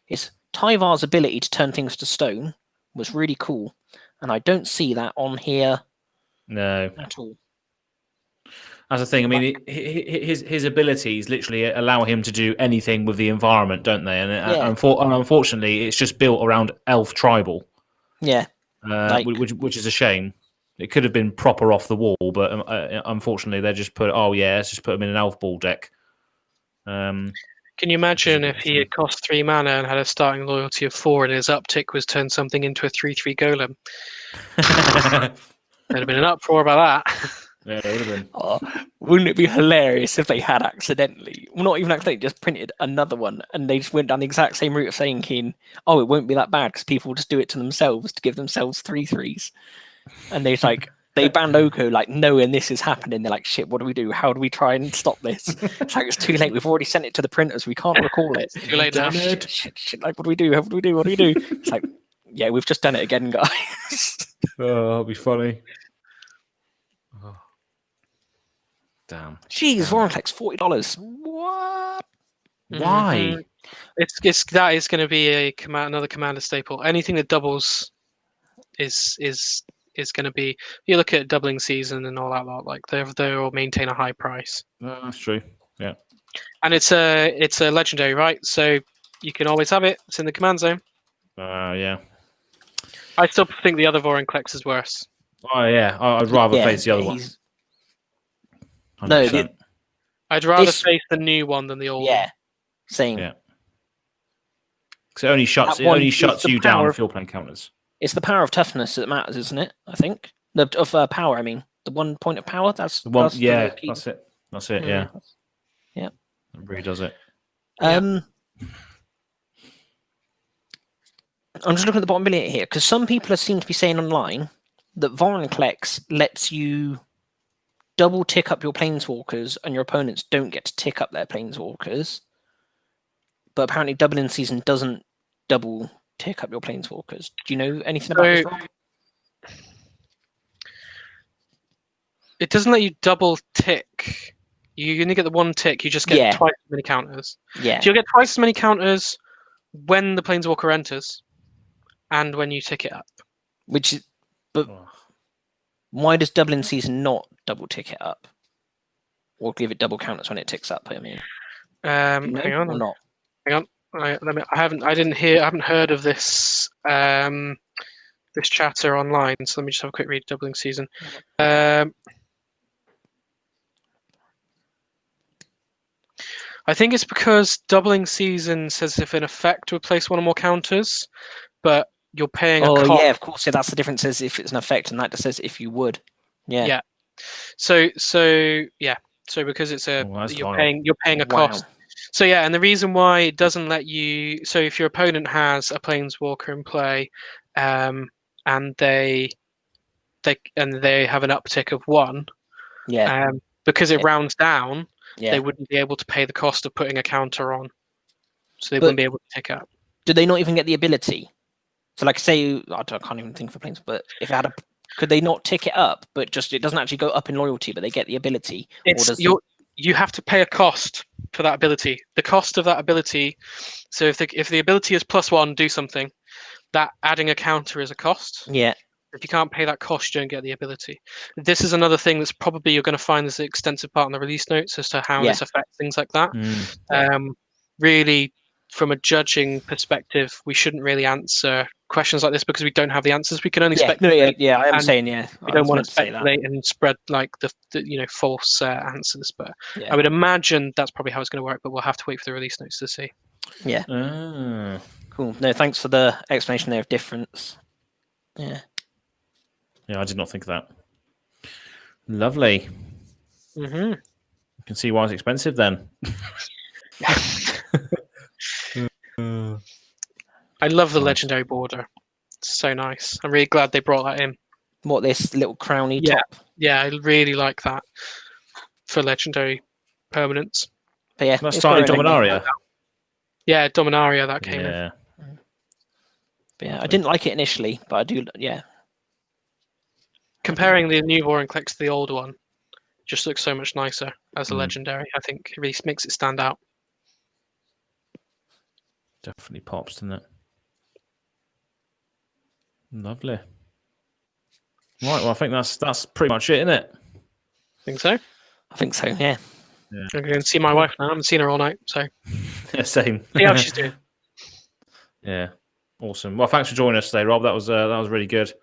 is Tyvar's ability to turn things to stone was really cool. And I don't see that on here at all. That's the thing. I mean, his abilities literally allow him to do anything with the environment, don't they? And unfortunately, it's just built around elf tribal. Yeah. Which is a shame. It could have been proper off the wall, but unfortunately, they just let's just put him in an elf ball deck. Can you imagine if he had cost 3 mana and had a starting loyalty of 4 and his uptick was turn something into a 3/3 golem? There'd have been an uproar about that. Yeah, it would have been. Oh, wouldn't it be hilarious if they had accidentally, well, not even accidentally, just printed another one and they just went down the exact same route of saying, Keen, oh, it won't be that bad because people will just do it to themselves to give themselves 3 threes. And they're like, they banned Oko, like, knowing this is happening. They're like, shit, what do we do? How do we try and stop this? It's like, it's too late. We've already sent it to the printers. We can't recall it. Too late now. Shit, like, what do we do? What do we do? What do we do? It's like, yeah, we've just done it again, guys. Oh, that'll be funny. Oh. Damn. Jeez, Vorinclex, $40. What? Why? It's that is going to be another commander staple. Anything that doubles is going to be. You look at doubling season and all that lot. Like they'll maintain a high price. That's true. Yeah. And it's a legendary, right? So you can always have it. It's in the command zone. Yeah. I still think the other Vorinclex is worse. Oh yeah, I'd rather face the other one. 100%. No, I'd rather face the new one than the old one. Yeah, same. Yeah. Because it only shuts you down if you're playing counters. It's the power of toughness that matters, isn't it? I think of power. I mean, the 1 point of power. That's the one. That's it. That's it. Yeah. Yeah. It really does it. I'm just looking at the bottom billion here because some people seem to be saying online that Vorinclex lets you double tick up your planeswalkers and your opponents don't get to tick up their planeswalkers. But apparently doubling season doesn't double tick up your planeswalkers. Do you know anything about this? It doesn't let you double tick. You only get the 1 tick, you just get twice as many counters. Yeah. So you'll get twice as many counters when the planeswalker enters and when you tick it up. Why does doubling season not double tick it up? Or give it double counters when it ticks up, I mean. Hang on. Or not? Hang on. I haven't heard of this this chatter online, so let me just have a quick read doubling season. I think it's because doubling season says if in effect to replace 1 or more counters, but you're paying a cost. Oh, yeah, of course. So that's the difference, is if it's an effect, and that just says if you would. Yeah. Yeah. So because it's you're paying a cost. So yeah, and the reason why it doesn't let you, so if your opponent has a planeswalker in play, and they have an uptick of 1, because it rounds down, they wouldn't be able to pay the cost of putting a counter on, so they wouldn't be able to tick up. Do they not even get the ability? So, like, say, I can't even think for planes, but if it had could they not tick it up? But just it doesn't actually go up in loyalty, but they get the ability. You have to pay a cost for that ability. The cost of that ability. So if the ability is +1, do something. That adding a counter is a cost. Yeah. If you can't pay that cost, you don't get the ability. This is another thing that's probably you're going to find there's an extensive part in the release notes as to how this affects things like that. Really, from a judging perspective, we shouldn't really answer questions like this because we don't have the answers. We can only speculate. I am saying we don't want to speculate and spread like the false answers. But I would imagine that's probably how it's going to work. But we'll have to wait for the release notes to see. Yeah. Cool. No, thanks for the explanation there of difference. Yeah. Yeah, I did not think of that. Lovely. You can see why it's expensive then. I love the legendary border. It's so nice. I'm really glad they brought that in. What, this little crowny top? Yeah, I really like that for legendary permanents. But yeah, that's starting Dominaria. Yeah, Dominaria that came in. But yeah, I didn't like it initially, but I do. Yeah. Comparing the new Vorinclex to the old one, just looks so much nicer as a legendary. I think it really makes it stand out. Definitely pops, doesn't it? Lovely. Right, well, I think that's pretty much it, isn't it? Think so? I think so, yeah. I'm going to see my wife now. I haven't seen her all night, so. Yeah, same. See how she's doing. Yeah, awesome. Well, thanks for joining us today, Rob. That was really good.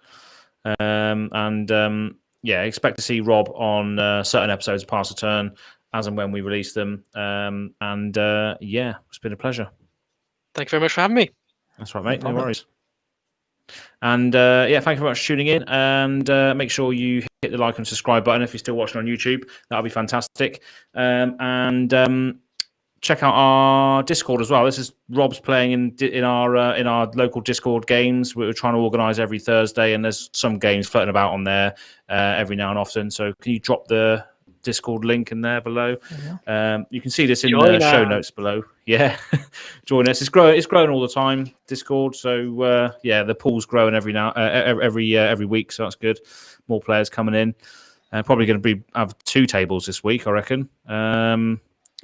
Expect to see Rob on certain episodes of Pass the Turn as and when we release them. It's been a pleasure. Thank you very much for having me. That's right, mate. No worries. And thank you very much for tuning in. And make sure you hit the like and subscribe button if you're still watching on YouTube. That'll be fantastic. Check out our Discord as well. This is Rob's playing in our local Discord games. We're trying to organise every Thursday, and there's some games floating about on there every now and often. So can you drop the Discord link in there below? Yeah. You can see this in the show notes below. Yeah, join us. It's growing all the time, Discord. So the pool's growing every week. So that's good. More players coming in. Probably going to have 2 tables this week, I reckon.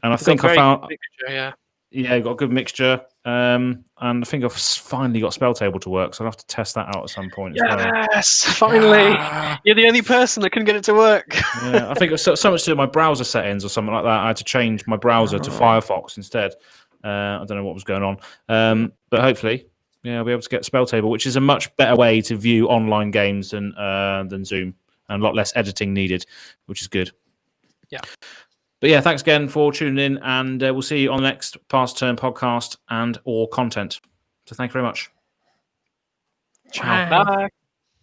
And I think I found, got a good mixture. And I think I've finally got Spell Table to work, so I'll have to test that out at some point as well. Yes, finally! You're the only person that couldn't get it to work. Yeah, I think it's so much to do with my browser settings or something like that. I had to change my browser to Firefox instead. I don't know what was going on, but hopefully, I'll be able to get Spell Table, which is a much better way to view online games than Zoom, and a lot less editing needed, which is good. Yeah. But yeah, thanks again for tuning in, and we'll see you on the next Pass Turn podcast and or content. So thank you very much. Ciao. Bye.